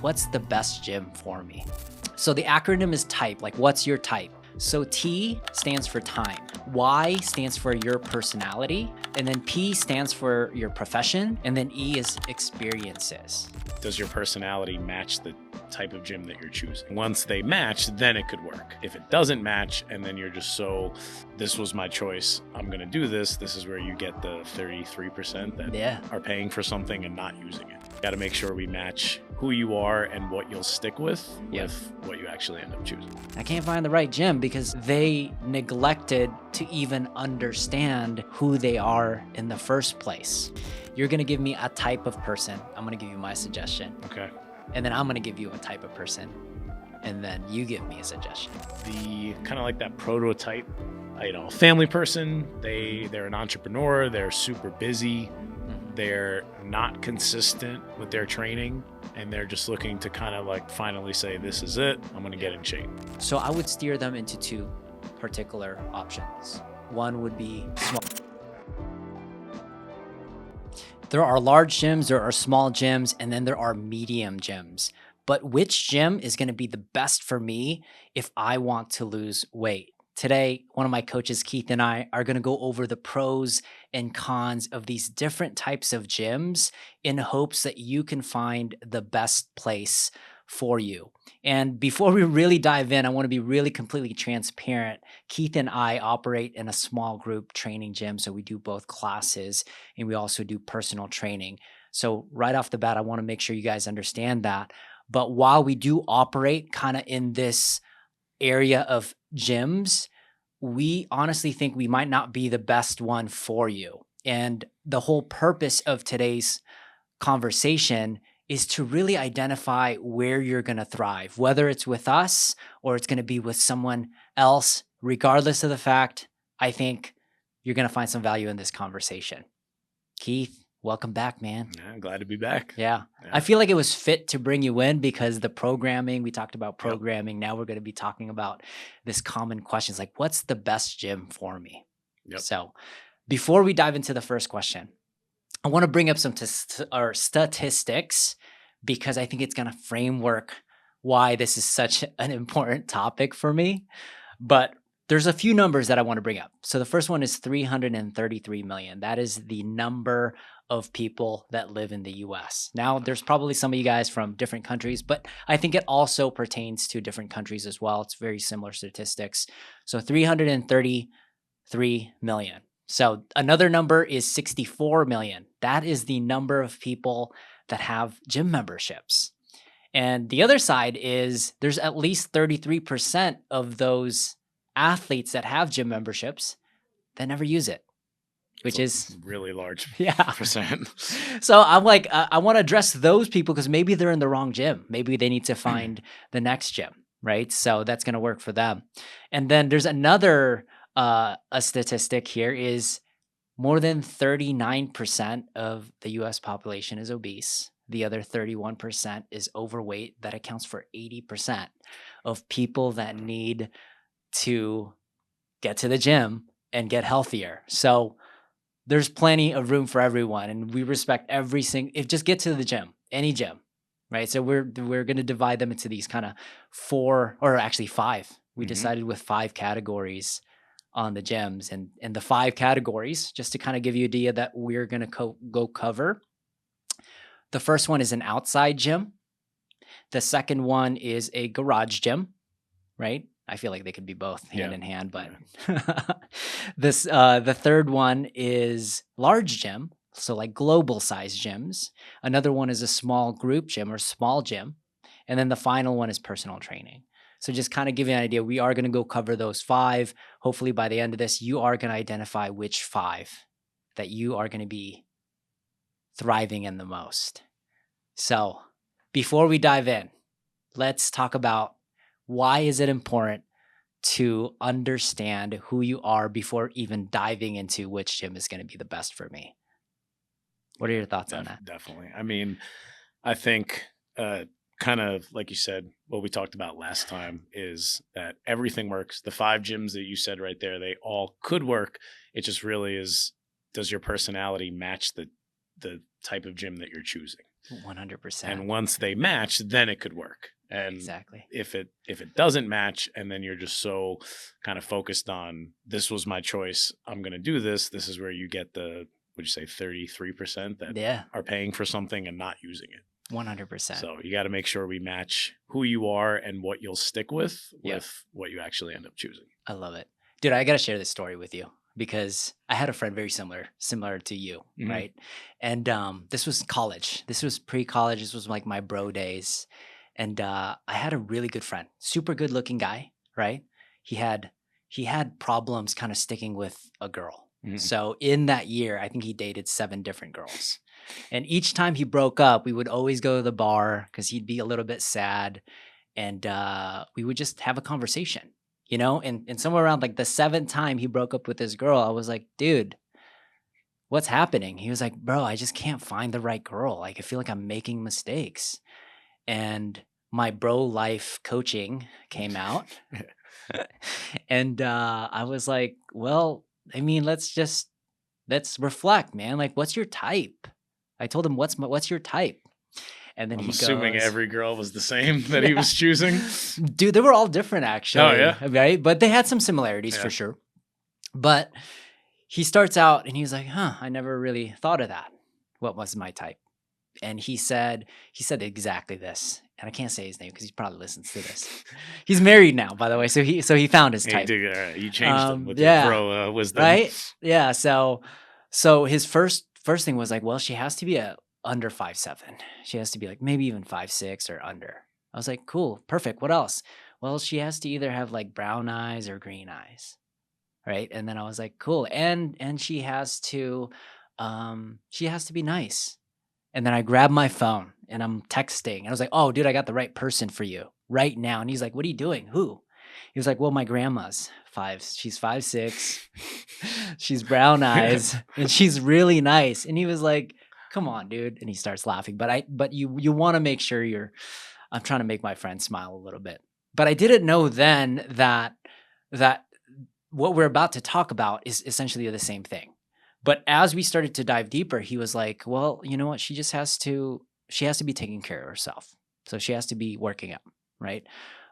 what's the best gym for me? So the acronym is type, like what's your type? So T stands for time, Y stands for your personality, and then P stands for your profession, and then E is experiences. Does your personality match the type of gym that you're choosing? Once they match, then it could work. If it doesn't match, and then you're just this was my choice, I'm going to do this, this is where you get the 33% that are paying for something and not using it. Got to make sure we match who you are and what you'll stick with what you actually end up choosing. I can't find the right gym because they neglected to even understand who they are in the first place. You're going to give me a type of person. I'm going to give you my suggestion. Okay. And then I'm going to give you a type of person. And then you give me a suggestion. The kind of like that prototype, family person. They're an entrepreneur. They're super busy. They're not consistent with their training, and they're just looking to kind of like finally say, this is it, I'm going to get in shape. So I would steer them into two particular options. One would be small. There are large gyms, there are small gyms, and then there are medium gyms. But which gym is going to be the best for me if I want to lose weight? Today, one of my coaches, Keith, and I are going to go over the pros and cons of these different types of gyms in hopes that you can find the best place for you. And before we really dive in, I want to be really completely transparent. Keith and I operate in a small group training gym. So we do both classes and we also do personal training. So right off the bat, I want to make sure you guys understand that. But while we do operate kind of in this area of gyms, we honestly think we might not be the best one for you. And the whole purpose of today's conversation is to really identify where you're going to thrive, whether it's with us or it's going to be with someone else. Regardless of the fact, I think you're going to find some value in this conversation. Keith, welcome back, man. Yeah, I'm glad to be back. Yeah. I feel like it was fit to bring you in because the programming, we talked about programming. Now we're going to be talking about this common questions like, what's the best gym for me? So before we dive into the first question, I want to bring up some statistics because I think it's going to framework why this is such an important topic for me. But there's a few numbers that I want to bring up. So the first one is 333 million. That is the number of people that live in the US. Now, there's probably some of you guys from different countries, but I think it also pertains to different countries as well. It's very similar statistics. So 333 million. So another number is 64 million. That is the number of people that have gym memberships. And the other side is there's at least 33% of those athletes that have gym memberships that never use it, which is really large percent. So I'm like, I want to address those people because maybe they're in the wrong gym. Maybe they need to find the next gym, right? So that's going to work for them. And then there's another a statistic here is more than 39% of the US population is obese. The other 31% is overweight. That accounts for 80% of people that need to get to the gym and get healthier. So there's plenty of room for everyone, and we respect every single, just get to the gym, any gym, right? So we're going to divide them into these kind of 4 or actually 5. We decided with 5 categories on the gyms, and the 5 categories, just to kind of give you an idea that we're going to go cover. The first one is an outside gym. The second one is a garage gym, right? I feel like they could be both hand in hand, but the third one is large gym. So like global size gyms. Another one is a small group gym or small gym. And then the final one is personal training. So just kind of give you an idea, we are going to go cover those 5. Hopefully by the end of this, you are going to identify which 5 that you are going to be thriving in the most. So before we dive in, let's talk about why is it important to understand who you are before even diving into which gym is going to be the best for me. What are your thoughts on that? Definitely. I mean, I think kind of like you said, what we talked about last time is that everything works. The 5 gyms that you said right there, they all could work. It just really is, does your personality match the type of gym that you're choosing? 100%. And once they match, then it could work. And Exactly. if it doesn't match, and then you're just so kind of focused on, this was my choice, I'm going to do this. This is where you get the, would you say 33% that Yeah. are paying for something and not using it. 100%. So you got to make sure we match who you are and what you'll stick with Yep. what you actually end up choosing. I love it. Dude, I got to share this story with you because I had a friend very similar to you, Mhm. right? And this was college. This was pre-college. This was like my bro days. And I had a really good friend, super good looking guy, right? He had problems kind of sticking with a girl. Mhm. So in that year, I think he dated 7 different girls. And each time he broke up, we would always go to the bar because he'd be a little bit sad. And we would just have a conversation, you know? And somewhere around like the 7th time he broke up with this girl, I was like, dude, what's happening? He was like, bro, I just can't find the right girl. Like, I feel like I'm making mistakes. And my bro life coaching came out. And I was like, well, I mean, let's reflect, man. Like, what's your type? I told him, what's your type? And then I'm he assuming goes, every girl was the same that he was choosing. Dude, they were all different actually. yeah? Right? But they had some similarities Yeah. for sure. But he starts out and he's like, I never really thought of that. What was my type? And he said exactly this. And I can't say his name because he probably listens to this. He's married now, by the way. So he found his type. You changed him with yeah, your bro wisdom. Right? Yeah. So his first thing was like, well, she has to be under 5'7". She has to be like maybe even 5'6" or under. I was like, cool, perfect. What else? Well, she has to either have like brown eyes or green eyes. Right. And then I was like, cool. And she has to be nice. And then I grabbed my phone and I'm texting. And I was like, oh, dude, I got the right person for you right now. And he's like, what are you doing? Who? He was like, well, my grandma's 5. She's 5'6". She's brown eyes and she's really nice. And he was like, come on, dude. And he starts laughing. But you want to make sure I'm trying to make my friend smile a little bit. But I didn't know then that what we're about to talk about is essentially the same thing. But as we started to dive deeper, he was like, well, you know what? She has to be taking care of herself. So she has to be working out, right?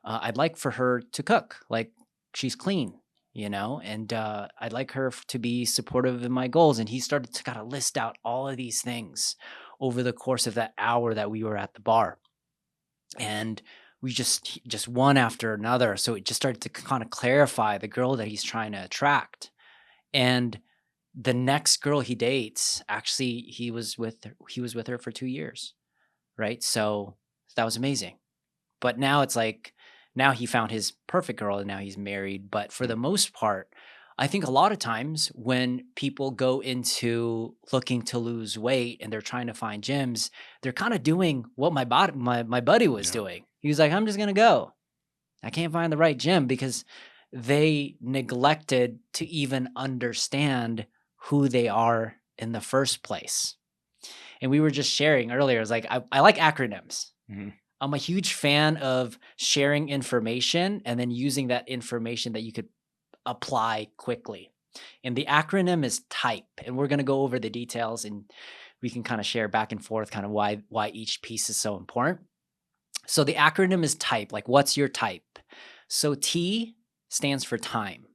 I'd like for her to cook, like she's clean, you know, and I'd like her to be supportive in my goals. And he started to kind of list out all of these things over the course of that hour that we were at the bar. And we just one after another. So it just started to kind of clarify the girl that he's trying to attract. And the next girl he dates, actually, he was with her for 2 years, right? So that was amazing. But now it's like, now he found his perfect girl and now he's married. But for the most part, I think a lot of times when people go into looking to lose weight and they're trying to find gyms, they're kind of doing what my buddy was doing. He was like, I'm just going to go. I can't find the right gym because they neglected to even understand who they are in the first place. And we were just sharing earlier, it's like, I like acronyms. Mhm. I'm a huge fan of sharing information and then using that information that you could apply quickly. And the acronym is TYPE. And we're going to go over the details and we can kind of share back and forth kind of why each piece is so important. So the acronym is TYPE. Like, what's your type? So T stands for time.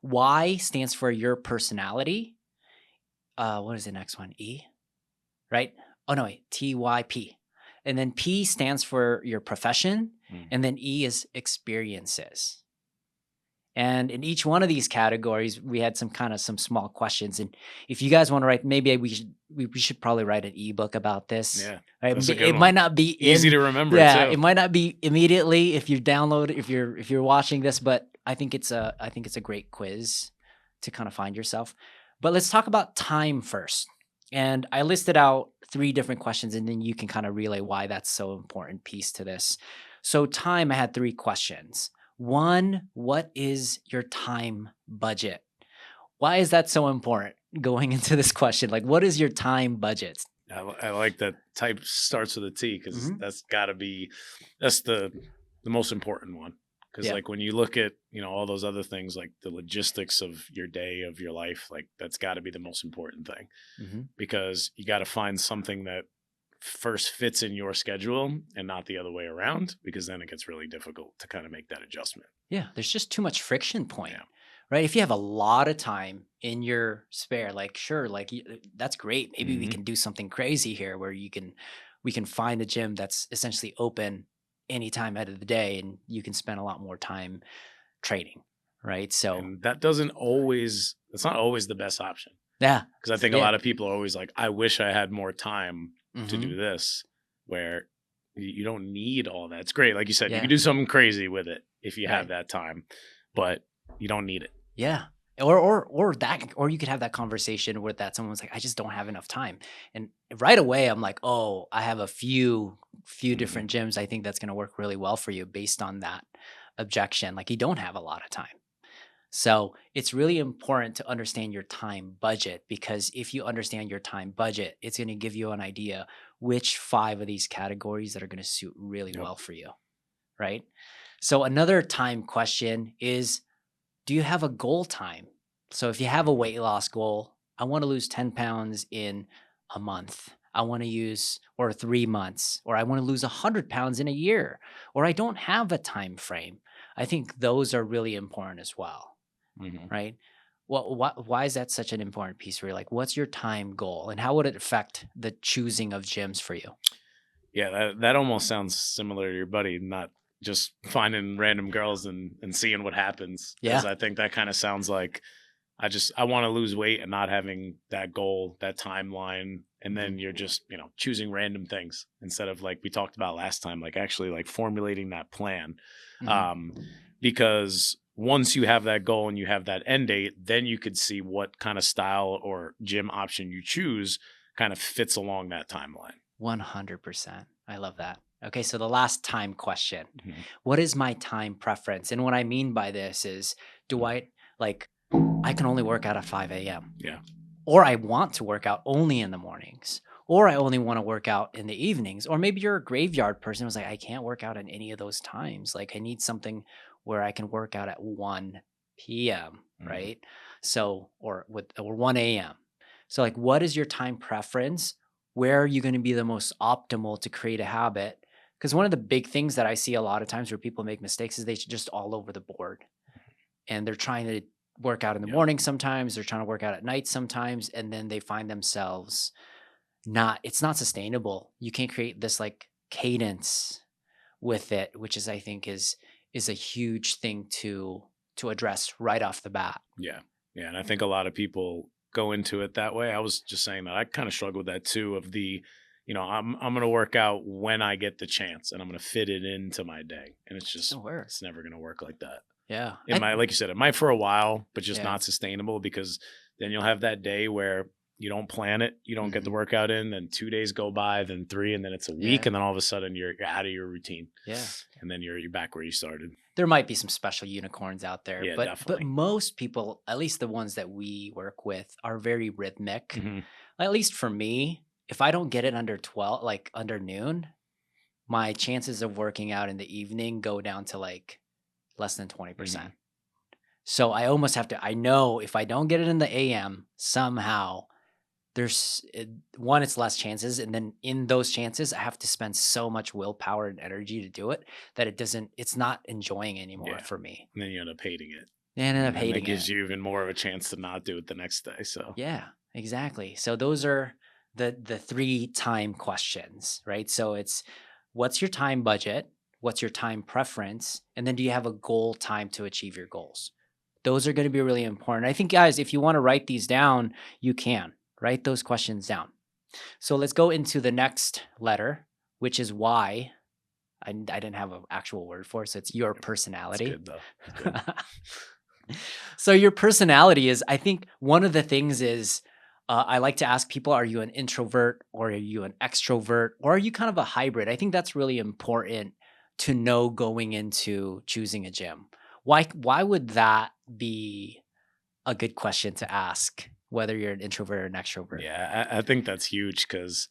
Y stands for your personality. What is the next one? E, right? Oh, no, wait. TYP. And then P stands for your profession. And then E is experiences. And in each one of these categories, we had some small questions. And if you guys want to write, maybe we should probably write an ebook about this. Yeah, right? that's a good It one. might not be Easy to remember. Yeah, too. it might not be immediately if you download if you're watching this, but I think it's a great quiz to kind of find yourself. But let's talk about time first. And I listed out 3 different questions, and then you can kind of relay why that's so important piece to this. So time, I had 3 questions. 1, what is your time budget? Why is that so important going into this question? Like, what is your time budget? I like that type starts with a T because that's the most important one. Because like when you look at, all those other things, like the logistics of your day, of your life, like that's got to be the most important thing. Because you got to find something that first fits in your schedule and not the other way around, because then it gets really difficult to kind of make that adjustment. Yeah, there's just too much friction point, Yeah. right? If you have a lot of time in your spare, like sure, like that's great. Maybe we Hmm. can do something crazy here where we can find a gym that's essentially open any time out of the day, and you can spend a lot more time training, right? So And that's not always the best option. yeah, Because I think a yeah, lot of people are always like, I wish I had more time to hmm do this, where you don't need all that. It's great. Like you said, you can yeah, do something crazy with it if you have right. that time, but you don't need it. Yeah. Or you could have that conversation where that someone's like, I just don't have enough time. And right away I'm like, oh, I have a few Hmm. different gyms. I think that's gonna work really well for you based on that objection. Like you don't have a lot of time. So it's really important to understand your time budget because if you understand your time budget, it's going to give you an idea which five of these categories that are going to suit really Yep. well for you. Right. So another time question is, do you have a goal time? So if you have a weight loss goal, I want to lose 10 pounds in a month. I want to use, or 3 months, or I want to lose 100 pounds in a year, or I don't have a time frame. I think those are really important as well, Hmm. right? Well, why is that such an important piece for you? Like, what's your time goal and how would it affect the choosing of gyms for you? Yeah, that almost sounds similar to your buddy, not just finding random girls and seeing what happens. Because Yeah. I think that kind of sounds like I want to lose weight and not having that goal, that timeline, and Hmm. then you're just choosing random things instead of, like we talked about last time, like actually like formulating that plan. Hmm. Um, because once you have that goal and you have that end date, then you could see what kind of style or gym option you choose kind of fits along that timeline. 100%. I love that. Okay, so the last time question. Mhm. What is my time preference? And what I mean by this is, do I like, I can only work out at 5 a.m. Yeah. or I want to work out only in the mornings, or I only want to work out in the evenings, or maybe you're a graveyard person who's like, I can't work out in any of those times. Like, I need something where I can work out at 1 p.m., Mhm. right? So, or 1 a.m. So, like, what is your time preference? Where are you going to be the most optimal to create a habit? Because one of the big things that I see a lot of times where people make mistakes is they just all over the board and they're trying to work out in the Yep. morning sometimes, they're trying to work out at night sometimes, and then they find themselves not it's not sustainable. You can't create this like cadence with it, which is I think is a huge thing to address right off the bat. Yeah. Yeah. And I think a lot of people go into it that way. I was just saying that I kind of struggle with that too, of I'm gonna work out when I get the chance and I'm gonna fit it into my day. And It doesn't work. it's never gonna work like that. Yeah. It might, like you said, it might for a while, but just Yeah. not sustainable, because then you'll have that day where you don't plan it, you don't get the Mhm. workout in, then 2 days go by, then three, and then it's a week, Yeah. and then all of a sudden you're out of your routine, Yeah. and then you're back where you started. There might be some special unicorns out there, Yeah, but definitely. most people, at least the ones that we work with, are very rhythmic. Hmm. At least for me, if I don't get it under 12, like under noon, my chances of working out in the evening go down to like less than 20%. Hmm. So I almost have to, I know if I don't get it in the AM, somehow one, it's less chances. And then in those chances, I have to spend so much willpower and energy to do it that it's not enjoying anymore Yeah, for me. and then you end up hating it, I ended up and then that hating it. gives you even more of a chance to not do it the next day. So Yeah, exactly. So those are the three time questions, right? So it's what's your time budget? What's your time preference? And then do you have a goal time to achieve your goals? Those are going to be really important. I think guys, if you want to write these down, you can write those questions down. So let's go into the next letter, which is Y. I didn't have an actual word for it, so it's your it's personality. good though. It's good. So your personality is, I think one of the things is, I like to ask people, are you an introvert or are you an extrovert or are you kind of a hybrid? I think that's really important to know going into choosing a gym. Why would that be a good question to ask, whether you're an introvert or an extrovert? Yeah, I think that's huge, because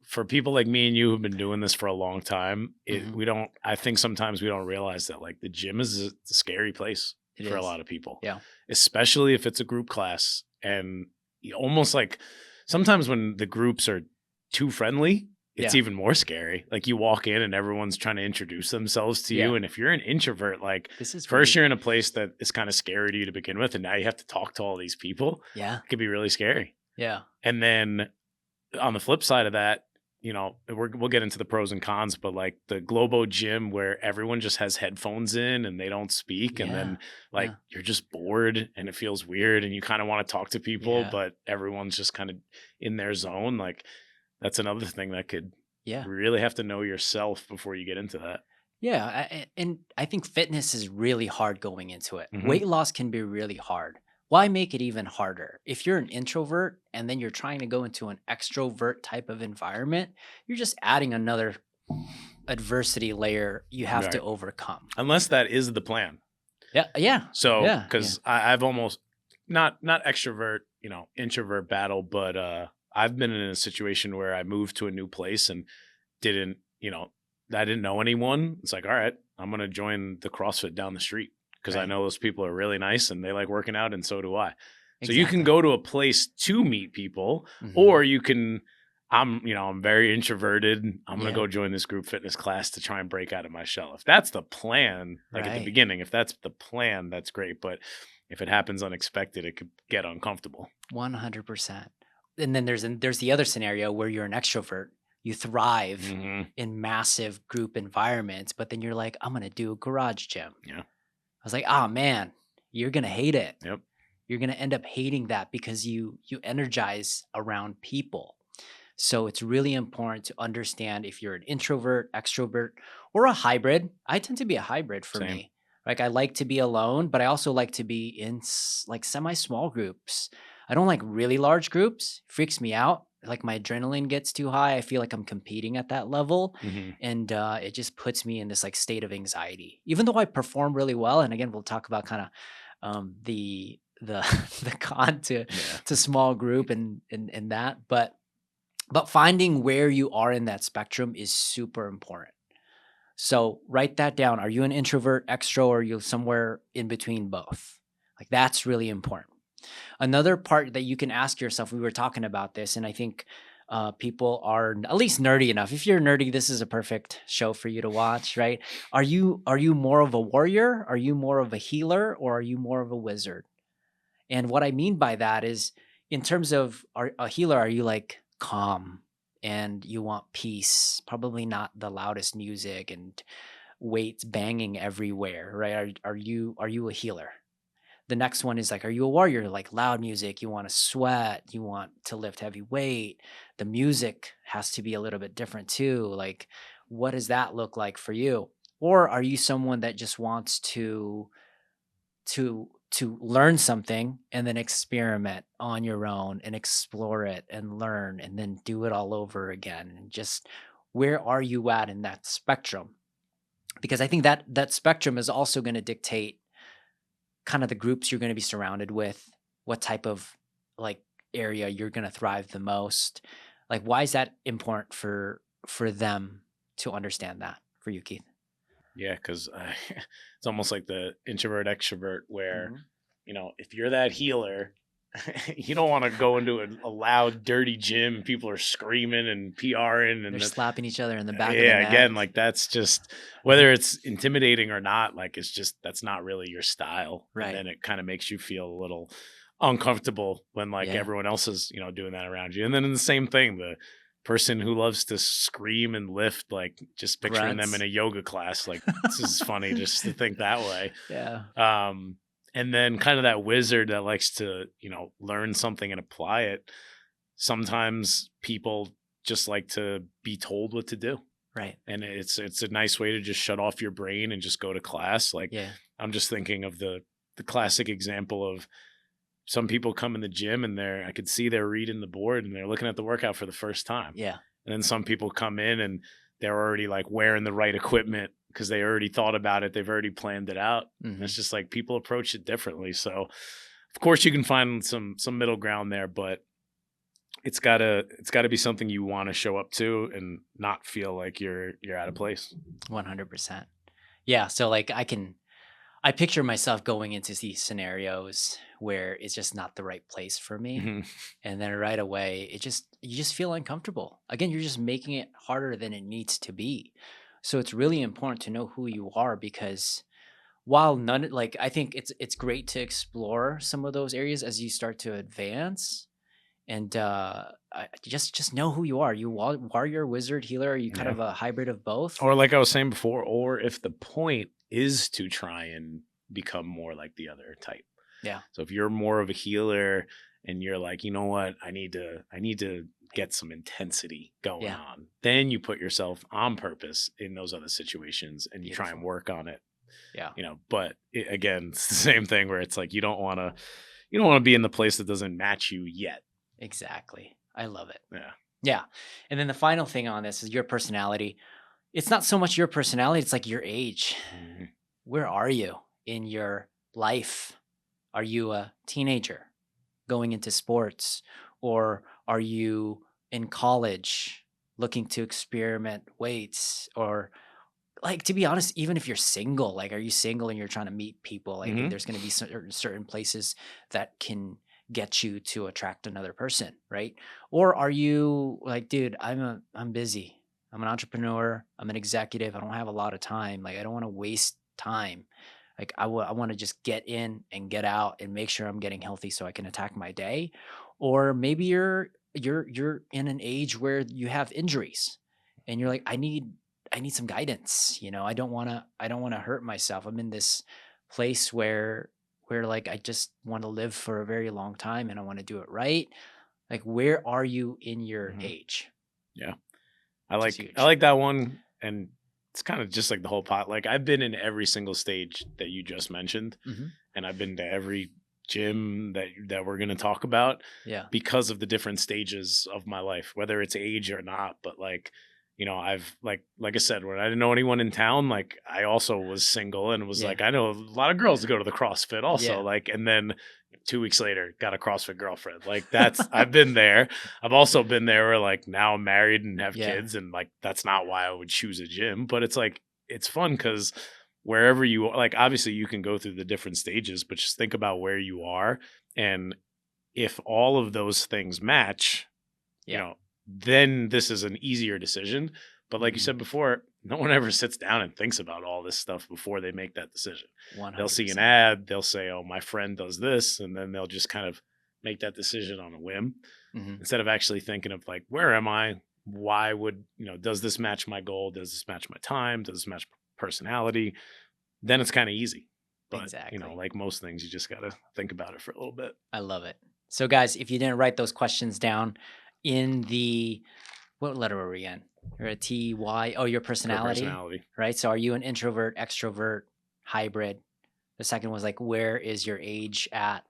for people like me and you who've been doing this for a long time, Mhm. I think sometimes we don't realize that, like, the gym is a scary place It for a is. lot of people, Yeah. especially if it's a group class. And almost like sometimes when the groups are too friendly, it's Yeah. even more scary. Like you walk in and everyone's trying to introduce themselves to Yeah. you. And if you're an introvert, like This is first great. you're in a place that is kind of scary to you to begin with, and now you have to talk to all these people. Yeah. It could be really scary. Yeah. And then on the flip side of that, we'll get into the pros and cons, but like the Globo gym where everyone just has headphones in and they don't speak, and Yeah. then like Yeah. you're just bored and it feels weird and you kind of want to talk to people, Yeah. but everyone's just kind of in their zone. Like that's another thing that could Yeah. really have to know yourself before you get into that. Yeah. And I think fitness is really hard going into it. Hmm. Weight loss can be really hard. Why make it even harder? If you're an introvert and then you're trying to go into an extrovert type of environment, you're just adding another adversity layer you have to Right. overcome. Unless that is the plan. Yeah. Yeah. So, Yeah. Yeah. because I've almost not extrovert, introvert battle, but I've been in a situation where I moved to a new place and didn't, I didn't know anyone. It's like, all right, I'm gonna join the CrossFit down the street because I Right. know those people are really nice and they like working out, and so do I. So you can Exactly. go to a place to meet people, Hmm. or you can. I'm very introverted. I'm gonna Yeah. go join this group fitness class to try and break out of my shell. If that's the plan, like at the Right. beginning, if that's the plan, that's great. But if it happens unexpected, it could get uncomfortable. 100%. And then there's the other scenario where you're an extrovert. You thrive Hmm. in massive group environments, but then you're like, I'm gonna do a garage gym. Yeah. I was like, oh man, you're gonna hate it. Yep. You're gonna end up hating that because you energize around people. So it's really important to understand if you're an introvert, extrovert, or a hybrid. I tend to be a hybrid for Same. me. Like I like to be alone, but I also like to be in like semi-small groups. I don't like really large groups. Freaks me out. Like my adrenaline gets too high. I feel like I'm competing at that level, Hmm. and it just puts me in this like state of anxiety. Even though I perform really well, and again, we'll talk about kind of the the con Yeah. to small group and that, but finding where you are in that spectrum is super important. So write that down. Are you an introvert, extro, or are you somewhere in between both? Like that's really important. Another part that you can ask yourself, we were talking about this, and I think people are at least nerdy enough. If you're nerdy, this is a perfect show for you to watch, right? Are you more of a warrior? Are you more of a healer, or are you more of a wizard? And what I mean by that is, in terms of a healer, are you like calm and you want peace? Probably not the loudest music and weights banging everywhere, right? Are you a healer? The next one is like, are you a warrior? Like loud music, you want to sweat, you want to lift heavy weight. The music has to be a little bit different too. Like, what does that look like for you? Or are you someone that just wants to learn something and then experiment on your own and explore it and learn and then do it all over again? And just where are you at in that spectrum? Because I think that spectrum is also going to dictate kind of the groups you're going to be surrounded with, what type of like area you're going to thrive the most. Like why is that important for them to understand that for you, Keith? Yeah, because it's almost like the introvert extrovert, where Mhm. if you're that healer, you don't want to go into a loud, dirty gym. People are screaming and PRing, They're and slapping each other in the back of the yeah, neck. again, like that's just whether it's intimidating or not. Like it's just that's not really your style, and Right. then it kind of makes you feel a little uncomfortable when like Yeah. everyone else is doing that around you. And then in the same thing, the person who loves to scream and lift, like just picturing them in Grunts. a yoga class, like this is funny just to think that way. Yeah. And then kind of that wizard that likes to learn something and apply it. Sometimes people just like to be told what to do, Right. and it's a nice way to just shut off your brain and just go to class. Like Yeah. I'm just thinking of the classic example of some people come in the gym and I could see they're reading the board and they're looking at the workout for the first time. Yeah. And then some people come in and they're already like wearing the right equipment because they already thought about it. They've already planned it out. And Mhm. it's just like people approach it differently. So of course you can find some middle ground there, but it's gotta be something you want to show up to and not feel like you're out of place. 100%. Yeah, so like I picture myself going into these scenarios where it's just not the right place for me. Mhm. And then right away, you just feel uncomfortable. Again, you're just making it harder than it needs to be. So it's really important to know who you are because while none like I think it's great to explore some of those areas as you start to advance and just know who you are. You warrior, wizard, healer. Are you kind Yeah. of a hybrid of both? Or like I was saying before, or if the point is to try and become more like the other type. Yeah. So if you're more of a healer and you're like, you know what, I need to get some intensity going Yeah. on, then you put yourself on purpose in those other situations and you try and Beautiful. work on it. Yeah. But again, it's the same thing where it's like you don't want to be in the place that doesn't match you yet. Exactly. I love it. Yeah. Yeah. And then the final thing on this is your personality. It's not so much your personality, it's like your age. Mhm. Where are you in your life? Are you a teenager going into sports? Or are you in college looking to experiment weights? Or like to be honest, even if you're single, like are you single and you're trying to meet people? Like Mhm. there's gonna be certain places that can get you to attract another person, right? Or are you like, dude, I'm busy. I'm an entrepreneur, I'm an executive, I don't have a lot of time. Like I don't want to waste time. Like I want to just get in and get out and make sure I'm getting healthy so I can attack my day. Or maybe you're in an age where you have injuries and you're like, I need some guidance. I don't want to hurt myself. I'm in this place where like I just want to live for a very long time and I want to do it right. Like where are you in your Mhm. age? Yeah. I Which is like I huge. like that one, and it's kind of just like the whole pot. Like I've been in every single stage that you just mentioned, Hmm. and I've been to every gym that we're going to talk about Yeah. because of the different stages of my life, whether it's age or not. But like, I've like I said, when I didn't know anyone in town, like I also was single and was Yeah. like, I know a lot of girls that go to the CrossFit also, Yeah. like, and then 2 weeks later got a CrossFit girlfriend. Like that's I've been there. I've also been there where like now I'm married and have Yeah. kids, and like that's not why I would choose a gym, but it's like it's fun because wherever you are, like obviously you can go through the different stages, but just think about where you are. And if all of those things match, you Yeah. know, then this is an easier decision. But like you Mhm. said before, no one ever sits down and thinks about all this stuff before they make that decision. They'll see an 100%. ad, they'll say, oh, my friend does this, and then they'll just kind of make that decision on a whim Mhm. instead of actually thinking of like, where am I? Why would, does this match my goal? Does this match my time? Does this match my personality? Then it's kind of easy. But, Exactly. like most things, you just got to think about it for a little bit. I love it. So guys, if you didn't write those questions down in the what letter are we in? You're a T, Y. Oh, your For personality, personality. right? So are you an introvert, extrovert, hybrid? The second was like, where is your age at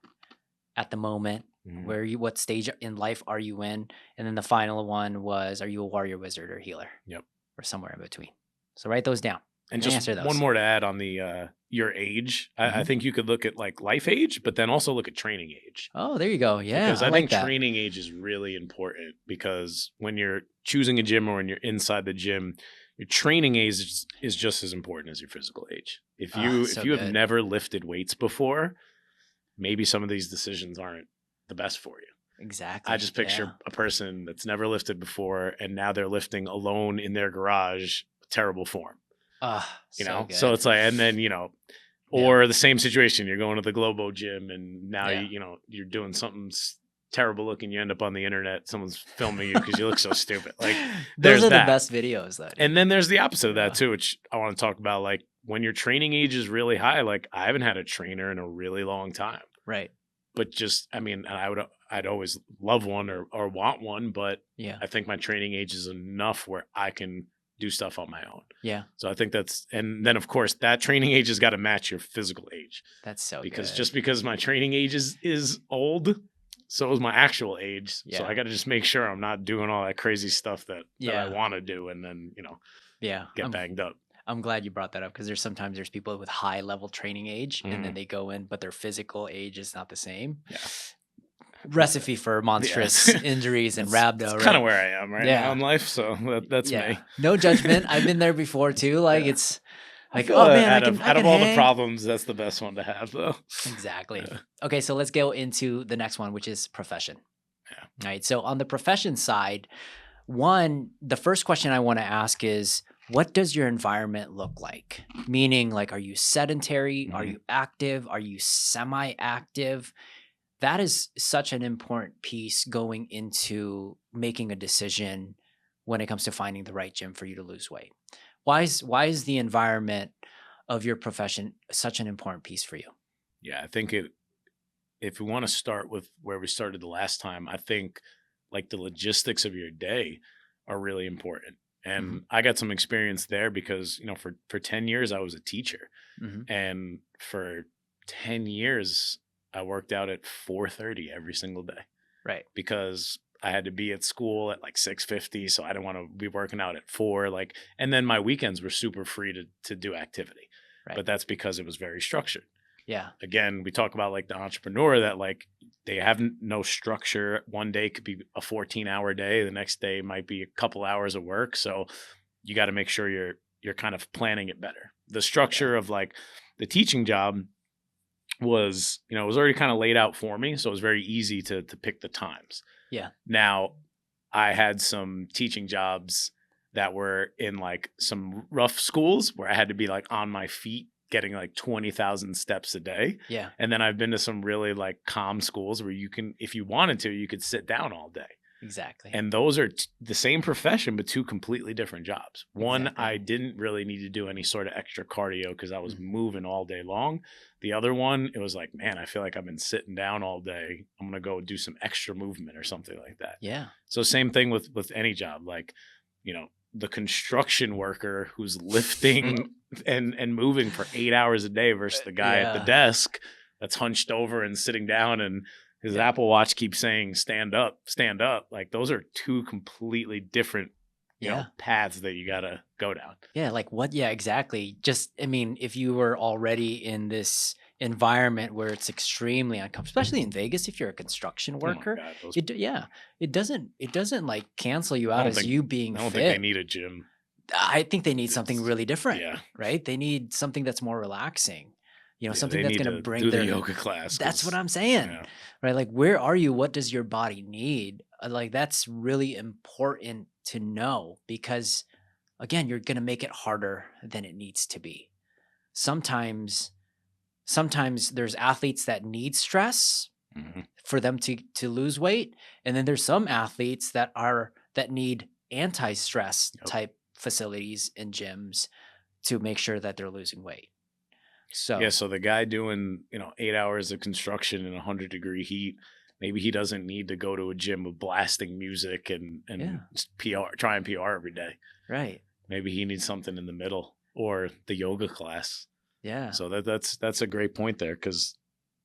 the moment? Mhm. What stage in life are you in? And then the final one was, are you a warrior, wizard, or healer? Yep. Or somewhere in between. So write those down And and just answer one those. more to add on the your age. I Mhm. think you could look at like life age, but then also look at training age. Oh, there you go. Yeah, Because I I like think that. training age is really important because when you're choosing a gym or when you're inside the gym, your training age is just as important as your physical age. If Ah, you if so you have good. never lifted weights before, maybe some of these decisions aren't the best for you. I Exactly. just Yeah. picture a person that's never lifted before and now they're lifting alone in their garage, terrible form. Ah, so So good. it's like, and then Yeah. or the same situation, you're going to the Globo gym and now Yeah. you're doing something terrible looking, you end up on the internet, someone's filming you because you look so stupid. Like Those there's are the that. best videos though, And dude. then there's the opposite of that Yeah. too, which I want to talk about. Like when your training age is really high, like I haven't had a trainer in a really long time. Right. But just, I mean, I'd always love one or want one, but Yeah. I think my training age is enough where I can do stuff on my own. Yeah. So I think and then of course that training age has got to match your physical age, That's so because good. just because my training age is old, so is my actual age. So Yeah. I got to just make sure I'm not doing all that crazy stuff that I Yeah. want to do, and then Yeah. get banged up. I'm glad you brought that up because there's people with high level training age and then they go in, but their physical age is not the same. Yeah. Recipe for monstrous Yes. injuries and It's rhabdo, kind of right? where I am right now Yeah. in life, so that's Yeah. me. No judgment. I've been there before too. Like Yeah. I Like, feel oh man, out I of can all the hang. problems, that's the best one to have, though. Exactly. Yeah. Okay, so let's go into the next one, which is profession. Yeah. All right. So on the profession side, one, the first question I want to ask is, what does your environment look like? Meaning, like, are you sedentary? Are Mhm. you active? Are you semi-active? That is such an important piece going into making a decision when it comes to finding the right gym for you to lose weight. Why is the environment of your profession such an important piece for you? Yeah, I think if we want to start with where we started the last time, I think like the logistics of your day are really important. Mhm. And I got some experience there because, for 10 years I was a teacher. Mhm. And for 10 years I worked out at 4:30 every single day Right. because I had to be at school at like 6:50, so I didn't want to be working out at 4, like, and then my weekends were super free to do activity. Right. But that's because it was very structured. Yeah. Again, we talk about like the entrepreneur that like they have no structure. One day could be a 14-hour day, the next day might be a couple hours of work. So you got to make sure you're kind of planning it better. The Yeah. structure of like the teaching job was, it was already kind of laid out for me, so it was very easy to pick the times. Yeah. Now, I had some teaching jobs that were in like some rough schools where I had to be like on my feet getting like 20,000 steps a day. Yeah. And then I've been to some really like calm schools where you can, if you wanted to, you could sit down all day. Exactly. And those are the same profession, but two completely different jobs. One, Exactly. I didn't really need to do any sort of extra cardio because I was Mm. moving all day long. The other one, it was like, man, I feel like I've been sitting down all day. I'm going to go do some extra movement or something like that. Yeah. So same thing with any job, like, the construction worker who's lifting and moving for 8 hours a day versus the guy at the Yeah. desk that's hunched over and sitting down and his Yeah. Apple Watch keeps saying stand up, stand up. Like those are two completely different, Yeah. paths that you gotta go down. Yeah, like what? Yeah, exactly. Just, I mean, if you were already in this environment where it's extremely uncomfortable, especially in Vegas, if you're a construction Oh my worker, God. yeah, it doesn't like cancel you I out don't as think you being I don't think they fit. need a gym. I think they need something It's really different, yeah. right? They need something that's more relaxing, Yeah, something they that's need going to to bring do the their, yoga class that's what because I'm saying, yeah. right? Like, where are you? What does your body need? Like, that's really important to know because, again, you're going to make it harder than it needs to be. Sometimes, sometimes there's athletes that need stress Mhm. for them to lose weight, and then there's some athletes that need anti-stress Yep. type facilities and gyms to make sure that they're losing weight. Yeah, So, so the guy doing, 8 hours of construction in 100-degree heat, maybe he doesn't need to go to a gym with blasting music and yeah, just PR, try and PR every day. right. Maybe he needs something in the middle or the yoga class. Yeah. So that's a great point there because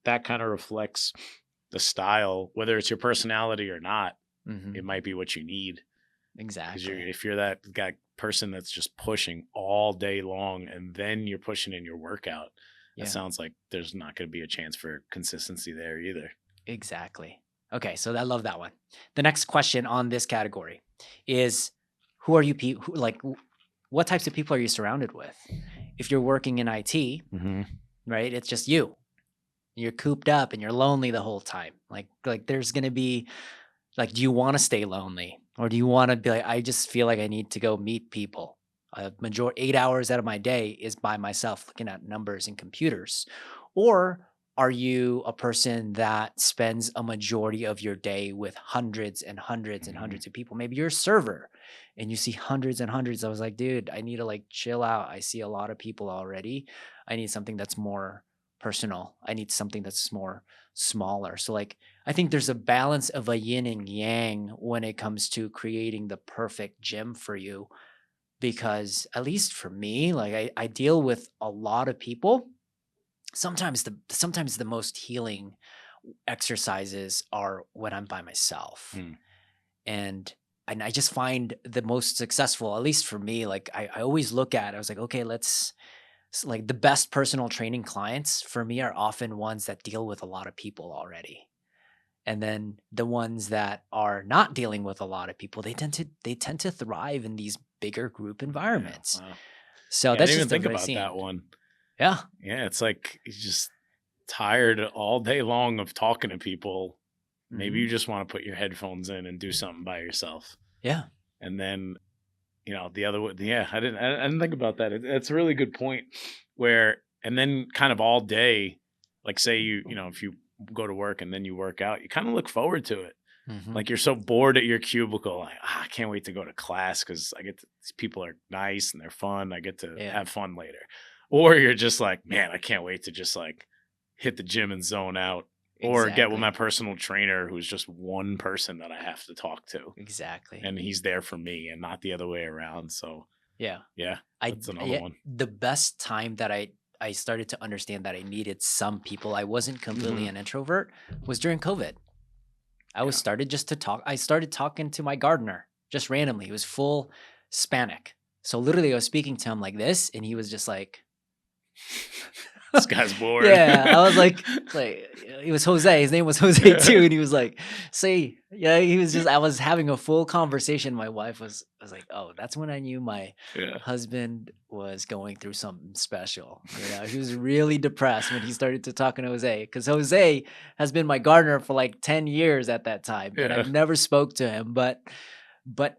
that kind of reflects the style, whether it's your personality or not. It Mhm. might be what you need because Exactly. if you're that guy person that's just pushing all day long and then you're pushing in your workout, that Yeah, sounds like there's not going to be a chance for consistency there either. exactly. Okay, so I love that one. The next question on this category is, who are you what types of people are you surrounded with? If you're working in IT, Mm-hmm. right? It's just you. You're cooped up and you're lonely the whole time. Like there's going to be like, do you want to stay lonely or do you want to be like, I just feel like I need to go meet people? A major 8 hours out of my day is by myself looking at numbers and computers. Or are you a person that spends a majority of your day with hundreds and hundreds and Mm-hmm. hundreds of people? Maybe you're a server and you see hundreds and hundreds. I was like, dude, I need to like chill out. I see a lot of people already. I need something that's more personal. I need something that's more smaller. So like, I think there's a balance of a yin and yang when it comes to creating the perfect gym for you. Because at least for me, like I deal with a lot of people. Sometimes the most healing exercises are when I'm by myself. Mm. And I just find the most successful, at least for me, like I always look at, I was like, okay, like the best personal training clients for me are often ones that deal with a lot of people already. And then the ones that are not dealing with a lot of people, they tend to thrive in these bigger group Yeah. environments. Wow. So Yeah, I that's didn't even just the think about routine. that one. Yeah. Yeah, it's like he's just tired all day long of talking to people. Maybe Hmm. you just want to put your headphones in and do something by yourself. Yeah. And then, the other way, yeah, I didn't think about that. It's a really good point where, and then kind of all day, like say if you go to work and then you work out, you kind of look forward to it. Hmm. Like you're so bored at your cubicle, like I can't wait to go to class because these people are nice and they're fun. I get to Yeah. have fun later. Or you're just like, man, I can't wait to just like hit the gym and zone out, or get with my Exactly. personal trainer who's just one person that I have to talk to, Exactly. and he's there for me and not the other way around. So Yeah. yeah, that's another Yeah, one. the best time that I started to understand that I needed some people, I wasn't completely Hmm. an introvert, was during COVID. I was Yeah. started just to talk. I started talking to my gardener just randomly. He was full Hispanic. So literally I was speaking to him like this and he was just like This guy's bored. yeah, I was like it was Jose. His name was Jose Yeah. too, and he was like, "See, yeah." He was just. I was having a full conversation. My wife was like, "Oh, that's when I knew my Yeah. husband was going through something special." He was really depressed when he started to talking to Jose, because Jose has been my gardener for like 10 years at that time, and Yeah. I've never spoke to him, but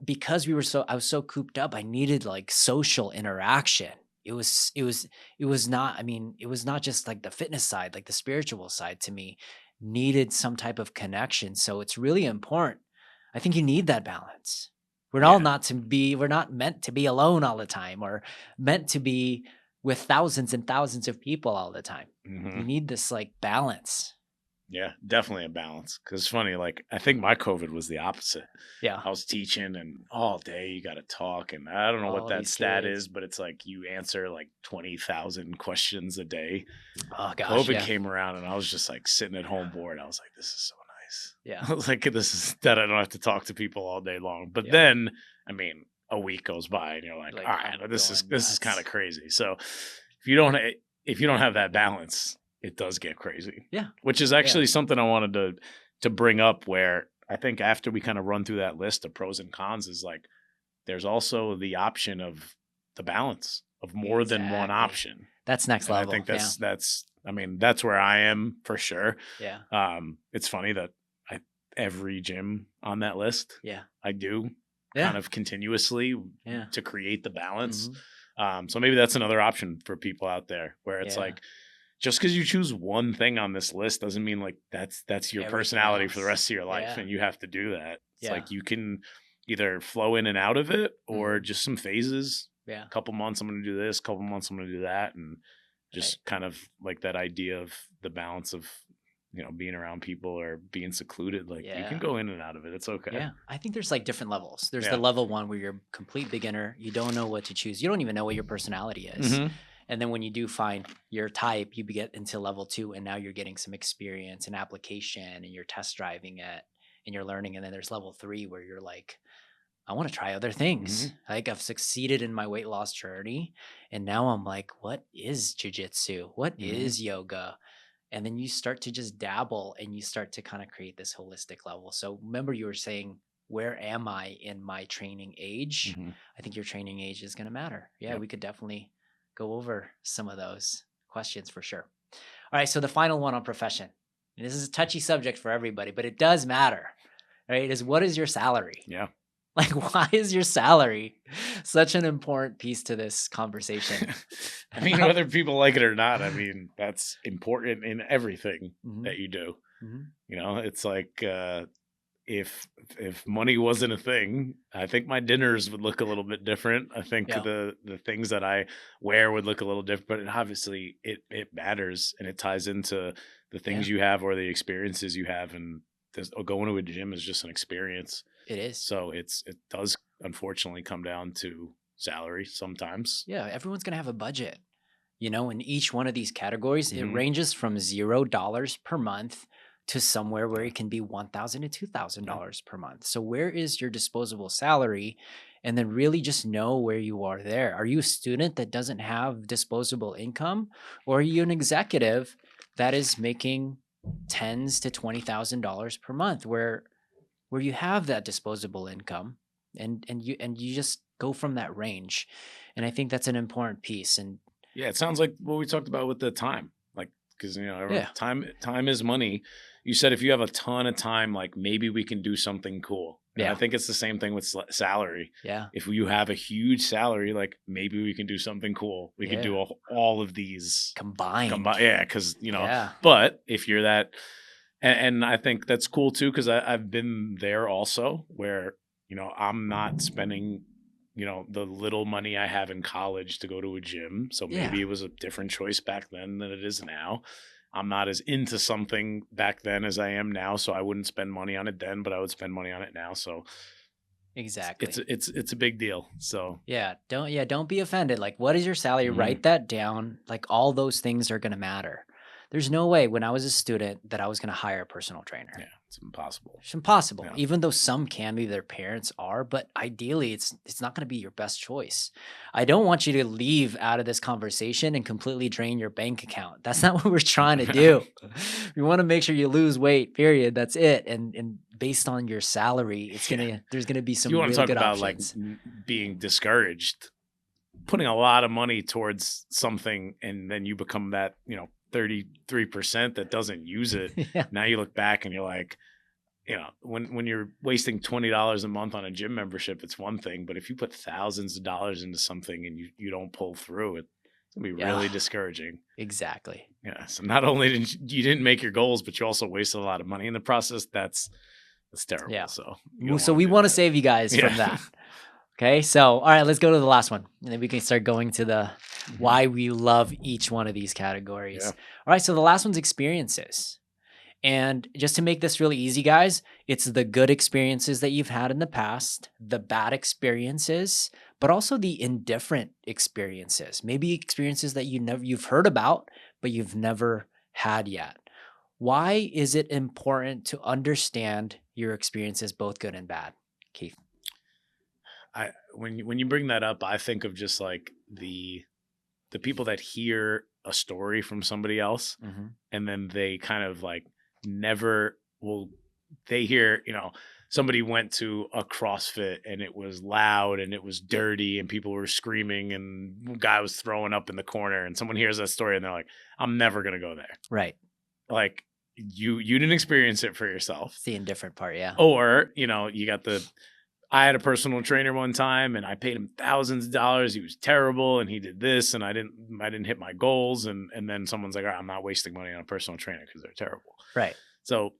because I was so cooped up, I needed like social interaction. It was not, I mean, it was not just like the fitness side, like the spiritual side to me needed some type of connection. So it's really important. I think you need that balance. Yeah. We're not meant to be alone all the time or meant to be with thousands and thousands of people all the time. You Hmm. need this like balance. Yeah, definitely a balance. Cause it's funny, like I think my COVID was the opposite. Yeah. I was teaching and all day you got to talk. And I don't know what All that these stat kids. is, but it's like you answer like 20,000 questions a day. Oh gosh. COVID Yeah. came around and I was just like sitting at home bored. I was like, this is so Yeah. nice. I was like, this is that I don't have to talk to people all day long. But Yeah. then, I mean, a week goes by and you're like, all Like right, I'm this is going this is kind of nuts. crazy. So if you don't if you don't have that balance, it does get crazy. Yeah. Which is Yeah. actually something I wanted to bring up where I think after we kind of run through that list of pros and cons is like there's also the option of the balance of more than one Exactly. option. That's next And I level. think Yeah. that's I mean, that's where I am for sure. Yeah. It's funny that I every gym on that list Yeah. I do Yeah. kind of continuously Yeah. to create the balance. Mhm. So maybe that's another option for people out there where it's Yeah. like just because you choose one thing on this list doesn't mean like that's your Everything personality for the else. rest of your life Yeah. and you have to do that. It's Yeah. like you can either flow in and out of it or Mhm. just some phases. Yeah. A couple months I'm going to do this, couple months I'm going to do that, and Right. just kind of like that idea of the balance of being around people or being secluded. Like you can Yeah. go in and out of it. It's okay. Yeah. I think there's like different levels. There's the Yeah. level one where you're a complete beginner. You don't know what to choose. You don't even know what your personality is. Hmm. And then when you do find your type, you get into level two, and now you're getting some experience and application, and you're test driving it and you're learning. And then there's level three where you're like, I want to try other things. Hmm. Like I've succeeded in my weight loss journey. And now I'm like, what is jujitsu? What Hmm. is yoga? And then you start to just dabble and you start to kind of create this holistic level. So remember, you were saying, where am I in my training age? Hmm. I think your training age is going to matter. Yeah, Yep. we could definitely go over some of those questions for sure. All right. So the final one on profession. And this is a touchy subject for everybody, but it does matter, right? Is what is your salary? Yeah. Like, why is your salary such an important piece to this conversation? I mean, whether people like it or not, I mean, that's important in everything Mhm. that you do. Mhm. It's like if money wasn't a thing, I think my dinners would look a little bit different. I think Yeah. the things that I wear would look a little different, but obviously it matters and it ties into the things Yeah. you have or the experiences you have. And going to a gym is just an experience. It is. So it does unfortunately come down to salary sometimes. Yeah, everyone's gonna have a budget. In each one of these categories, it Hmm. ranges from $0 per month to somewhere where it can be $1,000 to $2,000 per month. So where is your disposable salary? And then really just know where you are there. Are you a student that doesn't have disposable income, or are you an executive that is making tens to $20,000 per month, where you have that disposable income? and you just go from that range. And I think that's an important piece. And Yeah, it sounds like what we talked about with the time. Like, because yeah, time is money. You said if you have a ton of time, like maybe we can do something cool. And I yeah, think it's the same thing with salary. yeah, If you have a huge salary, like maybe we can do something cool. We could yeah, do all of these combined. combine. Yeah, because Yeah, but if you're that, and I think that's cool too, because I've been there also, where I'm not spending the little money I have in college to go to a gym. So yeah, maybe it was a different choice back then than it is now. I'm not as into something back then as I am now, so I wouldn't spend money on it then, but I would spend money on it now. So it's exactly. it's a big deal. So Don't be offended. Like, what is your salary? mhm, Write that down. Like, all those things are going to matter. There's no way when I was a student that I was going to hire a personal trainer. yeah, it's impossible. It's impossible. Yeah, Even though some can be, their parents are, but ideally it's not going to be your best choice. I don't want you to leave out of this conversation and completely drain your bank account. That's not what we're trying to do. We want to make sure you lose weight, period. That's it. And based on your salary, yeah. there's going to be If you some want to really talk good about like options. being discouraged, putting a lot of money towards something and then you become that 33% that doesn't use it. Yeah. Now you look back and you're like, when you're wasting $20 a month on a gym membership, it's one thing, but if you put thousands of dollars into something and you don't pull through it, it's gonna be Yeah. really discouraging. Exactly. Yeah, so not only you didn't make your goals, but you also wasted a lot of money in the process. That's terrible. Yeah. So you don't So want we to do want to that. save you guys from Yeah. that. Okay. So, all right, let's go to the last one. And then we can start going to the Mhm. why we love each one of these Yeah. categories. All right. So the last one's experiences. And just to make this really easy, guys, it's the good experiences that you've had in the past, the bad experiences, but also the indifferent experiences. Maybe experiences that you've heard about, but you've never had yet. Why is it important to understand your experiences, both good and bad, Keith? When you bring that up, I think of just like the people that hear a story from somebody else Hmm. and then they kind of like never will they hear, somebody went to a CrossFit and it was loud and it was dirty and people were screaming and guy was throwing up in the corner and someone hears that story and they're like, I'm never gonna go there. Right. Like you didn't experience it for yourself. It's the indifferent part. Yeah. Or, you got I had a personal trainer one time and I paid him thousands of dollars. He was terrible and he did this and I didn't hit my goals. And then someone's like, all right, I'm not wasting money on a personal trainer because they're terrible. Right. So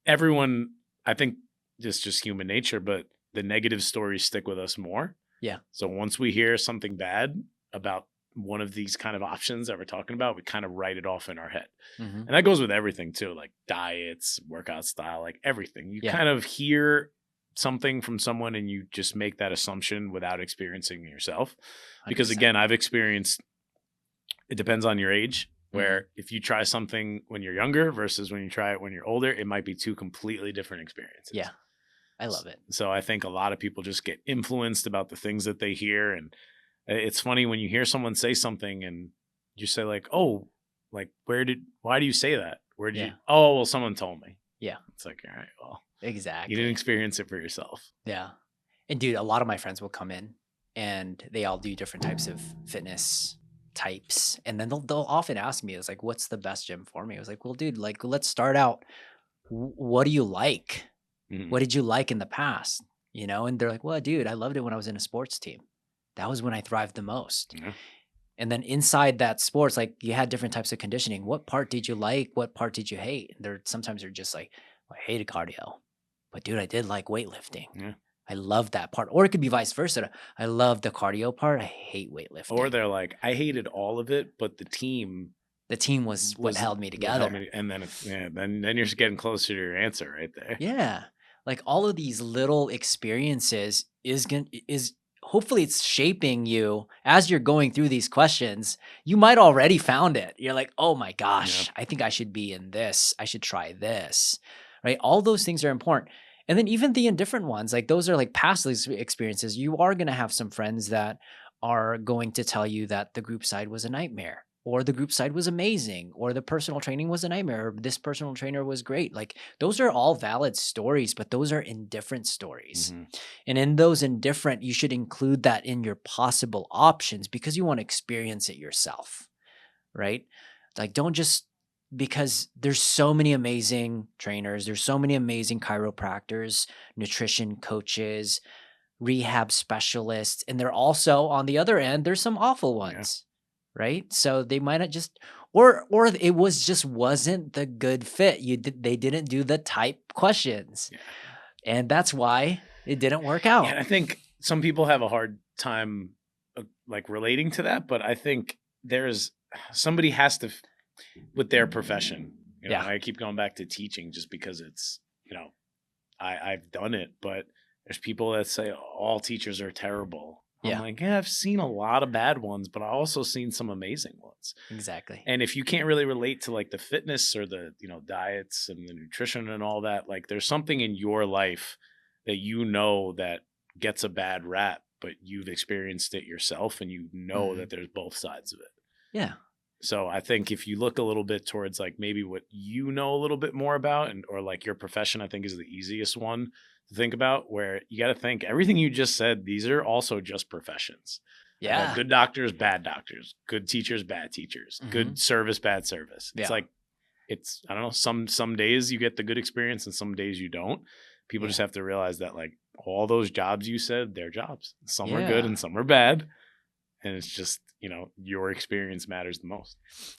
everyone, I think it's just human nature, but the negative stories stick with us more. Yeah. So once we hear something bad about one of these kind of options that we're talking about, we kind of write it off in our head. Hmm. And that goes with everything too, like diets, workout style, like everything. You Yeah. kind of hear something from someone and you just make that assumption without experiencing it yourself. Because 100%. again, I've experienced, it depends on your age, where Mhm. if you try something when you're younger versus when you try it when you're older, it might be two completely different experiences. Yeah. I love it. So I think a lot of people just get influenced about the things that they hear. And it's funny when you hear someone say something and you say like, oh, like why do you say that? Where did you, Yeah. oh, well, someone told me. Yeah. It's like, all right, well, Exactly. you didn't experience it for yourself. Yeah. And dude, a lot of my friends will come in and they all do different types of fitness types. And then they'll often ask me, it's like, what's the best gym for me? I was like, well, dude, like, let's start out. What do you like? Mhm. What did you like in the past? And they're like, well, dude, I loved it when I was in a sports team. That was when I thrived the most. Yeah. And then inside that sports, like you had different types of conditioning. What part did you like? What part did you hate? And sometimes they're just like, well, I hated cardio, but dude, I did like weightlifting. Yeah. I love that part. Or it could be vice versa. I love the cardio part. I hate weightlifting. Or they're like, I hated all of it, but the team The team was what held me what together. and then then you're just getting closer to your answer right there. Yeah. Like all of these little experiences is hopefully it's shaping you as you're going through these questions. You might already found it. You're like, "Oh my gosh, I think I should be in this. I should try this." Right? All those things are important. And then even the indifferent ones, like those are like past experiences. You are going to have some friends that are going to tell you that the group side was a nightmare or the group side was amazing, or the personal training was a nightmare, or this personal trainer was great. Like those are all valid stories, but those are indifferent stories. Mm-hmm. And in those indifferent, you should include that in your possible options because you want to experience it yourself, right? Like don't just because there's so many amazing trainers, there's so many amazing chiropractors, nutrition coaches, rehab specialists, and they're also on the other end, there's some awful ones, right? So they might not just or it was just wasn't the good fit. They didn't do the type questions. Yeah. And that's why it didn't work Yeah, out. and I think some people have a hard time like relating to that, but I think somebody has to with their profession. You know, Yeah. I keep going back to teaching just because it's, I've done it, but there's people that say all teachers are terrible. Yeah. I'm like, yeah, I've seen a lot of bad ones, but I've also seen some amazing ones. Exactly. And if you can't really relate to like the fitness or the, diets and the nutrition and all that, like there's something in your life that that gets a bad rap, but you've experienced it yourself and that there's both sides of it. Yeah. So I think if you look a little bit towards like maybe what you know a little bit more about or like your profession, I think is the easiest one to think about, where you got to think everything you just said, these are also just professions. Yeah. Good doctors, bad doctors, good teachers, bad teachers, good service, bad service. It's like, I don't know, some days you get the good experience and some days you don't. People just have to realize that like all those jobs you said, they're jobs. Some are good and some are bad. And it's just, your experience matters the most.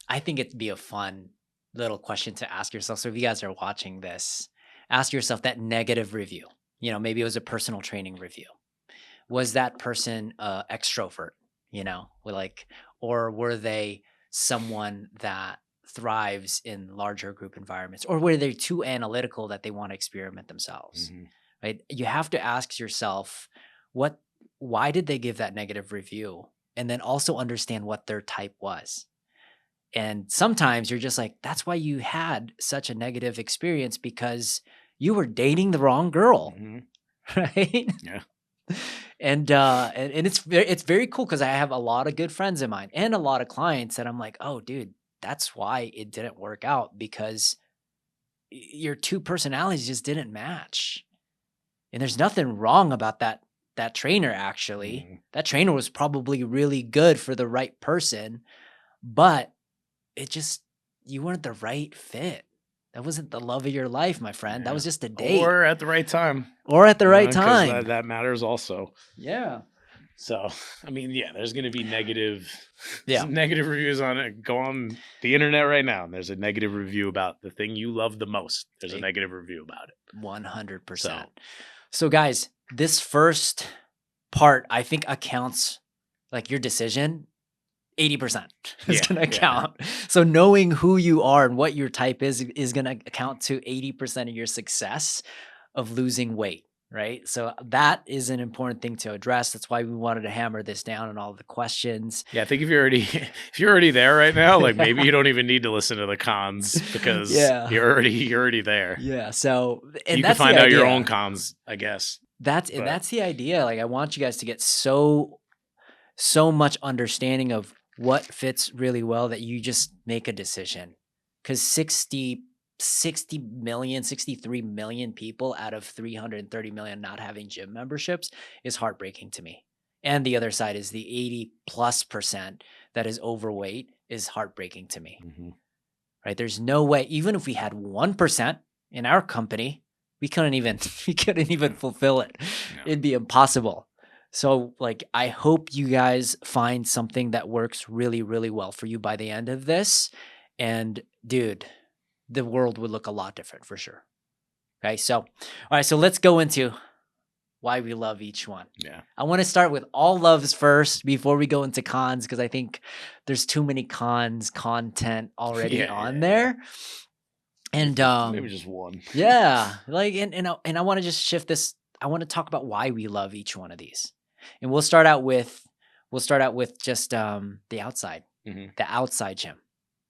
I think it'd be a fun little question to ask yourself. So if you guys are watching this, ask yourself that negative review. Maybe it was a personal training review. Was that person extrovert, or were they someone that thrives in larger group environments, or were they too analytical that they want to experiment themselves, right? You have to ask yourself, why did they give that negative review? And then also understand what their type was. And sometimes you're just like, that's why you had such a negative experience, because you were dating the wrong girl, right? Yeah. And it's very cool because I have a lot of good friends of mine and a lot of clients that I'm like, oh, dude, that's why it didn't work out, because your two personalities just didn't match. And there's nothing wrong about that trainer, actually. That trainer was probably really good for the right person, but you weren't the right fit. That wasn't the love of your life, my friend. That was just a date. Or at the right time. Or at the right time. 'Cause that matters also. Yeah. So, I mean, there's going to be negative reviews on it. Go on the internet right now, and there's a negative review about the thing you love the most. There's a negative review about it. 100%. So guys, this first part, I think, accounts, like your decision, 80% is going to account. So knowing who you are and what your type is going to account to 80% of your success of losing weight, right? So that is an important thing to address. That's why we wanted to hammer this down on all the questions. Yeah, I think if you're already there right now, like maybe you don't even need to listen to the cons, because you're already there. Yeah. So and you that's can find the out idea. your own cons, I guess. That's the idea. Like I want you guys to get so much understanding of what fits really well that you just make a decision. Because 63 million people out of 330 million not having gym memberships is heartbreaking to me. And the other side is the 80+% that is overweight is heartbreaking to me. Right? There's no way, even if we had 1% in our company, we couldn't even fulfill it. No. It'd be impossible. So like, I hope you guys find something that works really, really well for you by the end of this. And dude, the world would look a lot different for sure. Okay. So, all right. So let's go into why we love each one. Yeah. I want to start with all loves first before we go into cons, because I think there's too many cons content already on there. And maybe just one. Yeah. Like, and I want to just shift this. I want to talk about why we love each one of these. And we'll start out with just the outside, the outside gym.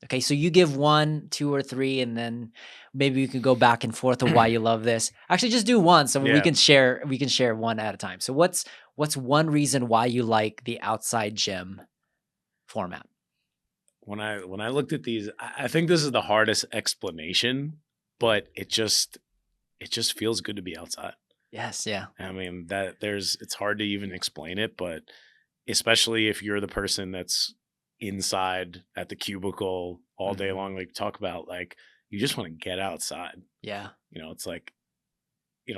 Okay, so you give 1, 2, or 3, and then maybe you can go back and forth of why you love this. Actually, just do one, so we can share one at a time. So what's one reason why you like the outside gym format? when I looked at these, I think this is the hardest explanation, but it just feels good to be outside. Yes, yeah. I mean, it's hard to even explain it, but especially if you're the person that's inside at the cubicle all day Mhm. long, like talk about, like, you just want to get outside. Yeah. It's like,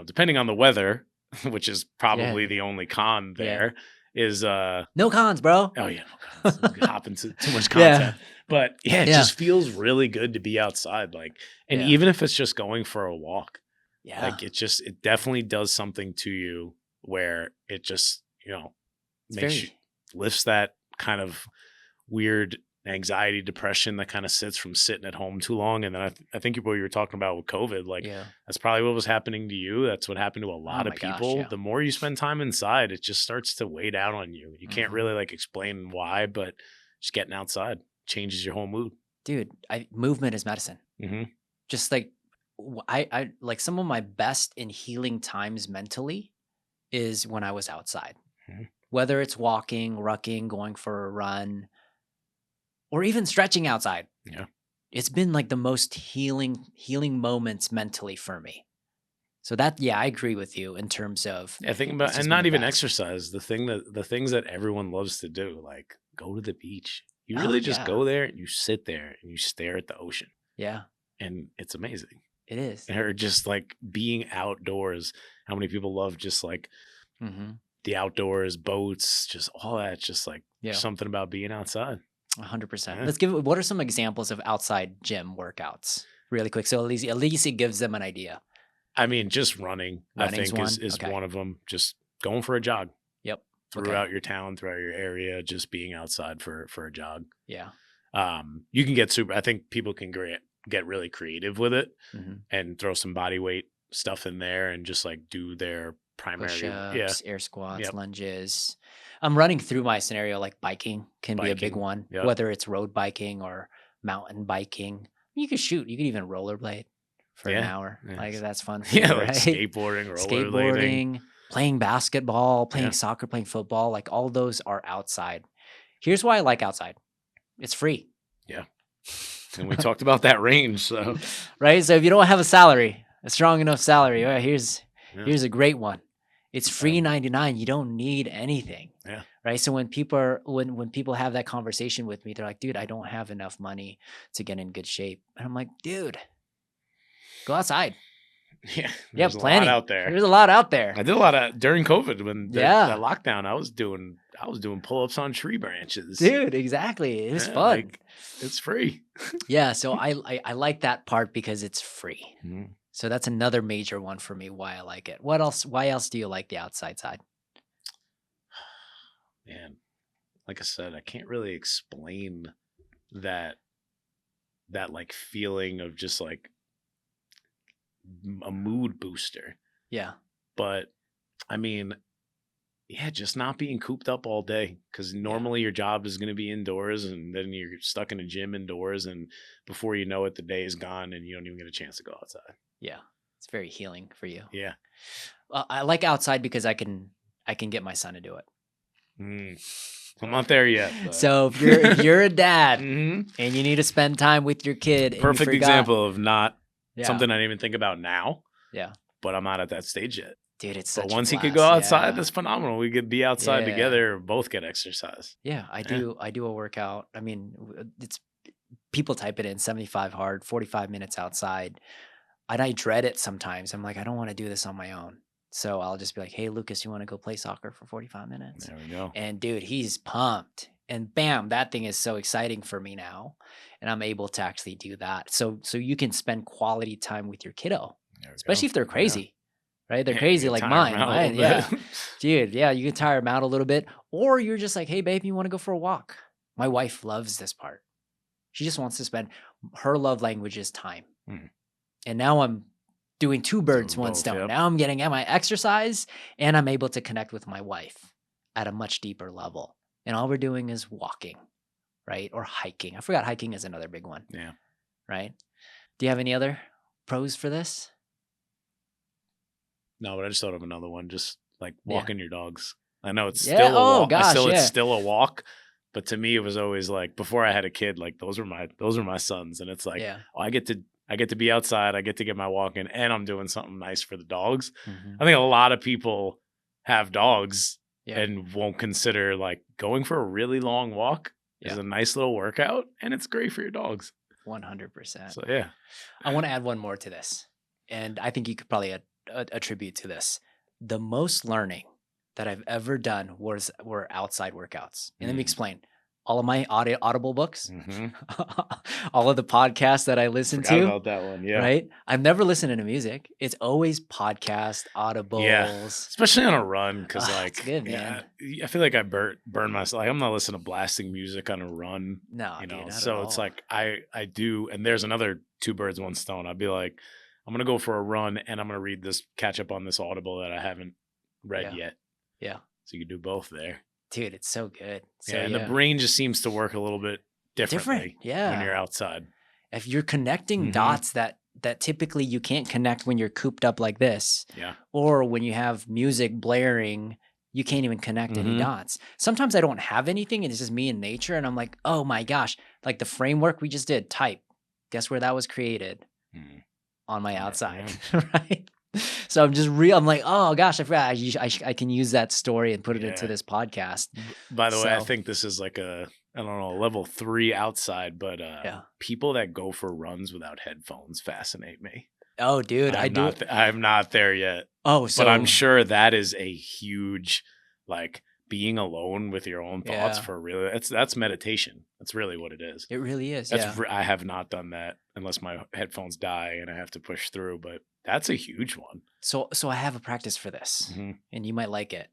depending on the weather, which is probably Yeah. the only con Yeah. there, is No cons, bro. oh yeah, no cons. Hopping to too much Yeah. content. But yeah, it Yeah. just feels really good to be outside. Like, and Yeah. even if it's just going for a walk, Yeah. like it definitely does something to you where it just, It's makes you, very lifts that kind of weird anxiety, depression that kind of sits from sitting at home too long. And then I think what you were talking about with COVID, like yeah. that's probably what was happening to you. That's what happened to a lot Oh of my gosh, people. yeah. The more you spend time inside, it just starts to weigh down on you. You can't Mhm. really like explain why, but just getting outside changes your whole mood. Dude, movement is medicine. Mm-hmm. Just like I like some of my best in healing times mentally is when I was outside. Mhm. Whether it's walking, rucking, going for a run, or even stretching outside. Yeah. It's been like the most healing moments mentally for me. So that yeah, I agree with you in terms of Yeah, think about, it's and just been not the even best. exercise. The things that everyone loves to do, like go to the beach. You Oh really just yeah. go there and you sit there and you stare at the ocean, Yeah, and it's amazing. it is. Or just like being outdoors. How many people love just like Mhm. the outdoors, boats, just all that. Just like there's Yeah. something about being outside. 100%. Yeah. Let's give what are some examples of outside gym workouts really quick so at least it gives them an idea. I mean, just running, I Running's think is one. is Okay. one of them. Just going for a jog Yep. Okay. throughout your town, throughout your area, just being outside for a jog. Yeah. You can get super. I think people can get really creative with it Mhm. and throw some body weight stuff in there and just like do their primary. Yeah. Push-ups, air squats, Yep. lunges. I'm running through my scenario like biking can be a big Biking. one, Yep. whether it's road biking or mountain biking. You could shoot. You could even rollerblade for an Yeah. hour. Yeah. Like that's fun for Yeah, you, like right? skateboarding, rollerblading. Skateboarding, playing basketball, playing Yeah. soccer, playing football, like all those are outside. Here's why I like outside. It's free. Yeah. And we talked about that range, so Right? So if you don't have a salary, a strong enough salary, here's yeah. here's a great one. It's free Um, 99. You don't need anything. Yeah. Right? So when people are when people have that conversation with me, they're like, "Dude, I don't have enough money to get in good shape." And I'm like, "Dude, go outside. Yeah. You There's have a lot plenty. out there. There's a lot out there." I did a lot of during COVID when Yeah. that lockdown. I was doing pull-ups on tree branches. Dude, exactly. It was Yeah, fun. like, it's free. Yeah, so I like that part because it's free. Mhm. So that's another major one for me why I like it. What else? Why else do you like the outside side? Man, like I said, I can't really explain that like feeling of just like a mood booster. Yeah. But I mean, yeah, just not being cooped up all day because normally your job is going to be indoors and then you're stuck in a gym indoors. And before you know it, the day is gone and you don't even get a chance to go outside. Yeah. It's very healing for you. Yeah. I like outside because I can get my son to do it. I'm not there yet. But. So if you're a dad Mhm. and you need to spend time with your kid, and you Perfect forgot- example of not Yeah. something I didn't even think about now. Yeah. But I'm not at that stage yet. Dude, it's But such a once he could blast, go outside, yeah. that's phenomenal. We could be outside Yeah. together, both get exercise. Yeah, I do a workout. I mean, it's people type it in 75 hard, 45 minutes outside. And I dread it sometimes. I'm like, I don't want to do this on my own. So I'll just be like, hey, Lucas, you want to go play soccer for 45 minutes? There we go. And dude, he's pumped. And bam, that thing is so exciting for me now. And I'm able to actually do that. So you can spend quality time with your kiddo, especially if they're crazy, right? They're Yeah, crazy you like can tire 'em mine. out a little Yeah. bit. Dude, yeah, you can tire them out a little bit. Or you're just like, hey, babe, you want to go for a walk? My wife loves this part. She just wants to spend her love language is time. Mm. And now I'm doing two birds, Doing one both, stone. yep. Now I'm getting at my exercise and I'm able to connect with my wife at a much deeper level. And all we're doing is walking, right? Or hiking. I forgot hiking is another big one. Yeah. Right? Do you have any other pros for this? No, but I just thought of another one. Just like Yeah. walking your dogs. I know it's Yeah, still a oh, walk. gosh, It's yeah. still a walk, But to me, it was always like before I had a kid, like those were my sons, and it's like, Yeah. oh, I get to be outside, I get to get my walk in, and I'm doing something nice for the dogs. Hmm. I think a lot of people have dogs Yeah. and won't consider like going for a really long walk is Yeah. a nice little workout, and it's great for your dogs. 100%. So yeah, I want to add one more to this, and I think you could probably attribute to this. The most learning that I've ever done were outside workouts. And let me explain. All of my audible books, hmm all of the podcasts that I listen forgot to, about that one. Yeah, right? I've never listened to music. It's always podcast, yeah, audibles. especially on a run because It's like good, yeah, man. I feel like I burn myself. Like I'm not listening to blasting music on a run, No, dude, not at So it's all. like I do, and there's another two birds one stone. I'd be like, I'm gonna go for a run and I'm gonna read this, catch up on this Audible that I haven't read Yeah. yet. Yeah. So you can do both there. Dude, it's so good. So Yeah, and the brain just seems to work a little bit differently when Yeah. you're outside. If you're connecting Mhm. dots that typically you can't connect when you're cooped up like this, Yeah. or when you have music blaring, you can't even connect any dots. Sometimes I don't have anything and it's just me and nature, and I'm like, oh my gosh, like the framework we just did, type. Guess where that was created? Mhm. On my Yeah, outside, yeah. right? So I'm just I'm like, oh gosh, I forgot I can use that story and put it into Yeah. this podcast. By the way, I So think this is like I don't know, level 3 outside, but yeah. people that go for runs without headphones fascinate me. Oh, dude, I do. I'm not there yet, Oh, but I'm so sure that is a huge, like, being alone with your own thoughts yeah, for really that's meditation. That's really what it is. it really is. Yeah. I have not done that unless my headphones die and I have to push through, but that's a huge one. So I have a practice for this, Mhm. and you might like it.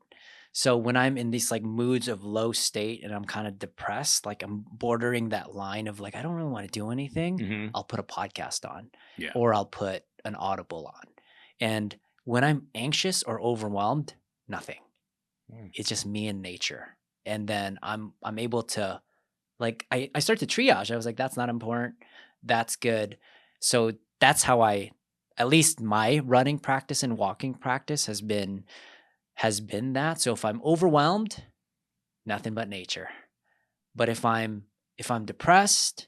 So when I'm in these like moods of low state and I'm kind of depressed, like I'm bordering that line of like I don't really want to do anything, Mhm. I'll put a podcast on, Yeah. or I'll put an audible on. And when I'm anxious or overwhelmed, nothing. Mm. It's just me and nature. And then I'm able to like I start to triage. I was like, that's not important. That's good. So that's how at least my running practice and walking practice has been that. So if I'm overwhelmed, nothing but nature. But if I'm depressed,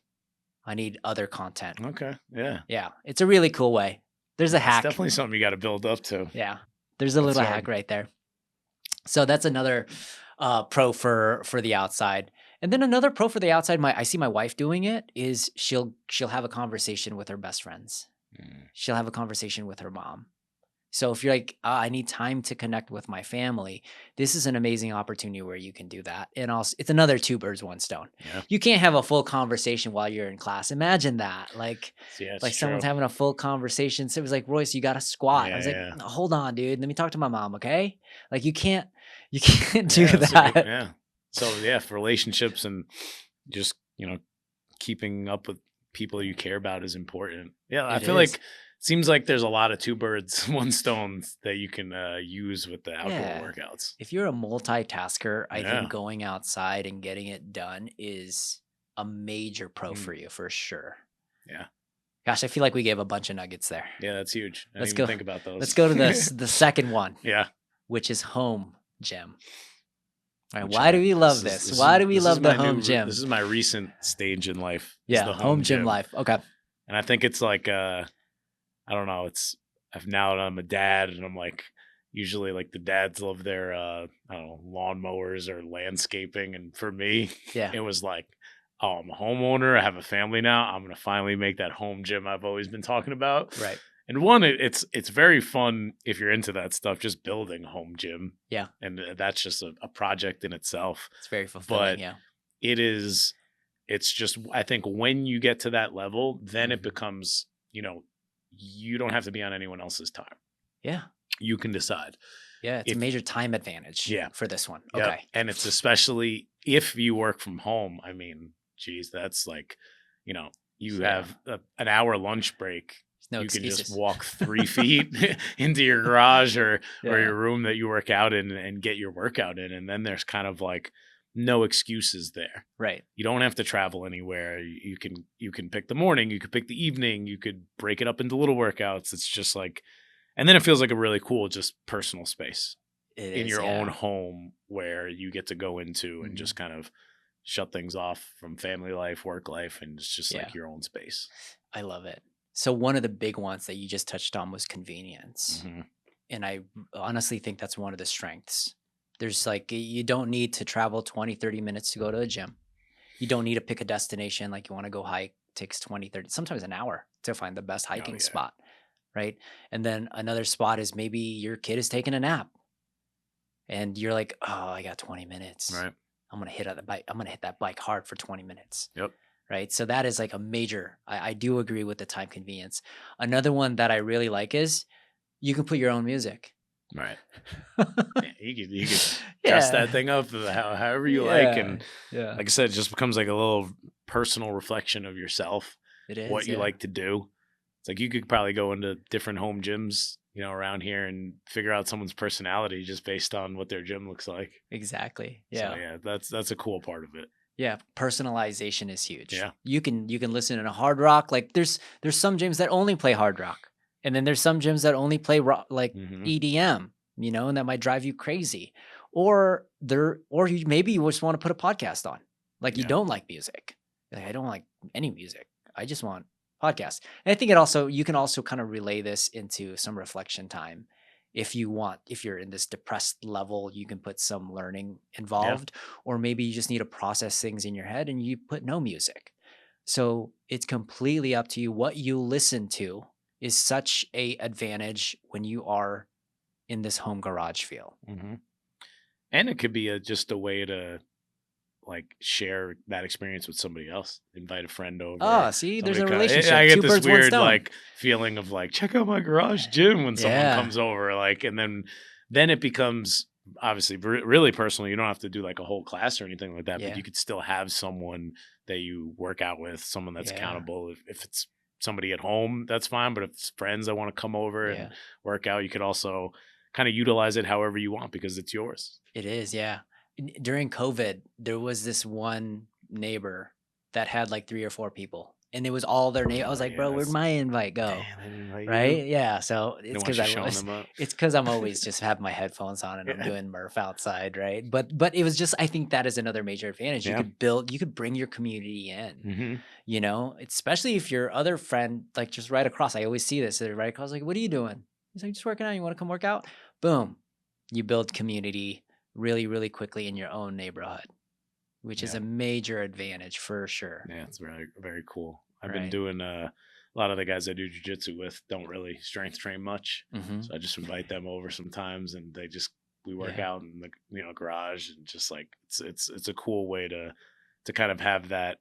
I need other content. Okay. Yeah. Yeah. It's a really cool way. There's a It's hack. definitely something you got to build up to. Yeah. There's a That's little hard. hack right there. So that's another pro for the outside. And then another pro for the outside, I see my wife doing it, is she'll have a conversation with her best friends. Mm. She'll have a conversation with her mom. So if you're like, I need time to connect with my family, this is an amazing opportunity where you can do that. And also, it's another two birds, one stone. Yeah. You can't have a full conversation while you're in class. Imagine that. Like, Yeah, it's like someone's true. having a full conversation. So it was like, Royce, you got to squat. I was like, Yeah. "No, hold on, dude. Let me talk to my mom. Okay. Like you can't do Yeah, that's a good- that. yeah. So yeah, for relationships and just, keeping up with people you care about is important. Yeah, I It feel is. like seems like there's a lot of two birds, one stone that you can use with the outdoor Yeah. workouts. If you're a multitasker, I Yeah. think going outside and getting it done is a major pro Mm. for you for sure. Yeah. Gosh, I feel like we gave a bunch of nuggets there. Yeah, that's huge. I Let's didn't even go- think about those. Let's go to the second one, Yeah. which is home gym. All right, Which why do we love this is- this? Why do we this is love the my home new- gym? This is my recent stage in life. is Yeah, the home gym life. Okay. And I think it's like I don't know, I'm a dad and I'm like usually like the dads love their I don't know, lawnmowers or landscaping, and for me Yeah. it was like, oh, I'm a homeowner, I have a family now, I'm gonna finally make that home gym I've always been talking about. Right. And one, it's very fun if you're into that stuff, just building a home gym. Yeah. And that's just a project in itself. It's very fulfilling. But Yeah. It's just, I think when you get to that level, then it Mhm. becomes, you don't have to be on anyone else's time. Yeah. You can decide. Yeah. It's If- a major time advantage Yeah. for this one. Yep. Okay. And it's especially if you work from home. I mean, geez, that's like, you Yeah. have an hour lunch break. No you excuses. can just walk 3 feet into your garage or Yeah. your room that you work out in and get your workout in. And then there's kind of like no excuses there. Right. You don't have to travel anywhere. You can pick the morning, you could pick the evening, you could break it up into little workouts. It's just like, and then it feels like a really cool, just personal space It in is, your yeah. own home where you get to go into and Mhm. just kind of shut things off from family life, work life, and it's just Yeah. like your own space. I love it. So one of the big ones that you just touched on was convenience. Hmm. And I honestly think that's one of the strengths. There's like, you don't need to travel 20, 30 minutes to go to the gym. You don't need to pick a destination. Like you want to go hike, takes 20, 30, sometimes an hour to find the best Oh hiking yeah. spot. Right. And then another spot is maybe your kid is taking a nap and you're like, oh, I got 20 minutes. Right. I'm going to hit the bike. I'm going to hit that bike hard for 20 minutes. Yep. Right. So that is like a major, I do agree with the time convenience. Another one that I really like is you can put your own music. Right. Yeah, you could dress Yeah. that thing up however you like, Yeah. and Yeah. like I said, it just becomes like a little personal reflection of yourself, It is. what you Yeah. like to do. It's like you could probably go into different home gyms, around here and figure out someone's personality just based on what their gym looks like. Exactly. So Yeah. yeah, that's a cool part of it. Yeah. Personalization is huge. Yeah. You can listen to hard rock. Like there's some gyms that only play hard rock. And then there's some gyms that only play rock, like Hmm. EDM, and that might drive you crazy. Or you maybe you just want to put a podcast on. Like you Yeah. don't like music. Like I don't like any music. I just want podcasts. And I think you can also kind of relay this into some reflection time. If you're in this depressed level, you can put some learning involved, or maybe you just need to process things in your head and you put no music. So it's completely up to you. What you listen to is such a advantage when you are in this home garage feel. Hmm. And it could be just a way to like share that experience with somebody else. Invite a friend over. See, there's Somebody a come. relationship. I get Two this birds, one weird stone. like feeling of like check out my garage gym when someone Yeah. comes over, like, and then it becomes obviously really personal. You don't have to do like a whole class or anything like that, Yeah. but you could still have someone that you work out with, someone that's Yeah. accountable. If it's somebody at home, that's fine. But if it's friends that want to come over Yeah. and work out, you could also kind of utilize it however you want because it's yours. It is, yeah. During COVID, there was this one neighbor that had like 3 or 4 people, and it was all their neighbor. I was like, bro, where'd my invite go? Damn, they didn't invite you. Right? Yeah. So They it's want because you showing them up. it's because I'm always just have my headphones on and I'm Yeah. doing Murph outside, right? But it was just, I think that is another major advantage. Yeah. You could bring your community in, Hmm. especially if your other friend, like just right across. I always see this, they're right across, like, what are you doing? He's like, just working out. You want to come work out? Boom. You build community really, really quickly in your own neighborhood, which is Yeah. a major advantage for sure. Yeah, it's very, very cool. I've Right. been doing a lot of the guys I do jujitsu with don't really strength train much, Mhm. so I just invite them over sometimes, and we work Yeah. out in the garage, and just like it's a cool way to kind of have that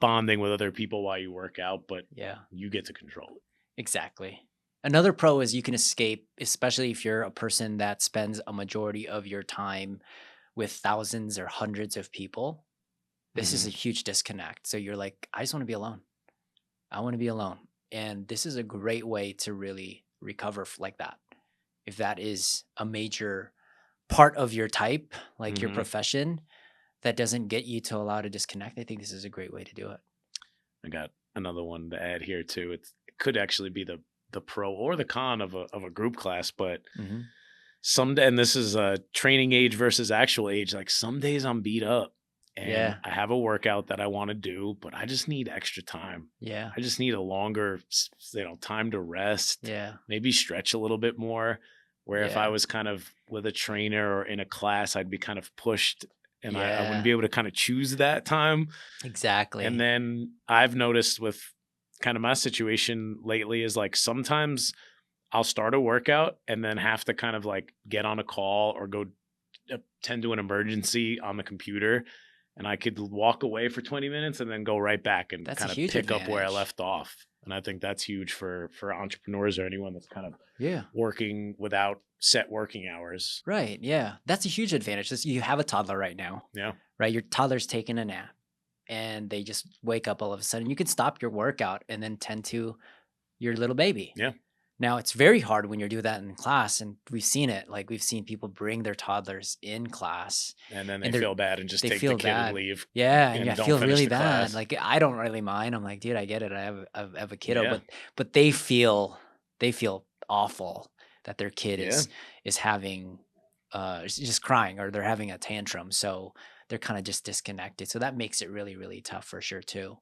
bonding with other people while you work out, but Yeah. you get to control it. Exactly. Another pro is you can escape, especially if you're a person that spends a majority of your time with thousands or hundreds of people. This is a huge disconnect. So you're like, I just want to be alone. I want to be alone. And this is a great way to really recover like that. If that is a major part of your type, like your Mhm. profession, that doesn't get you to allow to disconnect, I think this is a great way to do it. I got another one to add here too. It could actually be the pro or the con of a group class, but Mm-hmm. and this is training age versus actual age. Like some days I'm beat up and Yeah. I have a workout that I want to do, but I just need extra time. Yeah. I just need a longer, time to rest. Yeah. Maybe stretch a little bit more. Where if I Yeah. was kind of with a trainer or in a class, I'd be kind of pushed and I Yeah. wouldn't be able to kind of choose that time. Exactly. And then I've noticed with kind of my situation lately is like sometimes I'll start a workout and then have to kind of like get on a call or go attend to an emergency on the computer. And I could walk away for 20 minutes and then go right back and That's a kind of huge pick up where I advantage. left off. And I think that's huge for entrepreneurs or anyone that's kind of Yeah. working without set working hours. Right. Yeah. That's a huge advantage. You have a toddler right now. Yeah. Right. Your toddler's taking a nap and they just wake up all of a sudden. You can stop your workout and then tend to your little baby. Yeah. Now it's very hard when you're doing that in class, and we've seen it. Like we've seen people bring their toddlers in class, And then they and feel bad and just they take feel the kid bad. and leave. Yeah, and and I don't feel finish really the bad. class. Like I don't really mind. I'm like, dude, I get it. I have a kiddo, Yeah. but they feel awful that their kid Yeah. is having is just crying or they're having a tantrum. So they're kind of just disconnected. So that makes it really, really tough for sure too.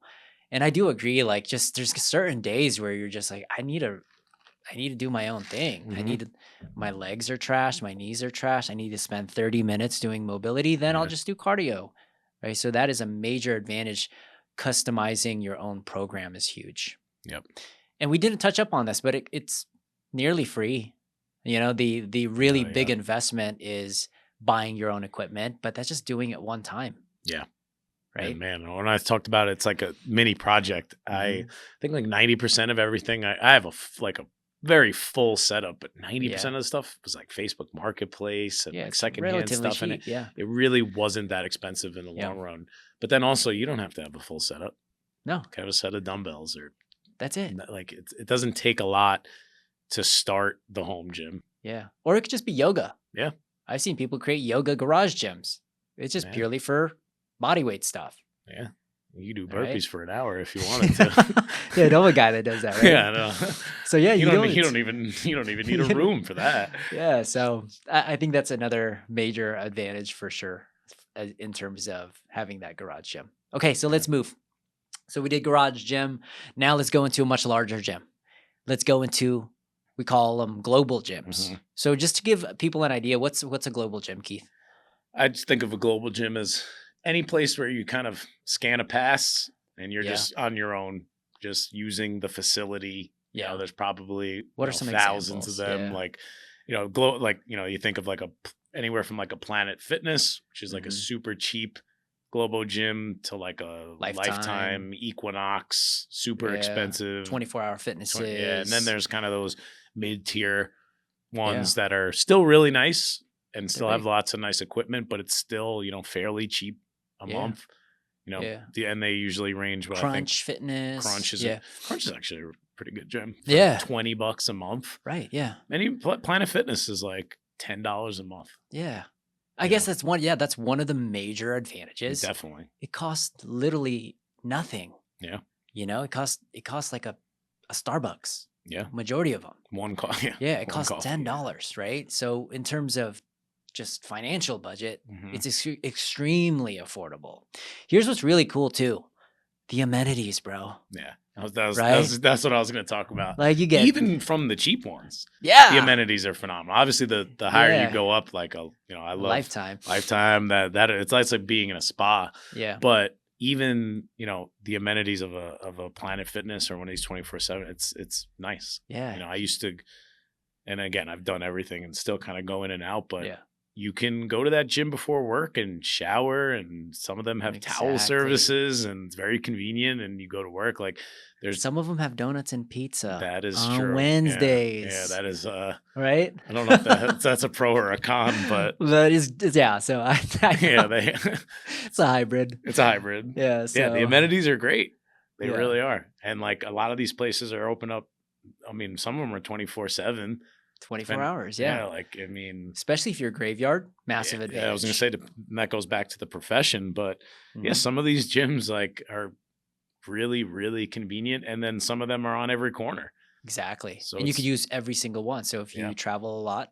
And I do agree, like just there's certain days where you're just like, I need to do my own thing. My legs are trash, my knees are trash. I need to spend 30 minutes doing mobility, then I'll just do cardio. Right. So that is a major advantage. Customizing your own program is huge. Yep. And we didn't touch up on this, but it's nearly free. The really big investment is buying your own equipment, but that's just doing it one time. Yeah. Right. And man, when I talked about it, it's like a mini project. I think like 90% of everything, I have a very full setup, but 90% of the stuff was like Facebook Marketplace and like secondhand stuff. Cheap, and it really wasn't that expensive in the long run. But then also, you don't have to have a full setup. No. Have a set of dumbbells or that's it. Like it doesn't take a lot to start the home gym. Yeah. Or it could just be yoga. Yeah. I've seen people create yoga garage gyms. It's just purely for body weight stuff. Yeah. You do burpees for an hour if you wanted to. Yeah, I know a guy that does that, right? Yeah, I know. So yeah, you don't even need a room for that. Yeah, so I think that's another major advantage for sure in terms of having that garage gym. Okay, so let's move. So we did garage gym. Now let's go into a much larger gym. Let's go into, we call them global gyms. So just to give people an idea, what's a global gym, Keith? I just think of a global gym as any place where you kind of scan a pass and you're just on your own, just using the facility. Yeah. There's probably what are some thousands examples? of them. Like, you think of like anywhere from like a Planet Fitness, which is like a super cheap global gym, to like a Lifetime Equinox, super expensive 24-hour fitnesses. And then there's kind of those mid-tier ones that are still really nice and still have lots of nice equipment, but it's still, fairly cheap a month. And they usually range. Crunch Fitness. Crunch is actually a pretty good gym. For $20 a month. Right. Yeah. And even Planet Fitness is like $10 a month. Yeah. I guess that's one. Yeah, that's one of the major advantages. Definitely. It costs literally nothing. Yeah. It costs like a Starbucks. Yeah. Majority of them. One coffee. Yeah. It costs $10, right? So in terms of just financial budget, it's extremely affordable. Here's what's really cool too. The amenities, bro. Yeah. That's what I was going to talk about. Like you get even from the cheap ones. Yeah. The amenities are phenomenal. Obviously the higher you go up, like I love Lifetime that it's like being in a spa. Yeah. But even, the amenities of a Planet Fitness or one of these 24/7, it's nice. Yeah. I used to, and again, I've done everything and still kind of go in and out, but you can go to that gym before work and shower, and some of them have towel services, and it's very convenient, and you go to work. Like some of them have donuts and pizza. That is on true. Wednesdays. Yeah, that is right. I don't know if that's a pro or a con, but that is So it's a hybrid. It's a hybrid. Yeah. So. Yeah, the amenities are great. They really are, and like a lot of these places are open up. I mean, some of them are 24/7. 24 hours, especially if you're a graveyard, massive advantage. I was going to say that goes back to the profession, but some of these gyms are really, really convenient, and then some of them are on every corner. Exactly, so and you could use every single one. So if you travel a lot,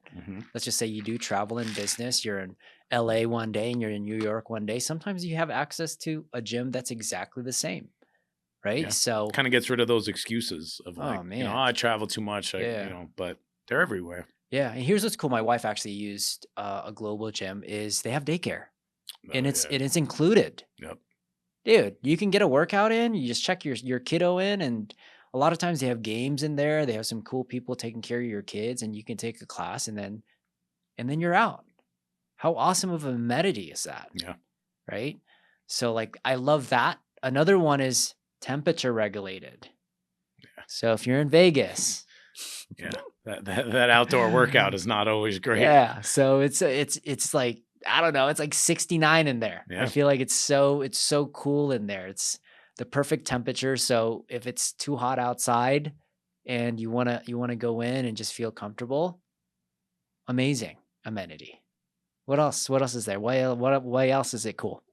let's just say you do travel in business, you're in LA one day and you're in New York one day. Sometimes you have access to a gym that's exactly the same. Right, so kind of gets rid of those excuses of like, I travel too much, but they're everywhere. Yeah, and here's what's cool. My wife actually used a global gym. Is they have daycare, and it's included. Yep, dude, you can get a workout in. You just check your kiddo in, and a lot of times they have games in there. They have some cool people taking care of your kids, and you can take a class, and then you're out. How awesome of an amenity is that? Yeah, right. So like, I love that. Another one is temperature regulated. Yeah. So if you're in Vegas. Yeah, that outdoor workout is not always great. Yeah, so it's like, I don't know, it's like 69 in there. Yeah. I feel like it's so cool in there. It's the perfect temperature. So if it's too hot outside and you wanna go in and just feel comfortable, amazing amenity. What else? What else is there? Why else is it cool?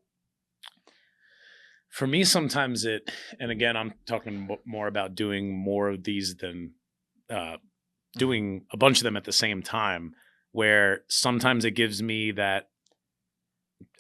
For me, sometimes and again, I'm talking more about doing more of these than doing a bunch of them at the same time, where sometimes it gives me that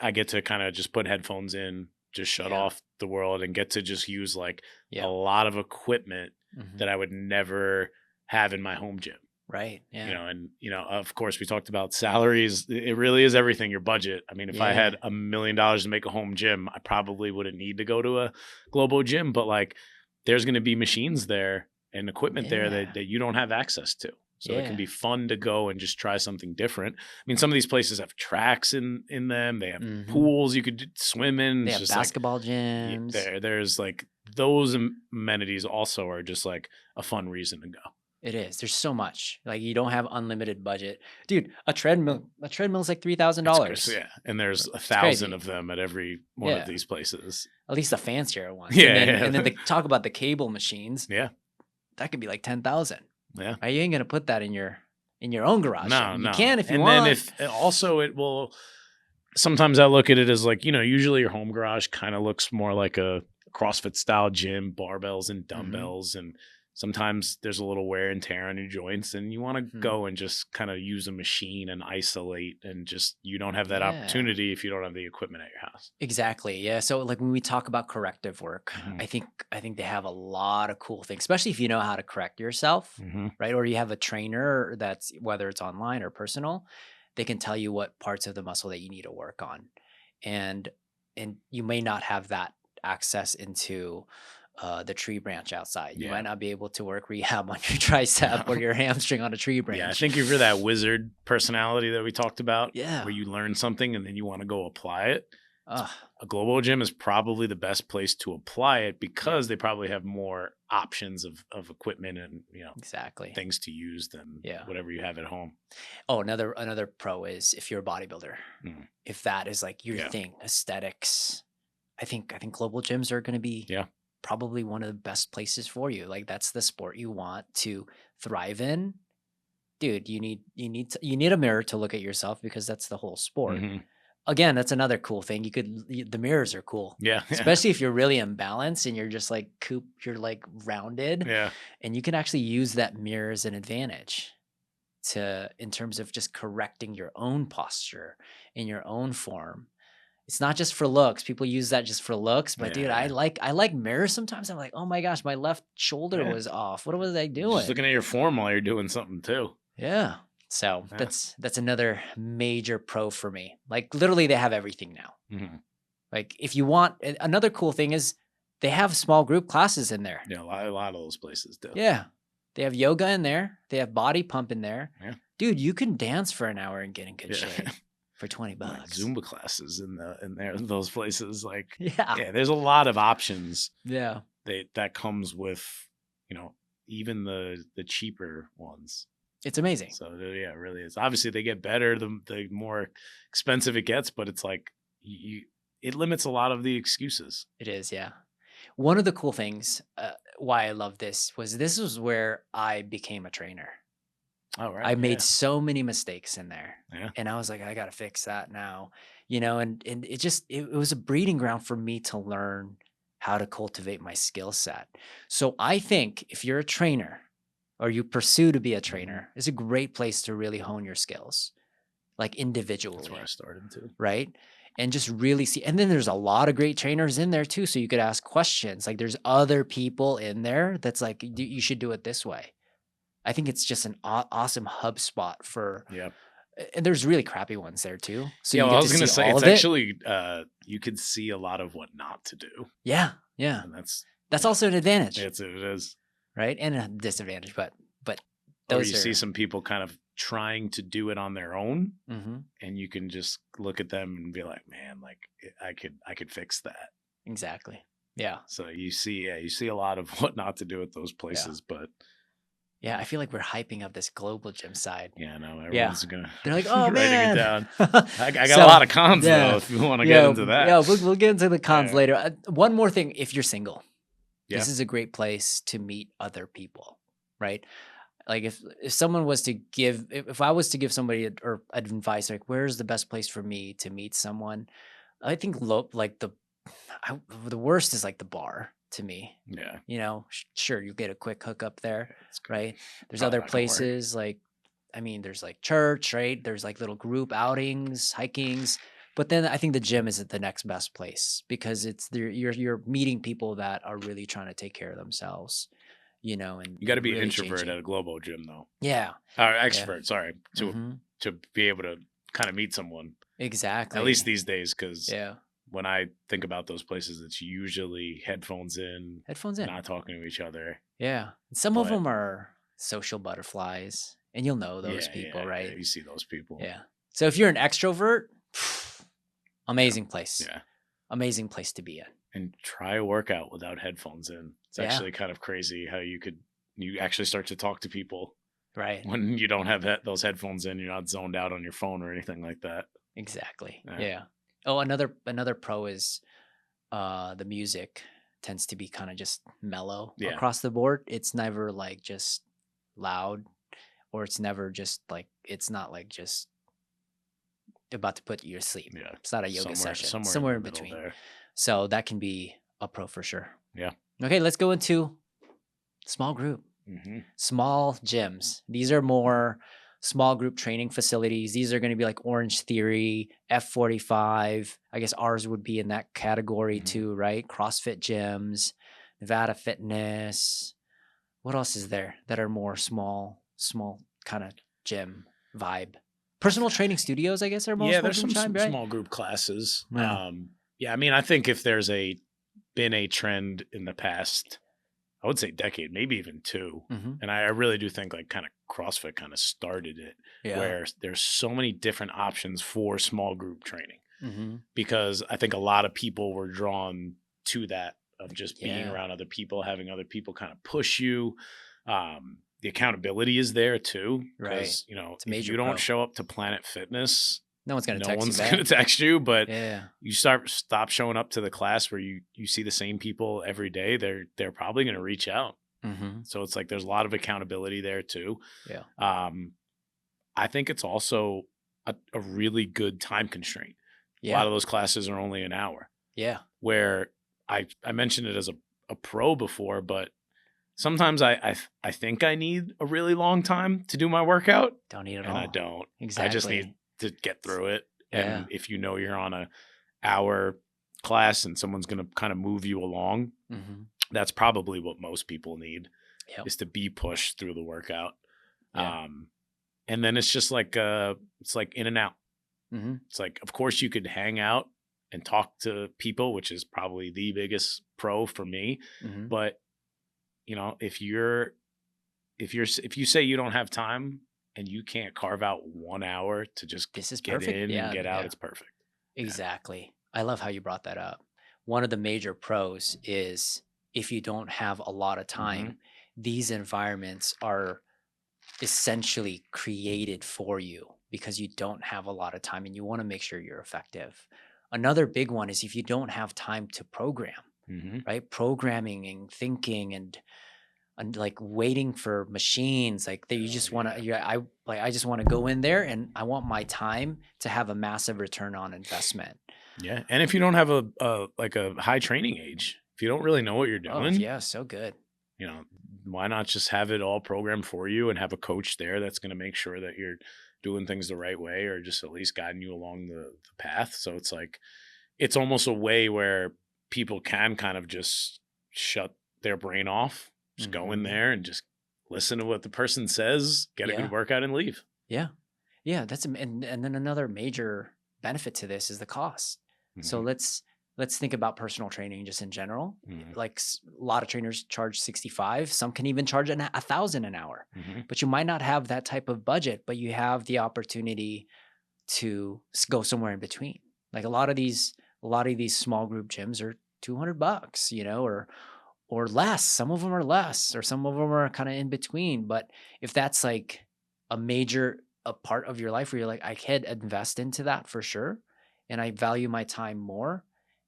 I get to kind of just put headphones in, just shut Yeah. off the world, and get to just use like Yeah. a lot of equipment Mhm. that I would never have in my home gym. Right. Yeah. And of course we talked about salaries. It really is everything, your budget. I mean, if I Yeah. had $1 million to make a home gym, I probably wouldn't need to go to a global gym, but like there's going to be machines there and equipment there Yeah. that you don't have access to. So it can Yeah. be fun to go and just try something different. I mean, some of these places have tracks in them. They have Mhm. pools you could swim in. They It's have just like basketball gyms. there's like those amenities also are just like a fun reason to go. It is. There's so much. Like you don't have unlimited budget. Dude, a treadmill's like $3,000. Yeah, and there's It's 1,000 crazy. of them at every one of Yeah. these places. At least the fancier ones. Yeah, And then yeah. talk about the cable machines. Yeah, That could be like 10,000. yeah. Right? You ain't gonna put that in your own garage No, gym. You no. can if you And want. then if also it will sometimes I look at it as like, usually your home garage kind of looks more like a CrossFit style gym, barbells and dumbbells. And sometimes there's a little wear and tear on your joints and you want to go and just kind of use a machine and isolate and just, you don't have that Yeah. opportunity if you don't have the equipment at your house. Exactly. Yeah. So like when we talk about corrective work, Mhm. I think they have a lot of cool things, especially if you know how to correct yourself, right? Or you have a trainer that's whether it's online or personal, they can tell you what parts of the muscle that you need to work on. And you may not have that access into the tree branch outside. You Yeah. might not be able to work rehab on your tricep or your hamstring on a tree branch. Yeah, I think if you're that wizard personality that we talked about, Yeah. where you learn something and then you want to go apply it, Ugh. a global gym is probably the best place to apply it because they probably have more options of equipment and Exactly. things to use than whatever you have at home. Oh, another pro is if you're a bodybuilder, if that is like your thing, aesthetics. I think global gyms are going to be probably one of the best places for you. Like that's the sport you want to thrive in, dude. You need a mirror to look at yourself because that's the whole sport. Again, that's another cool thing. The mirrors are cool. Yeah. Especially if you're really imbalanced and you're just like you're like rounded. Yeah. And you can actually use that mirror as an advantage in terms of just correcting your own posture in your own form. It's not just for looks. People use that just for looks, but dude, I like mirrors sometimes. I'm like, oh my gosh, my left shoulder was off. What was I doing? Just looking at your form while you're doing something too. Yeah. So that's another major pro for me. Like literally they have everything now. Like if you want, another cool thing is they have small group classes in there. Yeah, a lot of those places do. Yeah. They have yoga in there. They have body pump in there. Yeah. Dude, you can dance for an hour and get in good shape for $20. Like Zumba classes in those places. Like there's a lot of options. Yeah. That comes with, even the cheaper ones. It's amazing. So yeah, it really is. Obviously, they get better the more expensive it gets, but it's like it limits a lot of the excuses. It is, yeah. One of the cool things why I love this was where I became a trainer. Oh, right. I made so many mistakes in there, and I was like, I got to fix that now, and it was a breeding ground for me to learn how to cultivate my skill set. So I think if you're a trainer, or you pursue to be a trainer, is a great place to really hone your skills, like individually. That's where I started too. Right? And just really see. And then there's a lot of great trainers in there too. So you could ask questions. Like there's other people in there that's like, you should do it this way. I think it's just an awesome hub spot for. Yeah. And there's really crappy ones there too. So I was going to say, it's actually, you could see a lot of what not to do. Yeah. Yeah. And that's also an advantage. It is. Right. And a disadvantage, but those you see some people kind of trying to do it on their own and you can just look at them and be like, man, like I could fix that. Exactly. Yeah. So you see a lot of what not to do at those places, but yeah, I feel like we're hyping up this global gym side. Yeah, no, everyone's they're like, oh man, it down. I got a lot of cons though. If you want to get into that, we'll get into the cons later. One more thing: if you're single, this is a great place to meet other people, right? Like if someone was to give, if I was to give somebody advice, like where's the best place for me to meet someone? I think the worst is like the bar to me. Yeah. Sure, you get a quick hookup there, right? There's other places like, there's like church, right? There's like little group outings, hikings, But then I think the gym is the next best place because you're meeting people that are really trying to take care of themselves, and You got to be an really introvert changing. at a Globo gym, though. Yeah. Or Yeah. extrovert, sorry, Mm-hmm. to be able to kind of meet someone. At least Exactly. these days, because Yeah. when I think about those places, it's usually headphones in, Headphones in. not talking to each other. Yeah. Some of But them are social butterflies, and you'll know those people, yeah, right? you see those people. Yeah. So if you're an extrovert, Yeah, amazing place. yeah. Amazing place to be in. And try a workout without headphones in. It's Yeah. actually kind of crazy how you actually start to talk to people Right. when you don't have those headphones in. You're not zoned out on your phone or anything like that. Exactly. Yeah. Yeah. Oh, another pro is the music tends to be kind of just mellow Yeah. across the board. It's never like just loud, or it's never just like it's not like just about to put you to sleep. Yeah. It's not a yoga session. Somewhere In the middle between. there. So that can be a pro for sure. Yeah. Okay, let's go into small group. Mm-hmm. Small gyms. These are more small group training facilities. These are going to be like Orange Theory, F45. I guess ours would be in that category too, right? CrossFit gyms, Nevada Fitness. What else is there that are more small kind of gym vibe? Personal training studios, I guess, are most There's some time, right? small group classes. Yeah. I mean, I think if there's been a trend in the past, I would say decade, maybe even two. Mm-hmm. And I really do think like kind of CrossFit kind of started it, where there's so many different options for small group training. Mm-hmm. Because I think a lot of people were drawn to that of just being around other people, having other people kind of push you. The accountability is there too, because if you don't show up to Planet Fitness, no one's going to no text one's you back. going to text you. But Yeah. you stop showing up to the class where you see the same people every day, they're probably going to reach out. Mm-hmm. So it's like there's a lot of accountability there too. Yeah. I think it's also a really good time constraint. Yeah. A lot of those classes are only an hour. Yeah. Where I mentioned it as a pro before, but sometimes I think I need a really long time to do my workout. Don't need it and all. I don't. Exactly. I just need to get through it. Yeah. And if you're on a hour class and someone's going to kind of move you along, that's probably what most people need, is to be pushed through the workout. Yeah. And then it's just like it's like in and out. Mm-hmm. It's like, of course you could hang out and talk to people, which is probably the biggest pro for me. Mm-hmm. But if you say you don't have time and you can't carve out 1 hour to just get in and get out, it's perfect. Exactly. I love how you brought that up. One of the major pros is if you don't have a lot of time, these environments are essentially created for you because you don't have a lot of time and you want to make sure you're effective. Another big one is if you don't have time to program, right? Programming and thinking and like waiting for machines, like that you just want to, I just want to go in there and I want my time to have a massive return on investment. Yeah. And if you don't have a high training age, if you don't really know what you're doing, so good. Why not just have it all programmed for you and have a coach there that's going to make sure that you're doing things the right way, or just at least guiding you along the path. So it's like, it's almost a way where people can kind of just shut their brain off, just go in there and just listen to what the person says, get a good workout and leave. Yeah. Yeah. And then another major benefit to this is the cost. So let's think about personal training just in general. Like a lot of trainers charge $65. Some can even charge $1,000 an hour, but you might not have that type of budget, but you have the opportunity to go somewhere in between. Like a lot of these small group gyms are $200, or less. Some of them are less, or some of them are kind of in between. But if that's like a part of your life where you're like, I could invest into that for sure, and I value my time more,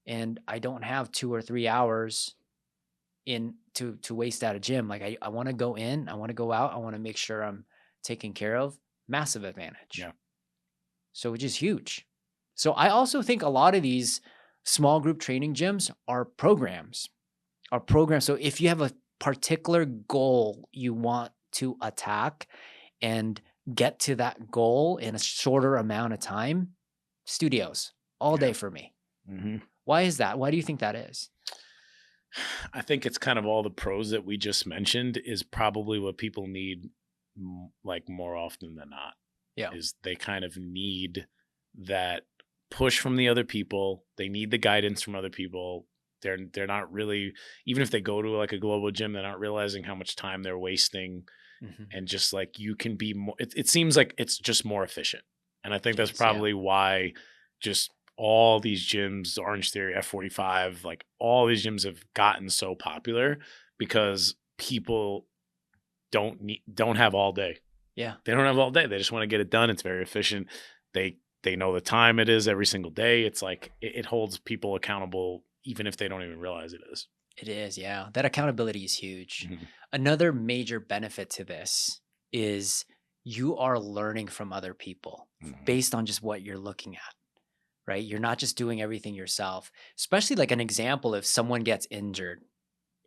and I don't have 2 or 3 hours to waste at a gym. Like I want to go in, I want to go out, I want to make sure I'm taken care of. Massive advantage. Yeah. So which is huge. So I also think a lot of these small group training gyms are programs. So if you have a particular goal you want to attack and get to that goal in a shorter amount of time, studios all Yeah. day for me. Mm-hmm. Why is that? Why do you think that is? I think it's kind of all the pros that we just mentioned is probably what people need like more often than not. Yeah. Is they kind of need that push from the other people. They need the guidance from other people. They're not really, even if they go to like a global gym, they're not realizing how much time they're wasting. Mm-hmm. And just like you can be more, it seems like it's just more efficient. And I think It that's is, yeah. probably why just all these gyms, Orange Theory, F45, like all these gyms have gotten so popular because people don't have all day. Yeah. They don't have all day. They just want to get it done. It's very efficient. They know the time it is every single day. It's like it holds people accountable even if they don't even realize it is. It is, yeah. That accountability is huge. Mm-hmm. Another major benefit to this is you are learning from other people Mm-hmm. based on just what you're looking at, right? You're not just doing everything yourself. Especially like an example, if someone gets injured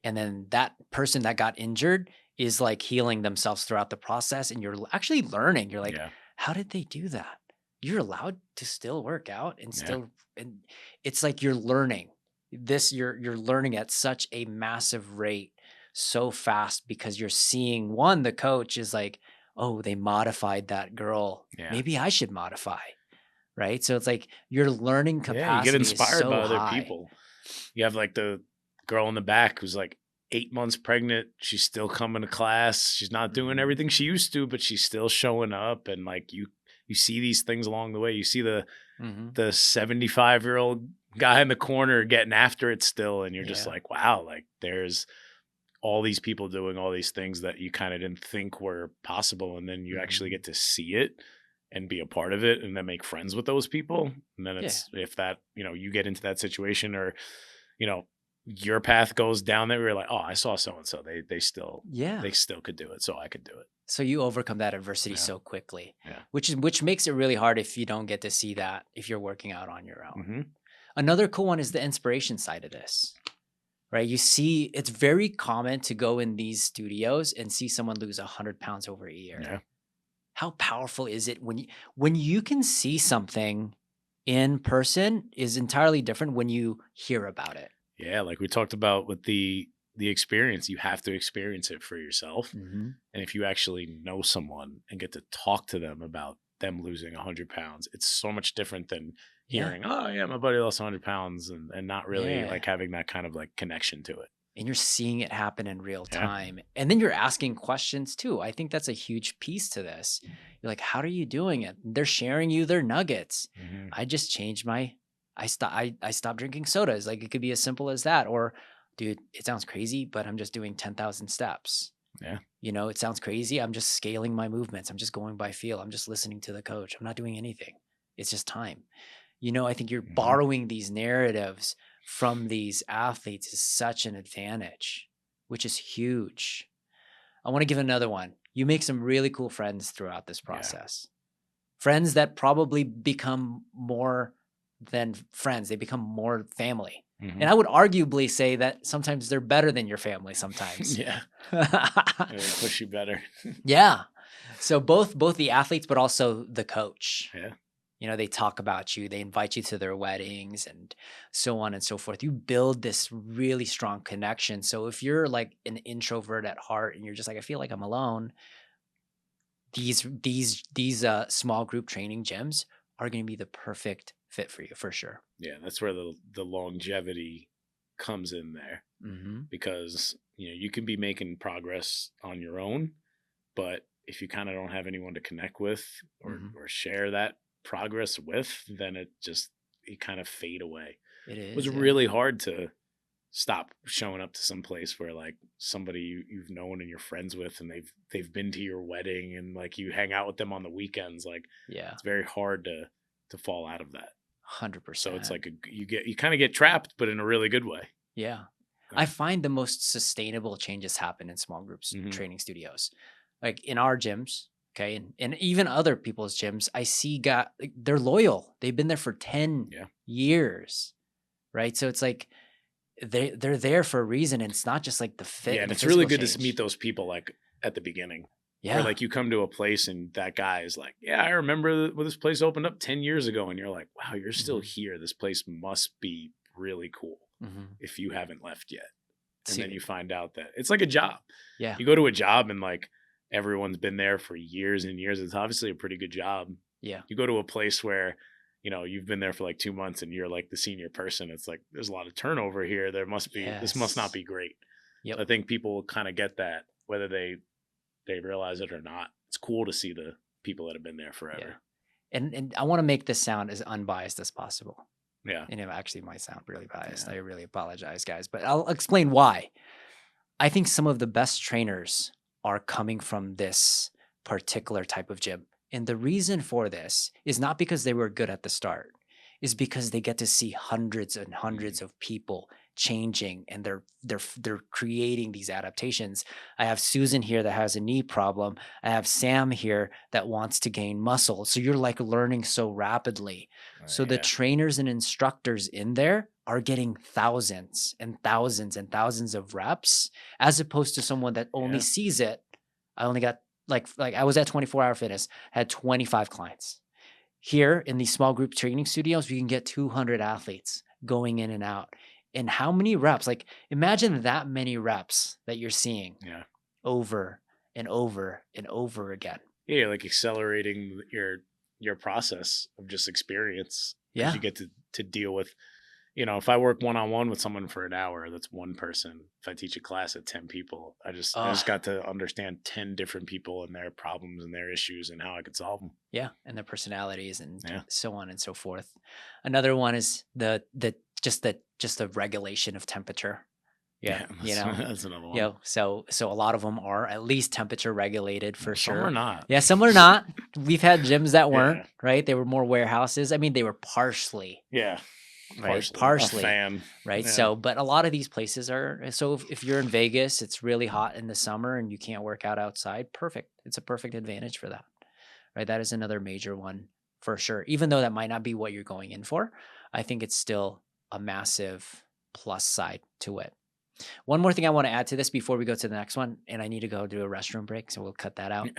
and then that person that got injured is like healing themselves throughout the process and you're actually learning. You're like, Yeah. how did they do that? You're allowed to still work out and Yeah. still, and it's like you're learning this, you're learning at such a massive rate so fast because you're seeing one, the coach is like, oh, they modified that girl. Yeah. Maybe I should modify. Right. So it's like your learning Yeah, you capacity get is inspired so by other high. people. You have like the girl in the back who's like 8 months pregnant. She's still coming to class. She's not doing Mhm. everything she used to, but she's still showing up. And like you see these things along the way. You see the Mhm. 75-year-old guy in the corner getting after it still, and you're just Yeah. like, wow, like there's all these people doing all these things that you kind of didn't think were possible, and then you actually Mhm. get to see it and be a part of it and then make friends with those people. And then Yeah. it's if that, you get into that situation or, your path goes down there, you're like, oh, I saw so and so. They still Yeah. could do it, so I could do it. So you overcome that adversity Yeah. so quickly, Yeah. which makes it really hard if you don't get to see that if you're working out on your own. Mm-hmm. Another cool one is the inspiration side of this, right? You see, it's very common to go in these studios and see someone lose 100 pounds over a year. Yeah. How powerful is it when you can see something in person is entirely different when you hear about it. Yeah, like we talked about with the experience, you have to experience it for yourself. Mm-hmm. And if you actually know someone and get to talk to them about them losing 100 pounds, it's so much different than hearing, oh, yeah, my buddy lost 100 pounds and not really like having that kind of like connection to it. And you're seeing it happen in real Yeah. time. And then you're asking questions too. I think that's a huge piece to this. You're like, how are you doing it? They're sharing you their nuggets. Mm-hmm. I just changed I stopped drinking sodas. Like it could be as simple as that. Or, dude, it sounds crazy, but I'm just doing 10,000 steps. Yeah. It sounds crazy. I'm just scaling my movements. I'm just going by feel. I'm just listening to the coach. I'm not doing anything. It's just time. I think you're Mm-hmm. borrowing these narratives from these athletes is such an advantage, which is huge. I want to give another one. You make some really cool friends throughout this process. Yeah. Friends that probably become more than friends. They become more family. Mm-hmm. And I would arguably say that sometimes they're better than your family sometimes. Yeah. They push you better. Yeah. So both the athletes, but also the coach. Yeah. They talk about you, they invite you to their weddings and so on and so forth. You build this really strong connection. So if you're like an introvert at heart and you're just like, I feel like I'm alone, these small group training gyms are going to be the perfect fit for you for sure. Yeah, that's where the longevity comes in there. Mm-hmm. Because you can be making progress on your own, but if you kind of don't have anyone to connect with or share that progress with, then it kind of fade away. It was really hard to stop showing up to some place where like somebody you've known and you're friends with and they've been to your wedding and like you hang out with them on the weekends. Like, yeah, it's very hard to fall out of that. 100%. So it's like you kind of get trapped, but in a really good way. Yeah. I find the most sustainable changes happen in small groups, training studios, like in our gyms. Okay. And even other people's gyms, I see they're loyal. They've been there for 10 years. Right. So it's like they're there for a reason. And it's not just like the fit. Yeah. And it's really good to meet those people like at the beginning. Yeah. Or like you come to a place and that guy is like, yeah, I remember when this place opened up 10 years ago. And you're like, wow, you're still here. This place must be really cool if you haven't left yet. And then you find out that it's like a job. Yeah. You go to a job and like everyone's been there for years and years. It's obviously a pretty good job. Yeah. You go to a place where, you know, you've been there for like 2 months and you're like the senior person. It's like, there's a lot of turnover here. There must be, this must not be great. Yep. I think people kind of get that, whether they realize it or not. It's cool to see the people that have been there forever. Yeah. And I want to make this sound as unbiased as possible. Yeah. And it actually might sound really biased. I really apologize, guys, but I'll explain why. I think some of the best trainers are coming from this particular type of gym. And the reason for this is not because they were good at the start, is because they get to see hundreds and hundreds of people changing, and they're creating these adaptations. I have Susan here that has a knee problem. I have Sam here that wants to gain muscle. So you're like learning so rapidly. So the trainers and instructors in there are getting thousands and thousands and thousands of reps, as opposed to someone that only sees it. I only got like I was at 24-hour fitness, had 25 clients. Here in these small group training studios, we can get 200 athletes going in and out. And how many reps? Like imagine that many reps that you're seeing over and over and over again. Yeah, like accelerating your process of just experience. Yeah. You get to deal with, you know, if I work one-on-one with someone for an hour, that's one person. If I teach a class of 10 people, I just got to understand 10 different people and their problems and their issues and how I could solve them. Yeah. And their personalities and so on and so forth. Another one is just the regulation of temperature. Yeah. You know, that's another one. You know, so a lot of them are at least temperature regulated for sure. Some are not. Yeah. Some are not. We've had gyms that weren't, right? They were more warehouses. I mean, they were partially. Yeah. Right. Partially. A fan. Right. Yeah. So, but a lot of these places are, so if you're in Vegas, it's really hot in the summer and you can't work out outside. Perfect. It's a perfect advantage for that. Right. That is another major one for sure. Even though that might not be what you're going in for, I think it's still a massive plus side to it. One more thing I want to add to this before we go to the next one, and I need to go do a restroom break, so we'll cut that out.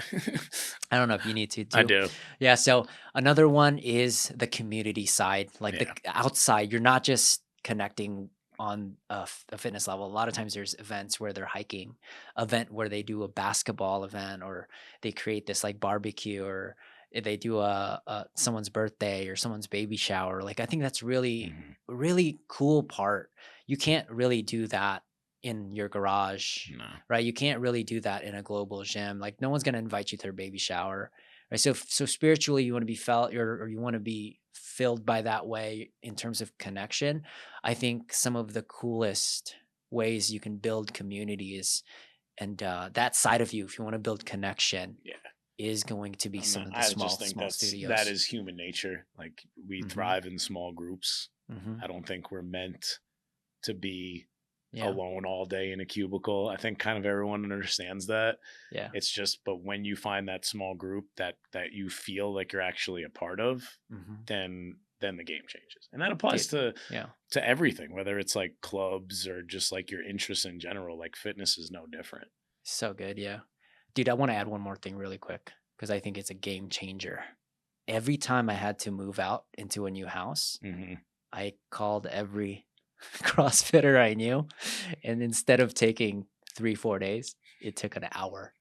I don't know if you need to. I do. Yeah. So another one is the community side, like the outside. You're not just connecting on a fitness level. A lot of times there's events where they're hiking, event where they do a basketball event, or they create this like barbecue, or they do a someone's birthday or someone's baby shower. Like I think that's really, really cool part. You can't really do that in your garage, right? You can't really do that in a global gym. Like no one's going to invite you to their baby shower, right? So spiritually you want to be felt, or you want to be filled by that way in terms of connection. I think some of the coolest ways you can build communities and that side of you, if you want to build connection, is going to be some of the small studios. That is human nature. Like we thrive in small groups. I don't think we're meant to be alone all day in a cubicle. I think kind of everyone understands that. Yeah. It's just, but when you find that small group that you feel like you're actually a part of, then the game changes. And that applies to everything, whether it's like clubs or just like your interests in general. Like fitness is no different. So good. Yeah. Dude, I want to add one more thing really quick because I think it's a game changer. Every time I had to move out into a new house, I called every CrossFitter I knew, and instead of taking 3-4 days, it took an hour.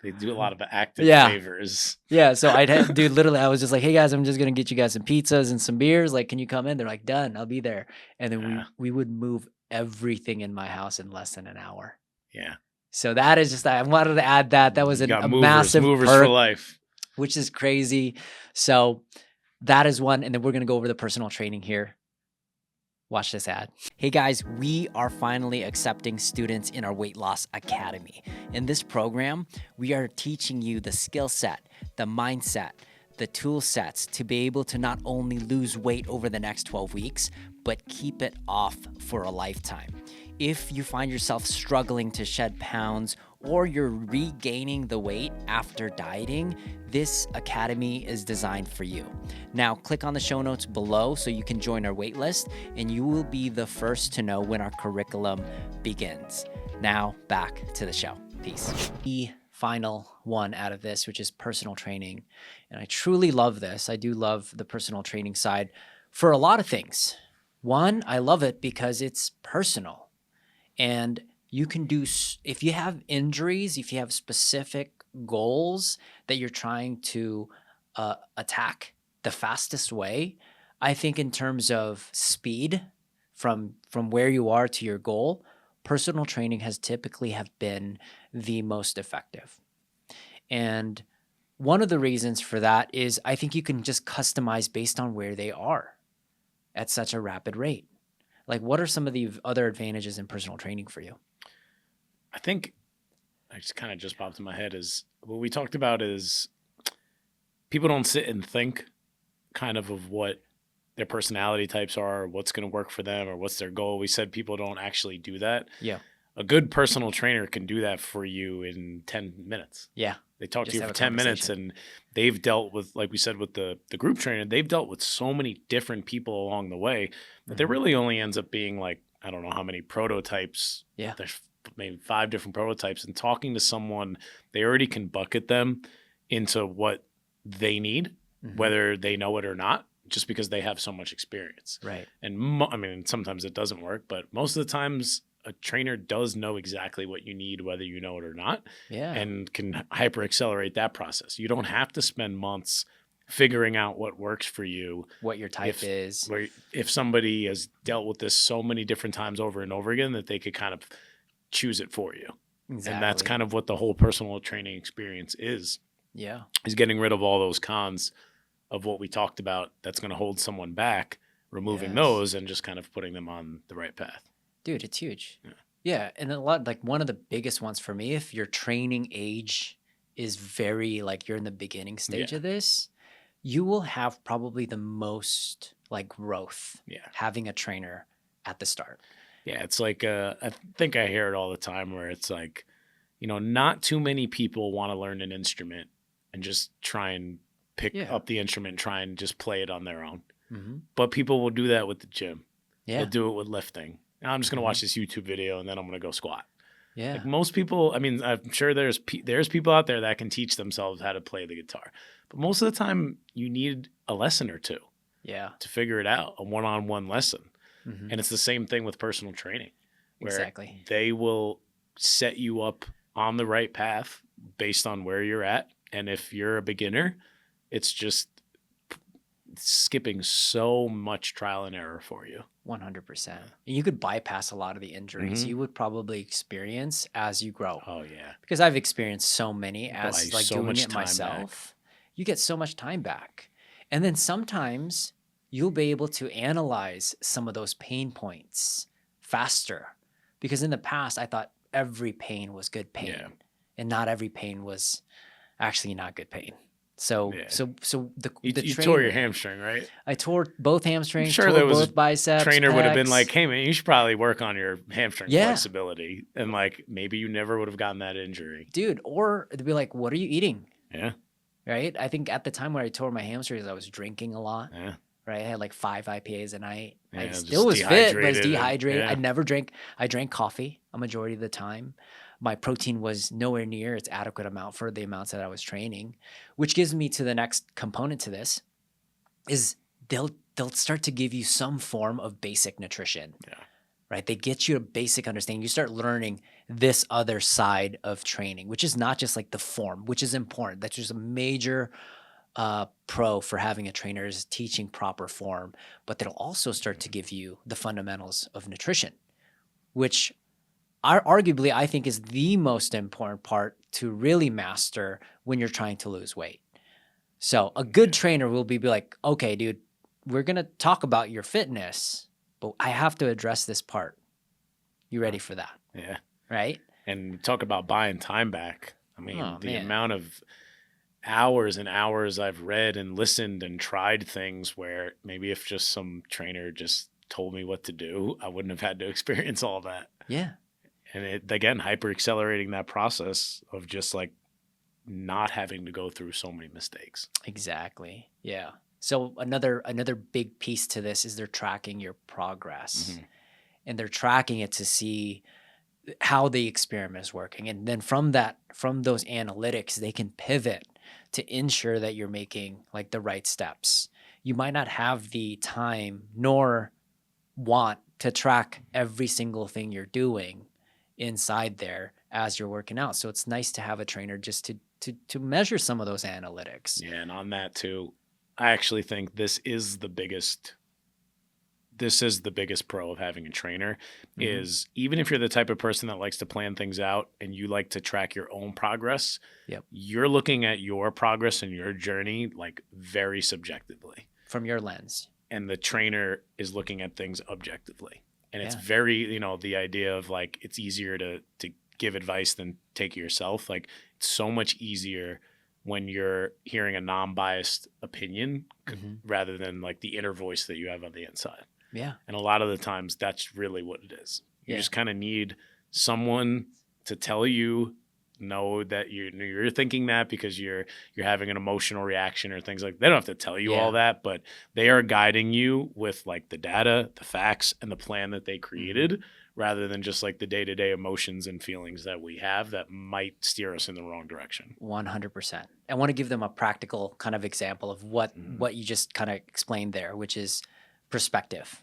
They do a lot of active favors. Yeah, so dude, literally, I was just like, hey guys, I'm just gonna get you guys some pizzas and some beers. Like, can you come in? They're like, done, I'll be there. And then we would move everything in my house in less than an hour. Yeah. So that is just, I wanted to add that. That was a massive movers perk, for life, which is crazy. So that is one. And then we're going to go over the personal training here. Watch this ad. Hey guys, we are finally accepting students in our Weight Loss Academy. In this program, we are teaching you the skill set, the mindset, the tool sets to be able to not only lose weight over the next 12 weeks, but keep it off for a lifetime. If you find yourself struggling to shed pounds or you're regaining the weight after dieting, this academy is designed for you. Now, click on the show notes below so you can join our wait list and you will be the first to know when our curriculum begins. Now, back to the show. Peace. The final one out of this, which is personal training. And I truly love this. I do love the personal training side for a lot of things. One, I love it because it's personal. And you can do, if you have injuries, if you have specific goals that you're trying to attack the fastest way, I think in terms of speed from where you are to your goal, personal training has typically have been the most effective. And one of the reasons for that is I think you can just customize based on where they are at such a rapid rate. Like, what are some of the other advantages in personal training for you? I think I just kind of just popped in my head is what we talked about is people don't sit and think kind of what their personality types are, or what's going to work for them, or what's their goal. We said people don't actually do that. Yeah. A good personal trainer can do that for you in 10 minutes. Yeah. They talk Just to you have for a 10 minutes, conversation. and they've dealt with, like we said, with the group trainer, they've dealt with so many different people along the way that there really only ends up being like, I don't know how many prototypes. Yeah. There's maybe 5 different prototypes, and talking to someone, they already can bucket them into what they need, whether they know it or not, just because they have so much experience. Right. And I mean, sometimes it doesn't work, but most of the times a trainer does know exactly what you need, whether you know it or not, Yeah. and can hyper accelerate that process. You don't have to spend months figuring out what works for you, what your type is. If somebody has dealt with this so many different times over and over again that they could kind of choose it for you. Exactly. And that's kind of what the whole personal training experience is. Yeah. Is getting rid of all those cons of what we talked about that's going to hold someone back, removing those and just kind of putting them on the right path. Dude, it's huge. Yeah. And a lot, like one of the biggest ones for me, if your training age is very, like you're in the beginning stage of this, you will have probably the most like growth having a trainer at the start. Yeah. It's like, I think I hear it all the time where it's like, you know, not too many people want to learn an instrument and just try and pick up the instrument and try and just play it on their own. But people will do that with the gym. They'll do it with lifting. Now I'm just going to watch this YouTube video and then I'm going to go squat. Yeah. Like most people, I mean, I'm sure there's people out there that can teach themselves how to play the guitar. But most of the time you need a lesson or two to figure it out, a one-on-one lesson. And it's the same thing with personal training, where they will set you up on the right path based on where you're at. And if you're a beginner, it's just skipping so much trial and error for you. 100%. You could bypass a lot of the injuries you would probably experience as you grow. Oh yeah. Because I've experienced so many as like so doing much it time myself. You get so much time back. And then sometimes you'll be able to analyze some of those pain points faster. Because in the past I thought every pain was good pain. And not every pain was actually not good pain. So you tore your hamstring, right? I tore both hamstrings, sure tore there was both biceps. Trainer pecs. would have been like, "Hey man, you should probably work on your hamstring flexibility," and like maybe you never would have gotten that injury, dude. Or they'd be like, "What are you eating?" Yeah, right. I think at the time when I tore my hamstrings, I was drinking a lot. Yeah, right. I had like 5 IPAs a night. Yeah, I still was fit, but I was dehydrated. Yeah. I never drank. I drank coffee a majority of the time. My protein was nowhere near its adequate amount for the amounts that I was training, which gives me to the next component to this is they'll start to give you some form of basic nutrition. Yeah. Right? They get you a basic understanding. You start learning this other side of training, which is not just like the form, which is important. That's just a major pro for having a trainer is teaching proper form, but they'll also start to give you the fundamentals of nutrition, which arguably I think is the most important part to really master when you're trying to lose weight. So a good trainer will be like, okay, dude, we're going to talk about your fitness, but I have to address this part. You ready for that? Yeah. Right? And talk about buying time back. I mean, amount of hours and hours I've read and listened and tried things where maybe if just some trainer just told me what to do, I wouldn't have had to experience all that. Yeah. And it, again, hyper accelerating that process of just like not having to go through so many mistakes. Exactly. Yeah. So another big piece to this is they're tracking your progress. And they're tracking it to see how the experiment is working. And then from those analytics, they can pivot to ensure that you're making like the right steps. You might not have the time nor want to track every single thing you're doing inside there as you're working out. So it's nice to have a trainer just to measure some of those analytics. Yeah, and on that too, I actually think this is the biggest pro of having a trainer is even if you're the type of person that likes to plan things out and you like to track your own progress, you're looking at your progress and your journey like very subjectively from your lens. And the trainer is looking at things objectively. And it's very, the idea of like it's easier to give advice than take it yourself. Like it's so much easier when you're hearing a non-biased opinion rather than like the inner voice that you have on the inside. Yeah. And a lot of the times that's really what it is. You just kind of need someone to tell you, know that you're thinking that because you're having an emotional reaction or things like that. They don't have to tell you all that, but they are guiding you with like the data, the facts, and the plan that they created rather than just like the day-to-day emotions and feelings that we have that might steer us in the wrong direction. 100%. I want to give them a practical kind of example of what you just kind of explained there, which is perspective.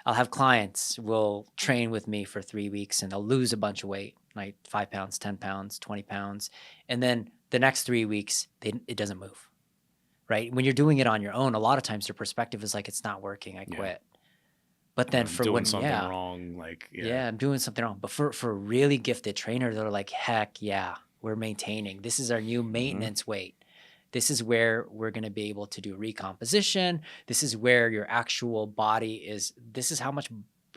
I'll have clients will train with me for 3 weeks and they'll lose a bunch of weight, like 5 pounds, 10 pounds, 20 pounds. And then the next 3 weeks, it doesn't move, right? When you're doing it on your own, a lot of times your perspective is like, it's not working, I quit. But then I'm doing something wrong, like I'm doing something wrong. But for a really gifted trainer, they're like, heck yeah, we're maintaining. This is our new maintenance weight. This is where we're going to be able to do recomposition. This is where your actual body is. This is how much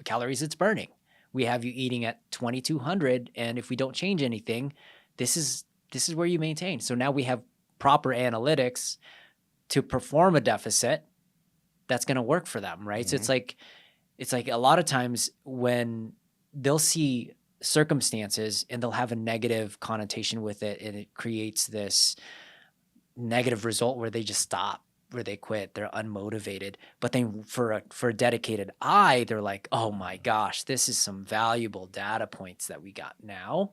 calories it's burning. We have you eating at 2,200, and if we don't change anything, this is where you maintain. So now we have proper analytics to perform a deficit that's going to work for them, right? So it's like a lot of times when they'll see circumstances and they'll have a negative connotation with it, and it creates this negative result where they just stop, where they quit, they're unmotivated. But then for a dedicated eye, they're like, oh my gosh, this is some valuable data points that we got now,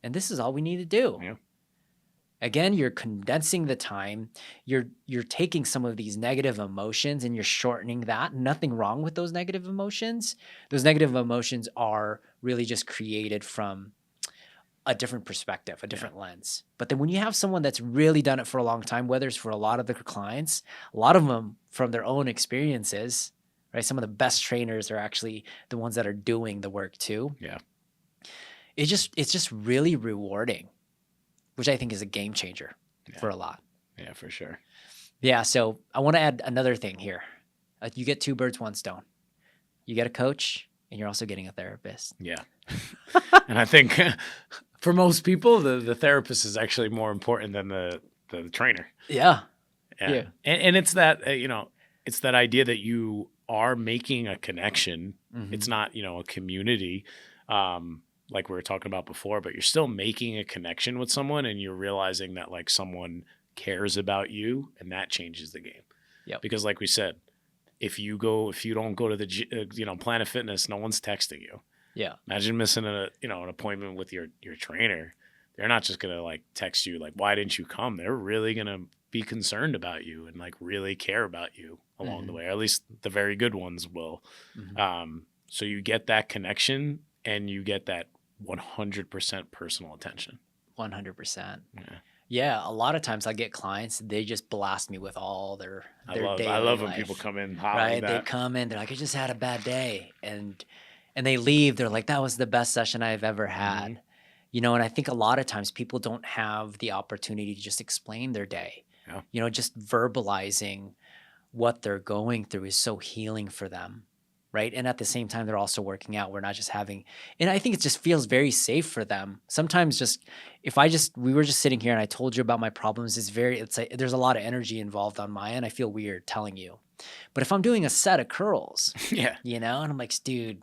and this is all we need to do. Again, you're condensing the time. You're taking some of these negative emotions and you're shortening that. Nothing wrong with those negative emotions. Those negative emotions are really just created from a different perspective, a different lens. But then when you have someone that's really done it for a long time, whether it's for a lot of the clients, a lot of them from their own experiences, right? Some of the best trainers are actually the ones that are doing the work too. Yeah. It's just really rewarding, which I think is a game changer for a lot. Yeah, for sure. Yeah. So I want to add another thing here. You get 2 birds, 1 stone. You get a coach and you're also getting a therapist. Yeah. And I think for most people, the therapist is actually more important than the trainer. Yeah. And it's that, it's that idea that you are making a connection. It's not, a community like we were talking about before, but you're still making a connection with someone and you're realizing that like someone cares about you, and that changes the game. Yeah. Because like we said, if you don't go to the Planet Fitness, no one's texting you. Yeah. Imagine missing an appointment with your trainer. They're not just going to like text you like, why didn't you come? They're really going to be concerned about you and like really care about you along the way. Or at least the very good ones will. So you get that connection and you get that 100% personal attention. 100%. Yeah. A lot of times I get clients, they just blast me with all their daily I love life, when people come in hot right? like that. They come in, they're like, I just had a bad day. And they leave, they're like, that was the best session I've ever had. And I think a lot of times people don't have the opportunity to just explain their day. Just verbalizing what they're going through is so healing for them. Right. And at the same time, they're also working out. We're not just having, and I think it just feels very safe for them. Sometimes we were just sitting here and I told you about my problems, it's like, there's a lot of energy involved on my end. I feel weird telling you, but if I'm doing a set of curls, and I'm like, dude,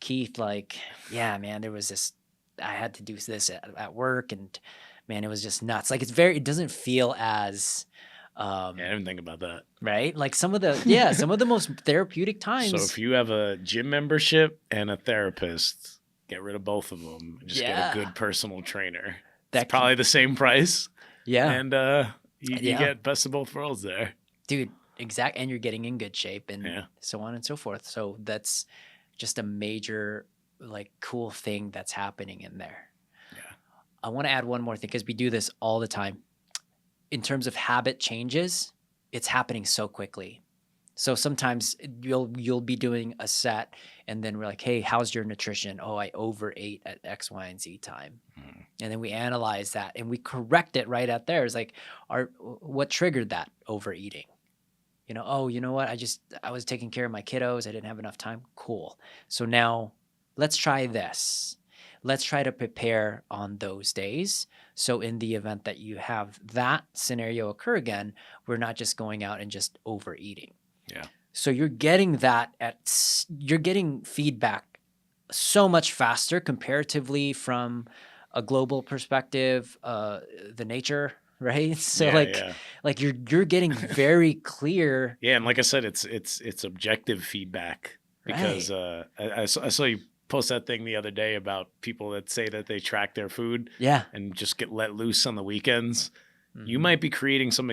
Keith, like, yeah, man, there was this, I had to do this at work and man, it was just nuts. Like it doesn't feel as, I didn't think about that. Right? Like some of the most therapeutic times. So if you have a gym membership and a therapist, Get rid of both of them. And just get a Yeah. good personal trainer. It's That probably the same price, yeah. and you Yeah. get best of both worlds there. Dude, exact, and you're getting in good shape and Yeah. so on and so forth. So that's just a major like cool thing that's happening in there. Yeah. I want to add one more thing because we do this all the time. In terms of habit changes, it's happening so quickly. So sometimes you'll be doing a set and then we're like, "Hey, how's your nutrition?" "Oh, I overate at X, Y, and Z time." Mhm. And then we analyze that and we correct it right out there. It's like, what triggered that overeating? Oh, you know what? I was taking care of my kiddos. I didn't have enough time. Cool. So now let's try this. Let's try to prepare on those days. So in the event that you have that scenario occur again, we're not just going out and just overeating. Yeah. So you're getting you're getting feedback so much faster comparatively from a global perspective, the nature, right? So Yeah. like you're getting very clear, Yeah, and like I said, it's objective feedback because right? I saw you post that thing the other day about people that say that they track their food Yeah. and just get let loose on the weekends. You Mhm. might be creating some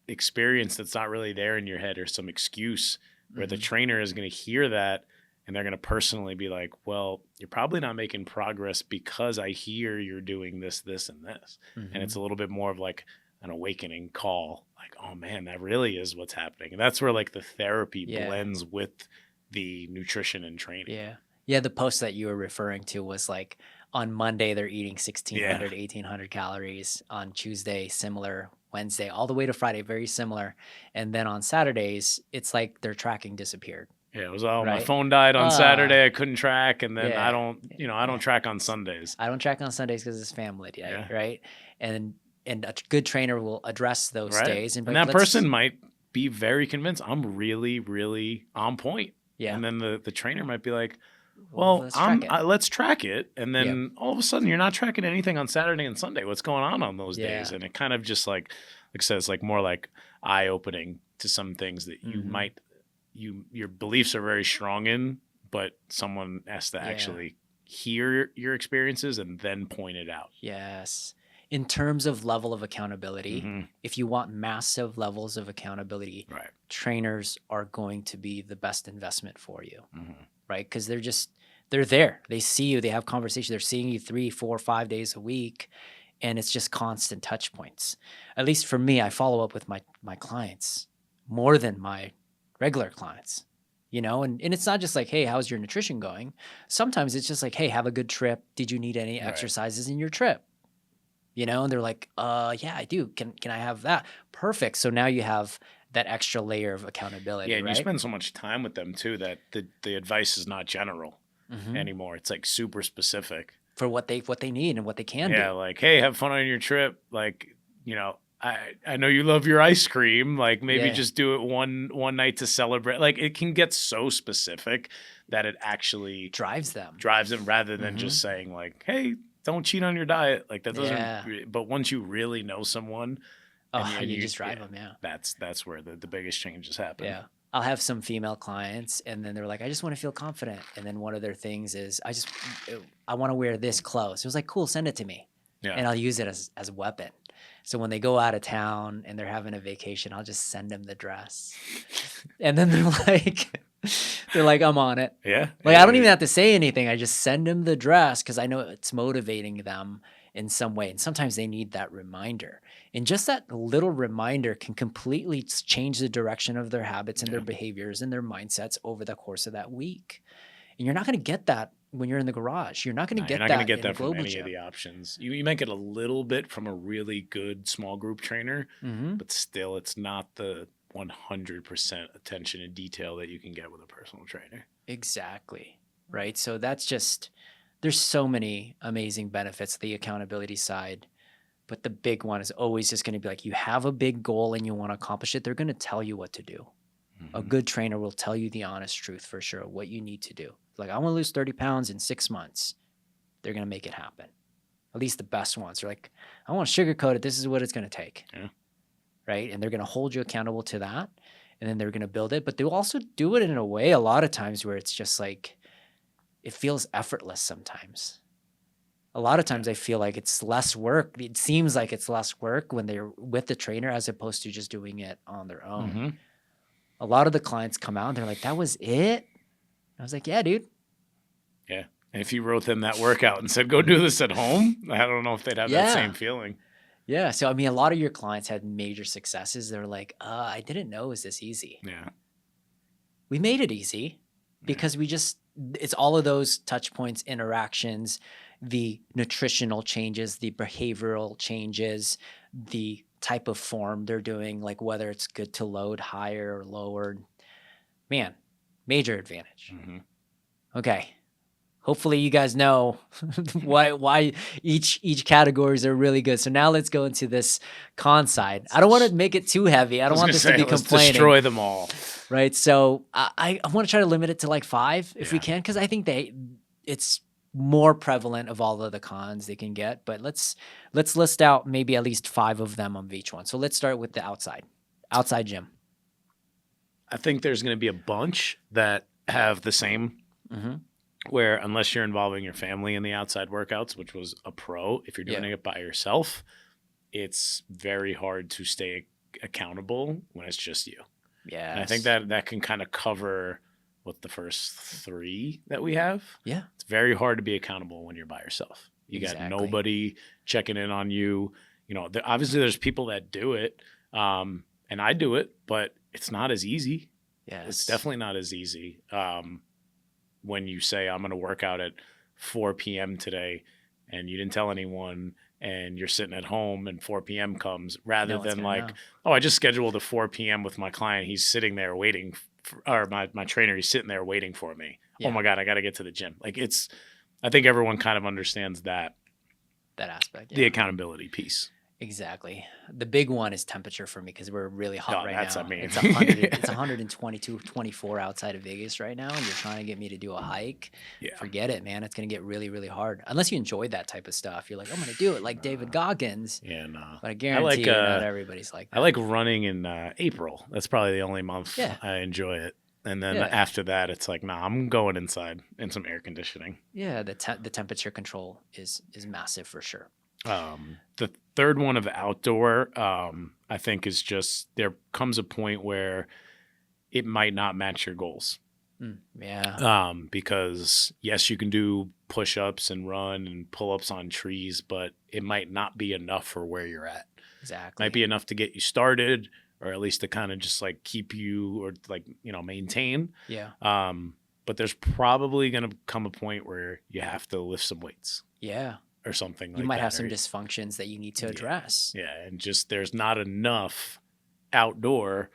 experience that's not really there in your head, or some excuse where the Mhm. trainer is going to hear that and they're going to personally be like, well, you're probably not making progress because I hear you're doing this, this, and this. And it's Mhm. a little bit more of like an awakening call, like, oh man, that really is what's happening. And that's where like the therapy Yeah. blends with the nutrition and training. Yeah. Yeah, the post that you were referring to was like on Monday they're eating 1,600, 1,800 calories. On Tuesday, similar. Wednesday, all the way to Friday, very similar. And then on Saturdays, it's like their tracking disappeared, Yeah, it was, oh, my right? phone died on Uh, Saturday. I couldn't track. And then I yeah. don't track on Sundays. I don't track on Sundays because it's family day, Yeah. right? And a good trainer will address those Right. days and be And like, that person might be very convinced I'm really, really on point. yeah, And then the trainer might be like, well, well, let's track it. let's track it. And Yeah. then all of a sudden you're not tracking anything on Saturday and Sunday. What's going on those days? Yeah. And it kind of just like I said, it's like more like eye opening to some things that you Mhm. might, your beliefs are very strong in, but someone has to Yeah. actually hear your experiences and then point it out. Yes. In terms of level of accountability, Mhm. if you want massive levels of accountability, Right. trainers are going to be the best investment for you, Mhm. right? Because they're there. They see you, they have conversation. They're seeing you 3, 4, 5 days a week, and it's just constant touch points. At least for me, I follow up with my clients more than my regular clients, and it's not just like, hey, how's your nutrition going? Sometimes it's just like, hey, have a good trip. Did you need any Right. exercises in your trip? And they're like, yeah, I do. Can I have that? Perfect. So now you have that extra layer of accountability, Yeah, and you right? spend so much time with them too that the advice is not general Mhm. anymore. It's like super specific. For what they need and what they can Yeah, do. like, hey, have fun on your trip. Like, I know you love your ice cream. Like, maybe Yeah. just do it one night to celebrate. Like, it can get so specific that it actually Drives them. drives them, rather than just saying like, hey, don't cheat on your diet. Like that doesn't. Yeah. But once you really know someone, and Oh, and you just drive them, yeah. that's where the biggest changes happen. Yeah. I'll have some female clients and then they're like, I just want to feel confident. And then one of their things is, I want to wear this clothes. It was like, cool, send it to me. Yeah. And I'll use it as a weapon. So when they go out of town and they're having a vacation, I'll just send them the dress. And then they're like, I'm on it. Yeah. Like, I don't even have to say anything. I just send them the dress because I know it's motivating them in some way. And sometimes they need that reminder. And just that little reminder can completely change the direction of their habits and their behaviors and their mindsets over the course of that week. And you're not going to get that when you're in the garage. You're not going to get you're not that going to get in a that from global any gym. of the options. You might get a little bit from a really good small group trainer, but still it's not the 100% attention and detail that you can get with a personal trainer. Exactly. Right. So that's just, there's so many amazing benefits, the accountability side. But the big one is always just going to be like, you have a big goal and you want to accomplish it. They're going to tell you what to do. A good trainer will tell you the honest truth for sure, what you need to do. Like, I want to lose 30 pounds in 6 months. They're going to make it happen. At least the best ones are like, I want to sugarcoat it. This is what it's going to take. Yeah. Right. And they're going to hold you accountable to that. And then they're going to build it. But they'll also do it in a way a lot of times where it's just like, it feels effortless sometimes. A lot of times I feel like it's less work. It seems like it's less work when they're with the trainer as opposed to just doing it on their own. Mm-hmm. A lot of the clients come out and they're like, that was it? I was like, yeah, dude. Yeah. And if you wrote them that workout and said, go do this at home, I don't know if they'd have that same feeling. Yeah. So, I mean, a lot of your clients had major successes. They're like, I didn't know it was this easy. Yeah. We made it easy because it's all of those touch points, interactions, the nutritional changes, the behavioral changes, the type of form they're doing, like whether it's good to load higher or lower. Man, major advantage. Mm-hmm. Okay. Hopefully you guys know why each categories are really good. So now let's go into this con side. I don't want to make it too heavy. I don't want this to be complaining. Destroy them all. Right. So I want to try to limit it to like 5 if we can, because I think it's more prevalent of all of the cons they can get. But let's list out maybe at least 5 of them on each one. So let's start with the outside gym. I think there's going to be a bunch that have the same, where unless you're involving your family in the outside workouts, which was a pro, if you're doing it by yourself, it's very hard to stay accountable when it's just you. Yeah. And I think that can kind of cover the first 3 that we have. Yeah. It's very hard to be accountable when you're by yourself. You got nobody checking in on you. You know, obviously there's people that do it, and I do it, but it's not as easy. Yeah. It's definitely not as easy. When you say, I'm going to work out at 4 p.m. today, and you didn't tell anyone, and you're sitting at home and 4 p.m. comes, rather than like, oh, I just scheduled a 4 p.m. with my client. He's sitting there waiting, or my trainer, he's sitting there waiting for me. Yeah. Oh my God, I got to get to the gym. Like I think everyone kind of understands that aspect. Yeah. The accountability piece. Exactly. The big one is temperature for me because we're really hot right now. I mean. It's 100, it's 122, 24 outside of Vegas right now, and you're trying to get me to do a hike. Yeah. Forget it, man. It's going to get really, really hard. Unless you enjoy that type of stuff. You're like, I'm going to do it like David Goggins. Yeah, no. But I guarantee not everybody's like that. I like running in April. That's probably the only month I enjoy it. And then after that, it's like, nah, I'm going inside in some air conditioning. Yeah, the temperature control is massive for sure. The third one of outdoor, I think is just there comes a point where it might not match your goals. Because yes, you can do push-ups and run and pull-ups on trees, but it might not be enough for where you're at. Exactly. Might be enough to get you started, or at least to kind of just like keep you, or like, maintain. Yeah. But there's probably going to come a point where you have to lift some weights. Yeah. Or something like that. You might have some dysfunctions that you need to address. Yeah, and just there's not enough outdoor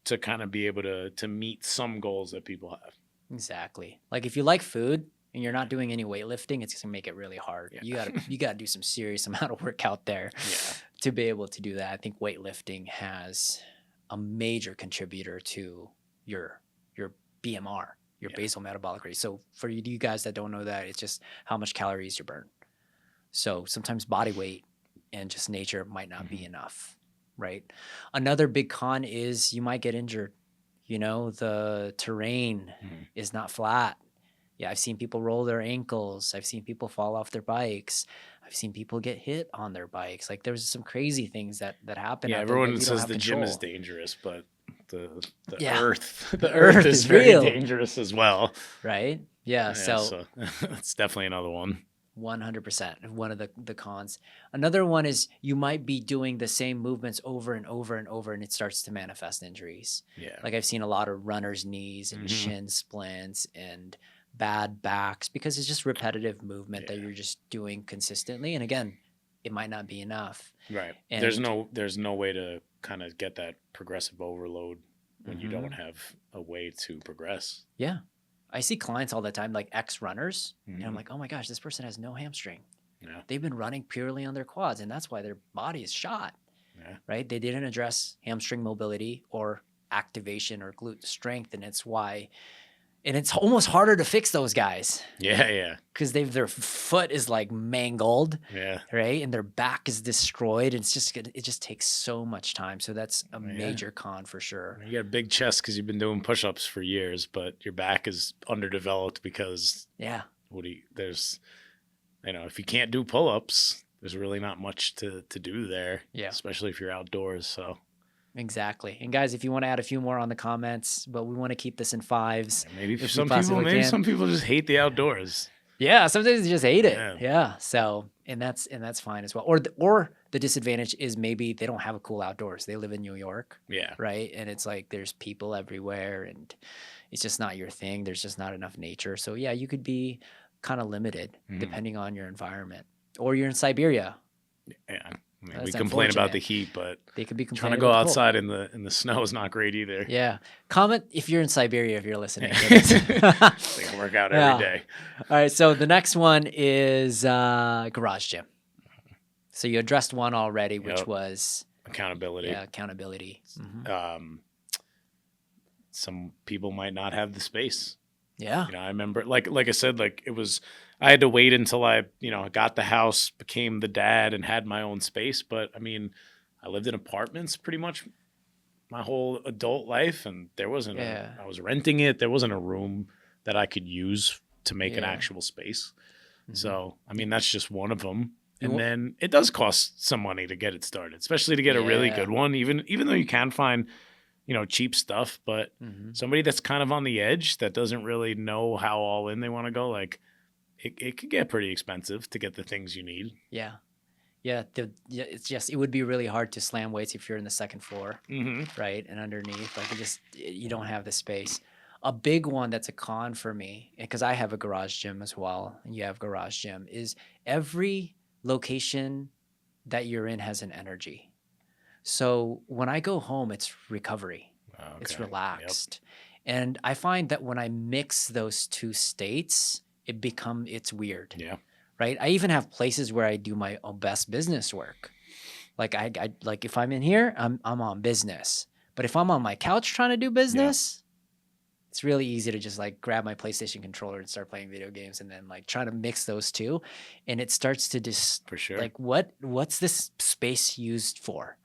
to kind of be able to meet some goals that people have. Exactly. Like if you like food and you're not doing any weightlifting, it's going to make it really hard. Yeah. You got to do some serious amount of work out there to be able to do that. I think weightlifting has a major contributor to your BMR, your basal metabolic rate. So for you guys that don't know that, it's just how much calories you burn. So sometimes body weight and just nature might not be enough, right? Another big con is you might get injured. The terrain is not flat. Yeah, I've seen people roll their ankles. I've seen people fall off their bikes. I've seen people get hit on their bikes. Like there's some crazy things that happen. Yeah, everyone says the gym is dangerous, but the earth is very dangerous as well. Right? Yeah, so that's definitely another one. 100%. One of the cons. Another one is you might be doing the same movements over and over and over, and it starts to manifest injuries. Yeah. Like I've seen a lot of runners' knees and shin splints and bad backs because it's just repetitive movement that you're just doing consistently. And again, it might not be enough. Right. And there's no way to kind of get that progressive overload when you don't have a way to progress. Yeah. I see clients all the time, like ex-runners, and I'm like, oh my gosh, this person has no hamstring. Yeah. They've been running purely on their quads, and that's why their body is shot, right? They didn't address hamstring mobility or activation or glute strength, and it's why And it's almost harder to fix those guys Yeah. because their foot is like mangled, Yeah. right? And their back is destroyed. And it just takes so much time. So that's a major con for sure. You got a big chest because you've been doing push-ups for years, but your back is underdeveloped because there's, if you can't do pull-ups, there's really not much to do there. Yeah. Especially if you're outdoors. So exactly. And guys, if you want to add a few more on the comments, but we want to keep this in 5s. Maybe some people just hate the outdoors. Yeah, sometimes they just hate it. Yeah. So, and that's fine as well. Or the disadvantage is maybe they don't have a cool outdoors. They live in New York. Yeah. Right. And it's like there's people everywhere and it's just not your thing. There's just not enough nature. So yeah, you could be kind of limited depending on your environment. Or you're in Siberia. Yeah. I mean, we complain about the heat, but they could be trying to go outside in the snow is not great either. Yeah. Comment if you're in Siberia, if you're listening to this. They can work out every day. All right. So the next one is garage gym. So you addressed one already, which was accountability. Yeah, accountability. Some people might not have the space. Yeah. I remember, like I said, I had to wait until I got the house, became the dad, and had my own space. But I mean, I lived in apartments pretty much my whole adult life, and there wasn't. I was renting it. There wasn't a room that I could use to make an actual space. So I mean, that's just one of them. And then it does cost some money to get it started, especially to get a really good one. Even though you can find cheap stuff, but somebody that's kind of on the edge that doesn't really know how all in they want to go, like it could get pretty expensive to get the things you need. Yeah. It's just, it would be really hard to slam weights if you're in the second floor, right? And underneath, you don't have the space. A big one that's a con for me, because I have a garage gym as well, and you have garage gym, is every location that you're in has an energy. So when I go home, it's recovery. Okay. It's relaxed. Yep. And I find that when I mix those two states, it's weird. Yeah. Right. I even have places where I do my own best business work. Like like if I'm in here, I'm on business. But if I'm on my couch trying to do business, it's really easy to just grab my PlayStation controller and start playing video games, and then try to mix those two, and it starts to just for sure. What's this space used for?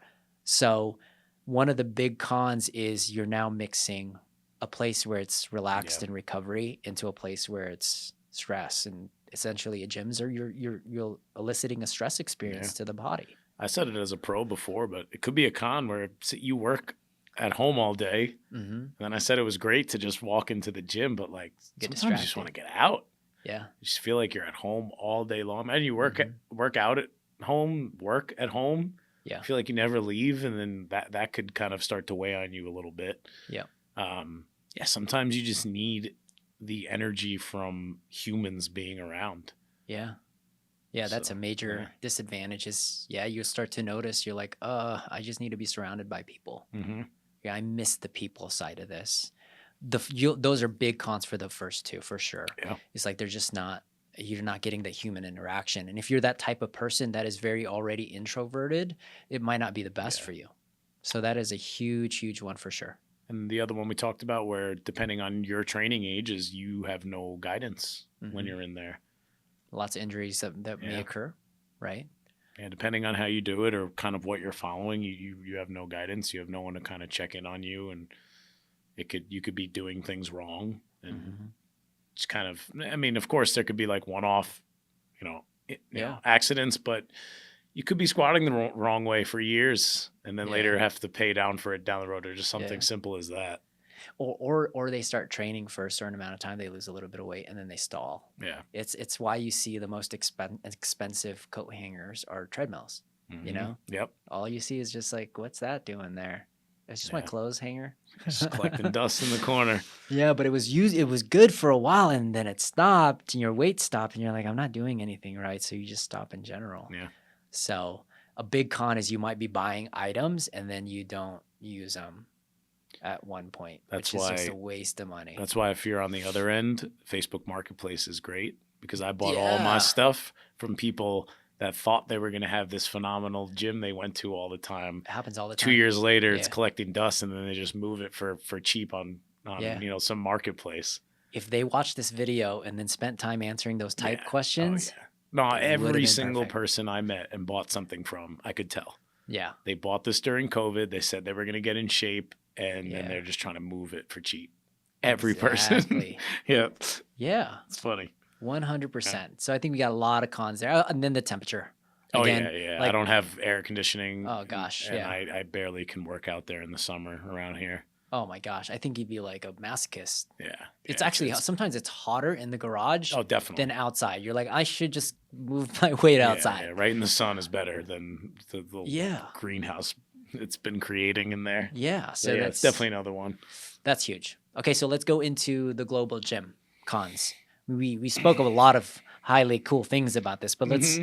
So one of the big cons is you're now mixing a place where it's relaxed and recovery into a place where it's stress, and essentially a gyms you're eliciting a stress experience to the body. I said it as a pro before, but it could be a con where you work at home all day. And then I said it was great to just walk into the gym, but sometimes you just want to get out. Yeah. You just feel like you're at home all day long. And you work out at home, work at home. Yeah. I feel like you never leave, and then that could kind of start to weigh on you a little bit. Yeah. Sometimes you just need the energy from humans being around. Yeah. Yeah, that's a major disadvantage is, you start to notice, you're like, I just need to be surrounded by people. Yeah, I miss the people side of this. Those are big cons for the first two, for sure. Yeah. It's you're not getting the human interaction. And if you're that type of person that is very already introverted, it might not be the best for you. So that is a huge, huge one for sure. And the other one we talked about, where depending on your training age, is you have no guidance when you're in there. Lots of injuries that may occur, right? Yeah, depending on how you do it or kind of what you're following, you have no guidance. You have no one to kind of check in on you, and you could be doing things wrong, and it's kind of. I mean, of course, there could be one-off, accidents, but you could be squatting the wrong way for years, and then later have to pay down for it down the road, or just something simple as that. Or they start training for a certain amount of time, they lose a little bit of weight, and then they stall. Yeah. It's why you see the most expensive coat hangers are treadmills, Yep. All you see is just what's that doing there? It's just my clothes hanger. Just collecting dust in the corner. Yeah, but it was good for a while, and then it stopped, and your weight stopped, and you're like, I'm not doing anything right, so you just stop in general. Yeah. So a big con is you might be buying items, and then you don't use them at one point, which is just a waste of money. That's why if you're on the other end, Facebook Marketplace is great, because I bought all my stuff from people that thought they were going to have this phenomenal gym they went to all the time. It happens all the time. 2 years later, it's collecting dust, and then they just move it for cheap on some marketplace. if they watched this video and then spent time answering those type Yeah. questions, Oh, yeah. No, it would've every been single perfect. person I met and bought something from, I could tell. yeah, They bought this during COVID. They said they were going to get in shape, and then Yeah. they're just trying to move it for cheap. Every person. Exactly. Yep. yeah, It's funny. 100%. So I think we got a lot of cons there. And then the temperature. Again, Oh, yeah. I like, don't have air conditioning. oh gosh, and yeah. I barely can work out there in the summer around here. Oh my gosh, I think you'd be like a masochist. Yeah. It's actually sometimes it's hotter in the garage Oh, definitely. than outside. You're like, I should just move my weight outside. Yeah, right in the sun is better than the little Yeah. greenhouse it's been creating in there. Yeah, so Yeah, that's it's definitely another one. That's huge. Okay, so let's go into the global gym cons. We spoke of a lot of highly cool things about this, but let's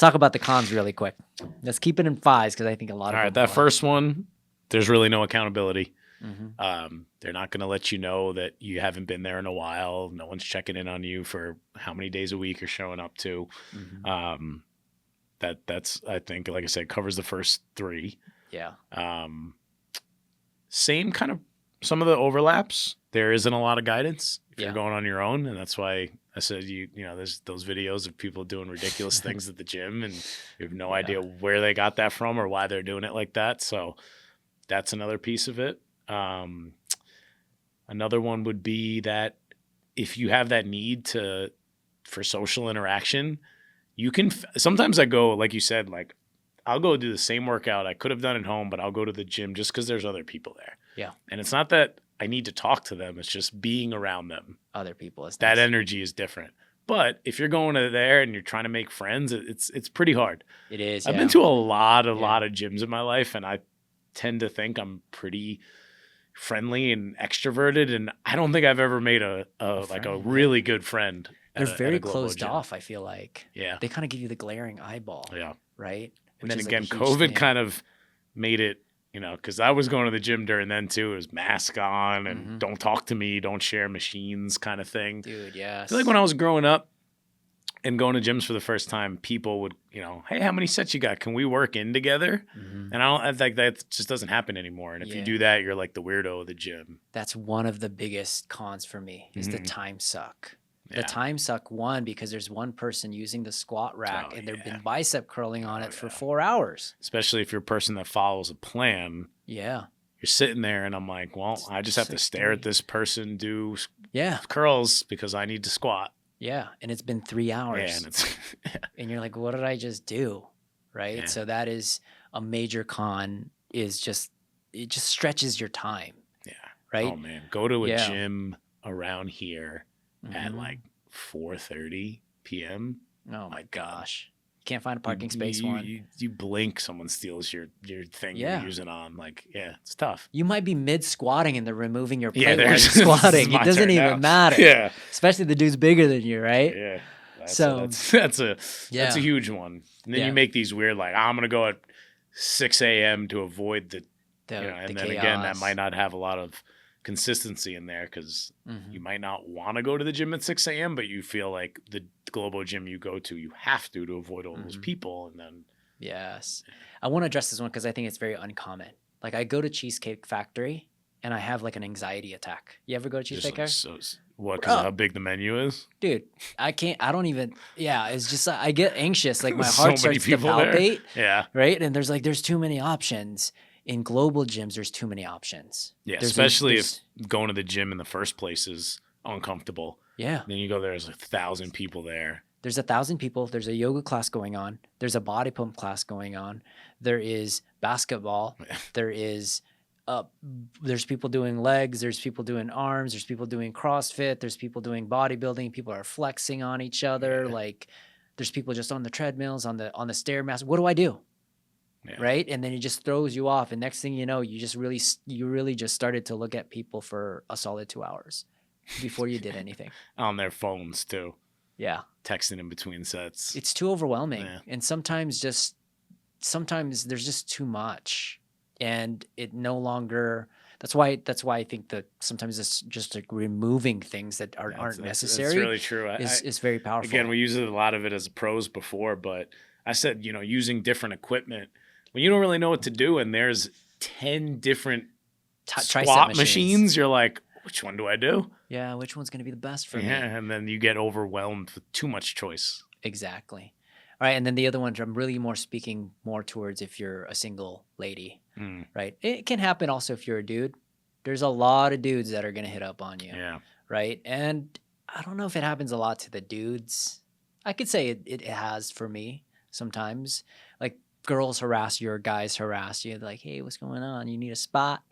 talk about the cons really quick. Let's keep it in fives because I think a lot All of right, that first one, there's really no accountability. Mm-hmm. They're not going to let you know that you haven't been there in a while. No one's checking in on you for how many days a week you're showing up to. Mm-hmm. That's I think, like I said, covers the first three. Yeah. Same kind of some of the overlaps. There isn't a lot of guidance if Yeah. you're going on your own, and that's why I said you know there's those videos of people doing ridiculous things at the gym, and you have no idea where they got that from or why they're doing it like that. So that's another piece of it. Another one would be that if you have that need for social interaction, you can sometimes I go, like you said, like I'll go do the same workout I could have done at home, but I'll go to the gym just because there's other people there. Yeah. And it's not that I need to talk to them. It's just being around them. Other people. Is That nice. energy is different. But if you're going to there and you're trying to make friends, it's pretty hard. It is. I've yeah. been to a lot of gyms in my life, and I tend to think I'm pretty friendly and extroverted, and I don't think I've ever made a really good friend. They're very a global closed gym. off, I feel like. Yeah. They kind of give you the glaring eyeball. Yeah. Right? And Which then is, again, like, a huge COVID thing. kind of made it, because I was going to the gym during then too. It was mask on and don't talk to me, don't share machines kind of thing. Dude, I yes. feel like when I was growing up and going to gyms for the first time, people would, hey, how many sets you got? Can we work in together? Mhm. And I think that just doesn't happen anymore. And if you do that, you're like the weirdo of the gym. That's one of the biggest cons for me is the time suck. The time suck, one, because there's one person using the squat rack and they've been bicep curling on it for 4 hours. Especially if you're a person that follows a plan. Yeah. You're sitting there and I'm like, well, I just have to stare at this person do curls because I need to squat. Yeah. And it's been 3 hours. Yeah, and it's and you're like, what did I just do? Right. Yeah. So that is a major con, is it just stretches your time. Yeah. Right. Oh man. Go to a gym around here at like 4:30 p.m. Oh my gosh. You can't find a parking space one. You blink, someone steals your thing you're using on. Like, it's tough. You might be mid squatting and they're removing your plate while there's you're squatting. It doesn't turn even now. matter. Yeah. Especially the dude's bigger than you, right? Yeah. That's a huge one. And then you make these weird, like, I'm going to go at 6 a.m. to avoid the and then again, that might not have a lot of consistency in there because you might not want to go to the gym at 6 a.m., but you feel like the global gym you go to, you have to avoid all those people. And then. Yes. I want to address this one because I think it's very uncommon. Like, I go to Cheesecake Factory and I have like an anxiety attack. You ever go to Cheesecake Factory? What, because of how big the menu is? Dude, it's just, I get anxious. Like, my So heart many starts to people there. palpate. Yeah. Right? And there's too many options. In global gyms, there's too many options. Yeah, especially if going to the gym in the first place is uncomfortable. Yeah. Then you go there's 1,000 people there. There's 1,000 people. There's a yoga class going on. There's a body pump class going on. There is basketball. There is there's people doing legs. There's people doing arms. There's people doing CrossFit. There's people doing bodybuilding. People are flexing on each other. Yeah. Like, there's people just on the treadmills, on the Stairmaster. What do I do? Yeah. Right? And then it just throws you off. And next thing you know, you really just started to look at people for a solid 2 hours before you did anything. On their phones too. Yeah. Texting in between sets. It's too overwhelming. Yeah. And sometimes there's just too much. And it no longer, that's why I think that sometimes it's just like removing things that aren't necessary. That's really true. Is very powerful. Again, we use a lot of it as pros before, but I said, using different equipment when you don't really know what to do and there's 10 different squat machines, you're like, which one do I do? Yeah, which one's going to be the best for me? Yeah, and then you get overwhelmed with too much choice. Exactly. All right, and then the other ones I'm really more speaking more towards if you're a single lady, right? It can happen also if you're a dude. There's a lot of dudes that are going to hit up on you, Yeah. right? And I don't know if it happens a lot to the dudes. I could say it has for me sometimes. Like girls harass you or guys harass you. Like, hey, what's going on? You need a spot,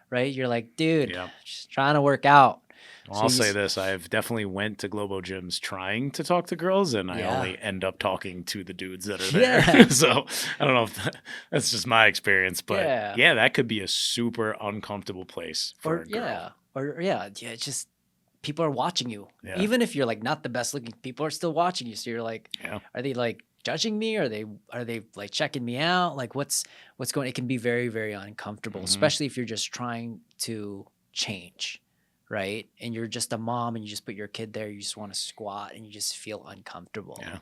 right? You're like, dude, Yeah. just trying to work out. Well, I'll say this. I've definitely went to Globo gyms trying to talk to girls, and I only end up talking to the dudes that are there. Yeah. So I don't know if that's just my experience, but Yeah. yeah, that could be a super uncomfortable place for a girl. It's just people are watching you. Yeah. Even if you're like not the best looking, people are still watching you. So you're like, are they like judging me? Are they like checking me out? Like what's going? It can be very, very uncomfortable, especially if you're just trying to change. Right. And you're just a mom and you just put your kid there. You just want to squat and you just feel uncomfortable. Yeah.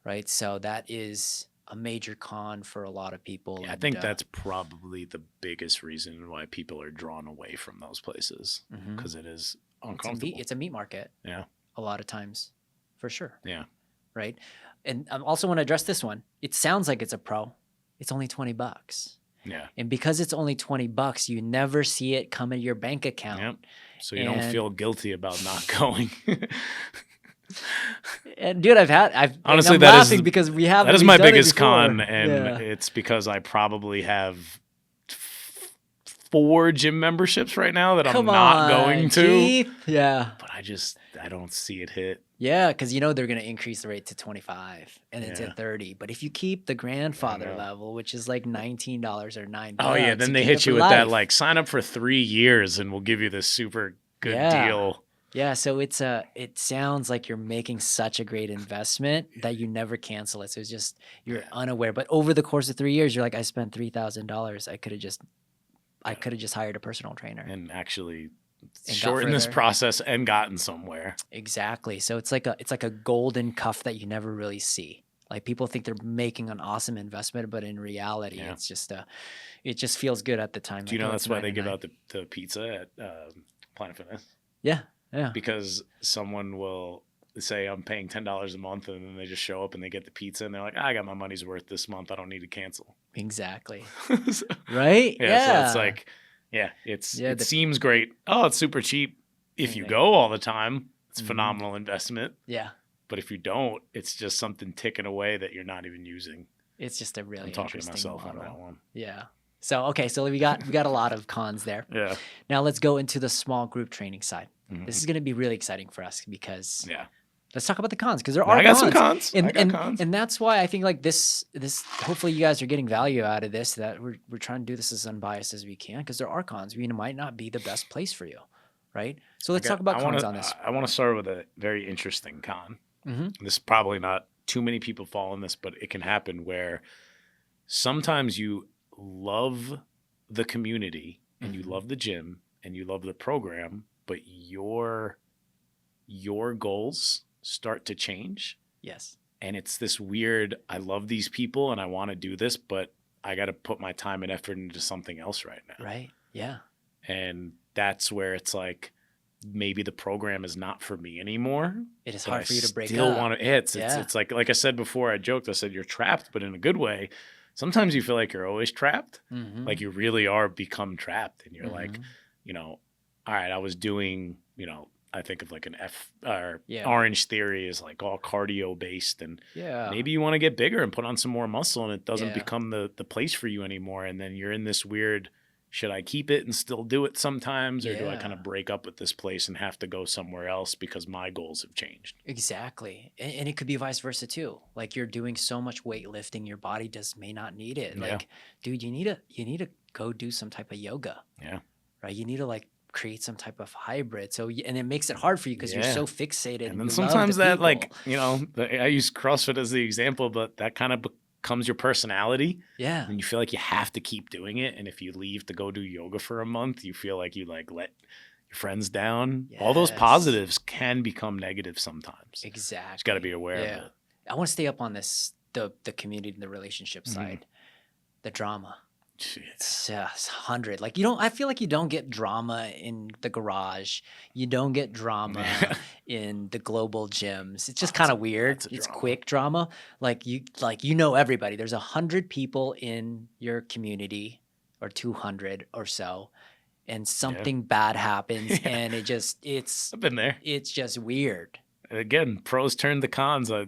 Right. So that is a major con for a lot of people. Yeah, I think that's probably the biggest reason why people are drawn away from those places, because it is uncomfortable. It's a meat market. Yeah. A lot of times, for sure. Yeah. Right. And I also want to address this one. It sounds like it's a pro. It's only $20. Yeah. And because it's only $20, you never see it come in your bank account. Yep. So you don't feel guilty about not going. And dude, honestly, I'm laughing because we have that is my biggest con, and it's because I probably have 4 gym memberships right now that I'm not going to. Keith. Yeah. But I don't see it hit. Yeah, because they're going to increase the rate to 25 and then to 30. But if you keep the grandfather level, which is like $19 or $9. Oh yeah, then they hit you with that like sign up for 3 years and we'll give you this super good deal. Yeah, so it sounds like you're making such a great investment that you never cancel it. So it's just you're unaware. But over the course of 3 years, you're like, I spent $3,000. I could have just hired a personal trainer and actually shortened this process and gotten somewhere. Exactly. So it's like a golden cuff that you never really see. Like people think they're making an awesome investment, but in reality, it's just it just feels good at the time. Do you know that's why they give out the pizza at Planet Fitness? Yeah. Yeah. Because someone will say I'm paying $10 a month, and then they just show up and they get the pizza, and they're like, I got my money's worth this month. I don't need to cancel. Exactly. So, right? Yeah. So it's like, it seems great. Oh, it's super cheap. If you go all the time, it's a phenomenal investment. Yeah. But if you don't, it's just something ticking away that you're not even using. It's just a really I'm talking interesting to myself model. on that one. Yeah. So, okay. So we got a lot of cons there. Yeah. Now let's go into the small group training side. This is going to be really exciting for us because let's talk about the cons because there are cons. I got some cons. And that's why I think like this hopefully you guys are getting value out of this, that we're trying to do this as unbiased as we can because there are cons. We might not be the best place for you, right? So let's talk about cons on this. I want to start with a very interesting con. This is probably not too many people fall in this, but it can happen where sometimes you love the community and you love the gym and you love the program, but your goals start to change. Yes. And it's this weird, I love these people and I want to do this, but I got to put my time and effort into something else right now. Right. Yeah. And that's where it's like, maybe the program is not for me anymore. It is hard for you to break still up. Want to, it's like I said before, I joked, I said, you're trapped, but in a good way. Sometimes you feel like you're always trapped. Like you really are become trapped. And you're like, all right, I was doing, I think of like an Orange Theory is like all cardio based, and maybe you want to get bigger and put on some more muscle, and it doesn't become the place for you anymore. And then you're in this weird, should I keep it and still do it sometimes, or do I kind of break up with this place and have to go somewhere else because my goals have changed? Exactly. And it could be vice versa too. Like you're doing so much weightlifting, your body may not need it. Like, dude, you need to go do some type of yoga. Yeah. Right. You need to like create some type of hybrid. So, and it makes it hard for you because you're so fixated. And then sometimes that like, I use CrossFit as the example, but that kind of becomes your personality. Yeah. And you feel like you have to keep doing it. And if you leave to go do yoga for a month, you feel like you like let your friends down. Yes. All those positives can become negative sometimes. Exactly. Just got to be aware of it. I want to stay up on this, the community and the relationship side, the drama. It's just 100. Like, you don't, I feel like you don't get drama in the garage. You don't get drama in the global gyms. It's just kind of weird. It's drama. quick drama. Like you know everybody. There's 100 people in your community, or 200 or so, and something bad happens, and I've been there. It's just weird. And again, pros turned the cons. I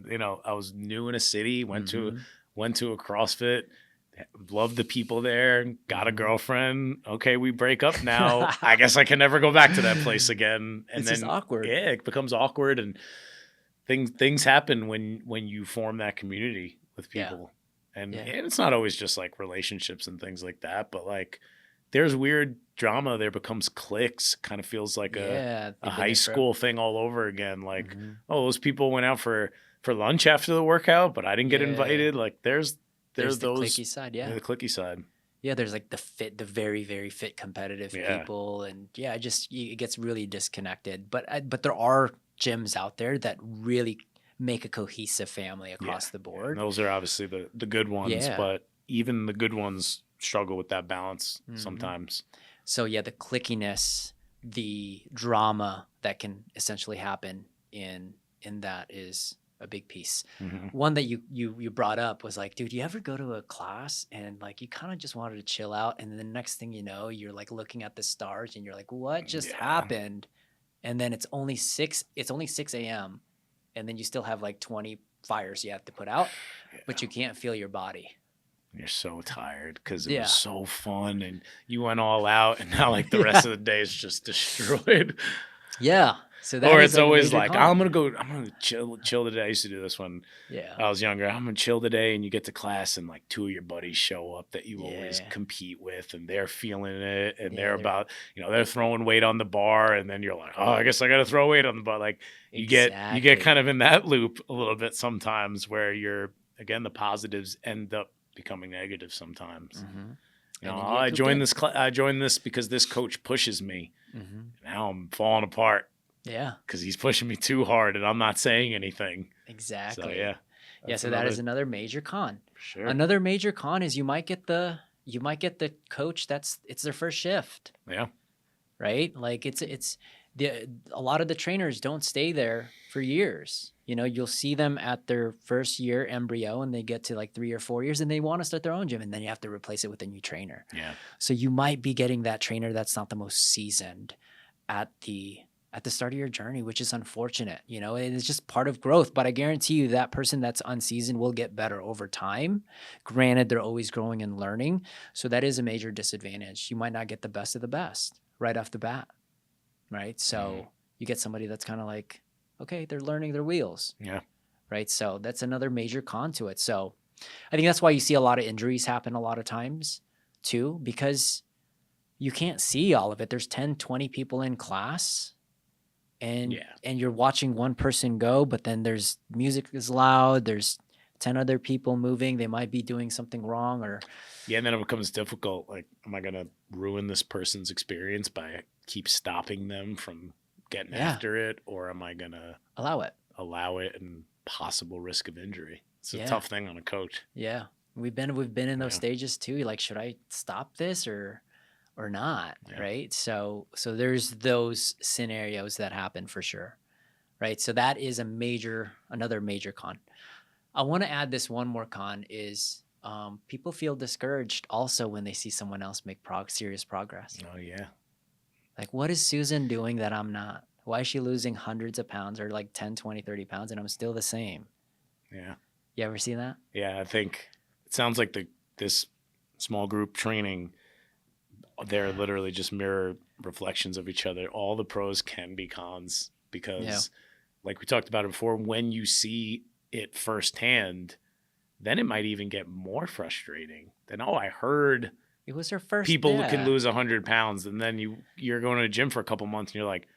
was new in a city, went to a CrossFit, loved the people there, got a girlfriend. Okay, we break up now. I guess I can never go back to that place again. And It's then just awkward. Yeah, it becomes awkward, and things happen when you form that community with people. And it's not always just like relationships and things like that, but like there's weird drama. There becomes cliques. Kind of feels like a high school thing all over again. Like, oh, those people went out for lunch after the workout, but I didn't get invited. Like there's those the cliquey side. The cliquey side. Yeah, there's like the very, very fit competitive people, and it gets really disconnected. But there are gyms out there that really make a cohesive family across the board. And those are obviously the good ones, but even the good ones struggle with that balance sometimes. So the clickiness, the drama that can essentially happen in that is a big piece. One that you brought up was like, dude, you ever go to a class and like you kind of just wanted to chill out, and then the next thing you know, you're like looking at the stars and you're like, what just happened? And then it's only 6 a.m. and then you still have like 20 fires you have to put out, but you can't feel your body. You're so tired because it was so fun and you went all out, and now like the rest of the day is just destroyed. Yeah. So that or it's always like, I'm gonna chill today. I used to do this when I was younger. I'm gonna chill today, and you get to class and like 2 of your buddies show up that you always compete with, and they're feeling it, and they're about, they're throwing weight on the bar, and then you're like, oh, I guess I gotta throw weight on the bar. Like you get kind of in that loop a little bit sometimes, where the positives end up becoming negative sometimes. I joined this because this coach pushes me. Now I'm falling apart. Yeah. Because he's pushing me too hard and I'm not saying anything. Exactly. So so that is another major con. Sure. Another major con is you might get the coach it's their first shift. Yeah. Right? Like a lot of the trainers don't stay there for years. You'll see them at their first year embryo, and they get to like 3 or 4 years and they want to start their own gym, and then you have to replace it with a new trainer. Yeah. So you might be getting that trainer that's not the most seasoned at the start of your journey, which is unfortunate. It's just part of growth, but I guarantee you that person that's unseasoned will get better over time. Granted, they're always growing and learning. So that is a major disadvantage. You might not get the best of the best right off the bat. Right. So you get somebody that's kind of like, okay, they're learning their wheels. Yeah. Right. So that's another major con to it. So I think that's why you see a lot of injuries happen a lot of times too, because you can't see all of it. There's 10, 20 people in class. And you're watching one person go, but then there's music is loud. There's 10 other people moving. They might be doing something wrong, or and then it becomes difficult. Like, am I gonna ruin this person's experience by keep stopping them from getting after it, or am I gonna allow it and possible risk of injury? It's a tough thing on a coach. Yeah, we've been in those stages too. You're like, should I stop this or not, right? So there's those scenarios that happen for sure, right? So that is another major con. I want to add this one more con is people feel discouraged also when they see someone else make serious progress. Oh, yeah. Like, what is Susan doing that I'm not? Why is she losing hundreds of pounds, or like 10, 20, 30 pounds, and I'm still the same? Yeah. You ever see that? Yeah, I think it sounds like this small group training, they're literally just mirror reflections of each other. All the pros can be cons because, like we talked about it before, when you see it firsthand, then it might even get more frustrating. Then, I heard it was her first. People can lose 100 pounds, and then you're going to the gym for a couple months, and you're like,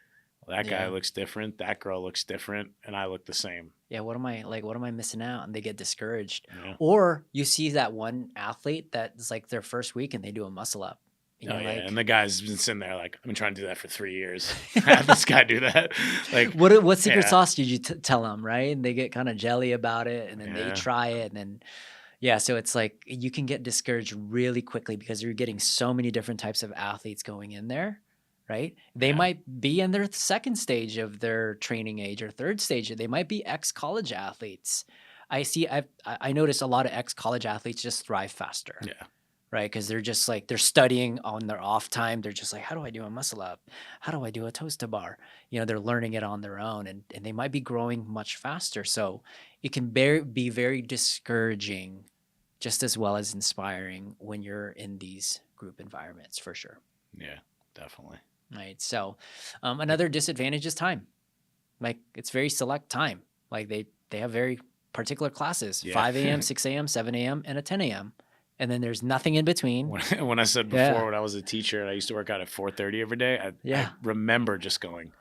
well, that guy looks different, that girl looks different, and I look the same. Yeah, what am I missing out? And they get discouraged. Yeah. Or you see that one athlete that's like their first week, and they do a muscle up. And the guy's been sitting there like, I've been trying to do that for 3 years. Have this guy do that. Like, what secret sauce did you tell them, right? And they get kind of jelly about it, and then they try it, and then Yeah, so it's like you can get discouraged really quickly because you're getting so many different types of athletes going in there, right? They Yeah. might be in their second stage of their training age or third stage. They might be ex-college athletes. I notice a lot of ex-college athletes just thrive faster, Yeah. right? Because they're just like they're studying on their off time. They're just like, how do I do a muscle up? How do I do a toes to bar? They're learning it on their own, and they might be growing much faster. So it can be very discouraging just as well as inspiring when you're in these group environments for sure. Yeah, definitely. Right. So another disadvantage is time. Like it's very select time. Like they have very particular classes, Yeah. 5 a.m., 6 a.m., 7 a.m., and a 10 a.m. And then there's nothing in between. When I said before, when I was a teacher and I used to work out at 4:30 every day, I remember just going,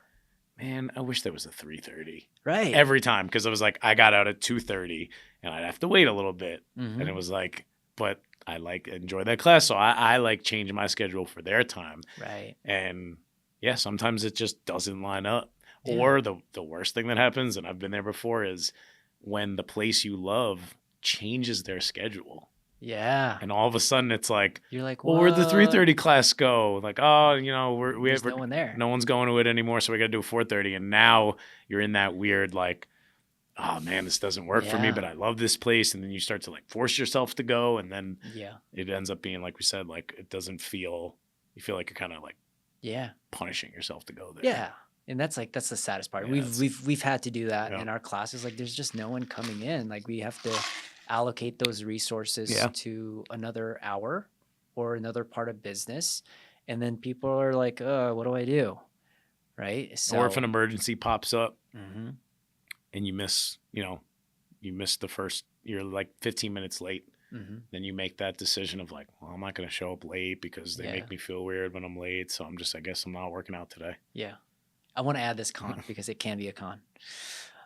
man, I wish there was a 3:30. Right. Every time, because I was like, I got out at 2:30 and I'd have to wait a little bit. Mm-hmm. And it was like, but I enjoy that class. So I like changing my schedule for their time. Right. And yeah, sometimes it just doesn't line up. Yeah. Or the worst thing that happens, and I've been there before, is when the place you love changes their schedule. Yeah. And all of a sudden it's like, you're like, well, where'd the 3:30 class go? Like, oh, there's no one there. No one's going to it anymore, so we got to do 4:30. And now you're in that weird like, oh man, this doesn't work for me, but I love this place. And then you start to like force yourself to go, and then it ends up being like we said, like it doesn't feel. You feel like you're kind of like punishing yourself to go there. Yeah. And that's the saddest part. Yeah, we've had to do that in our classes. Like there's just no one coming in. Like we have to allocate those resources to another hour or another part of business. And then people are like, what do I do? Right. So, or if an emergency pops up and you miss the first, you're like 15 minutes late. Then you make that decision of like, well, I'm not going to show up late because they make me feel weird when I'm late. So I guess I'm not working out today. Yeah. I want to add this con because it can be a con.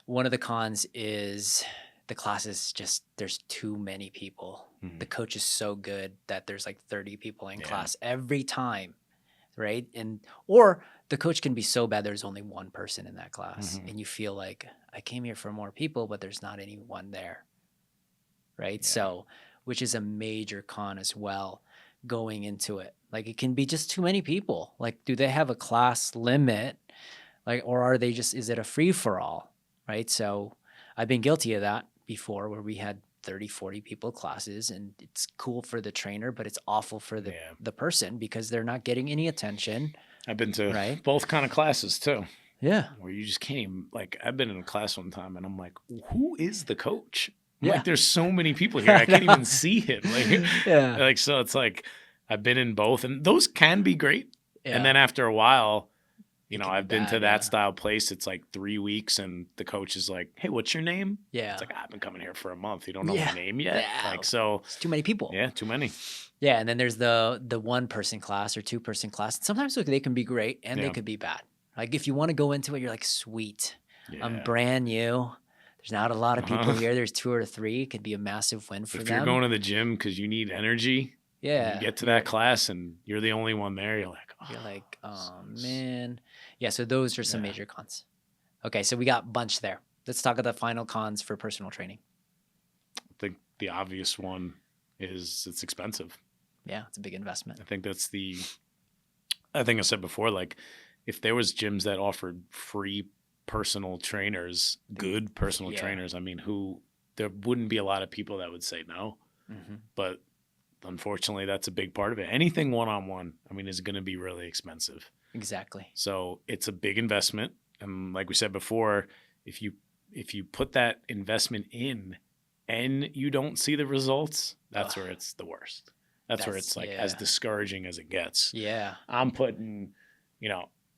One of the cons is the class is just, there's too many people. The coach is so good that there's like 30 people in class every time, right? Or the coach can be so bad there's only one person in that class and you feel like I came here for more people, but there's not anyone there, right? So, which is a major con as well going into it. Like it can be just too many people. Like, do they have a class limit? Like, or are they just, is it a free for all? Right. So I've been guilty of that before where we had 30, 40 people classes and it's cool for the trainer, but it's awful for the person because they're not getting any attention. I've been to both kind of classes too. Yeah. Where you just can't even, like, I've been in a class one time and I'm like, who is the coach? Like, there's so many people here. I can't even see him. Like, so it's like, I've been in both and those can be great. Yeah. And then after a while, I've been to that style place. It's like 3 weeks and the coach is like, hey, what's your name? Yeah. It's like, I've been coming here for a month. You don't know my name yet? Yeah. Like, so. It's too many people. Yeah, too many. Yeah. And then there's the 1-person class or 2-person class. Sometimes they can be great and they could be bad. Like if you want to go into it, you're like, sweet, I'm brand new. There's not a lot of people here. There's 2 or 3. It could be a massive win for them. If you're going to the gym because you need energy, you get to that class and you're the only one there, you're like, oh man. Yeah, so those are some major cons. Okay, so we got a bunch there. Let's talk about the final cons for personal training. I think the obvious one is it's expensive. Yeah, it's a big investment. I think I said before, like if there was gyms that offered free personal trainers, good personal trainers, I mean, there wouldn't be a lot of people that would say no. But unfortunately, that's a big part of it. Anything one-on-one, I mean, is going to be really expensive. Exactly. So it's a big investment. And like we said before, if you put that investment in and you don't see the results, that's where it's the worst. That's where it's like as discouraging as it gets. Yeah. I'm putting,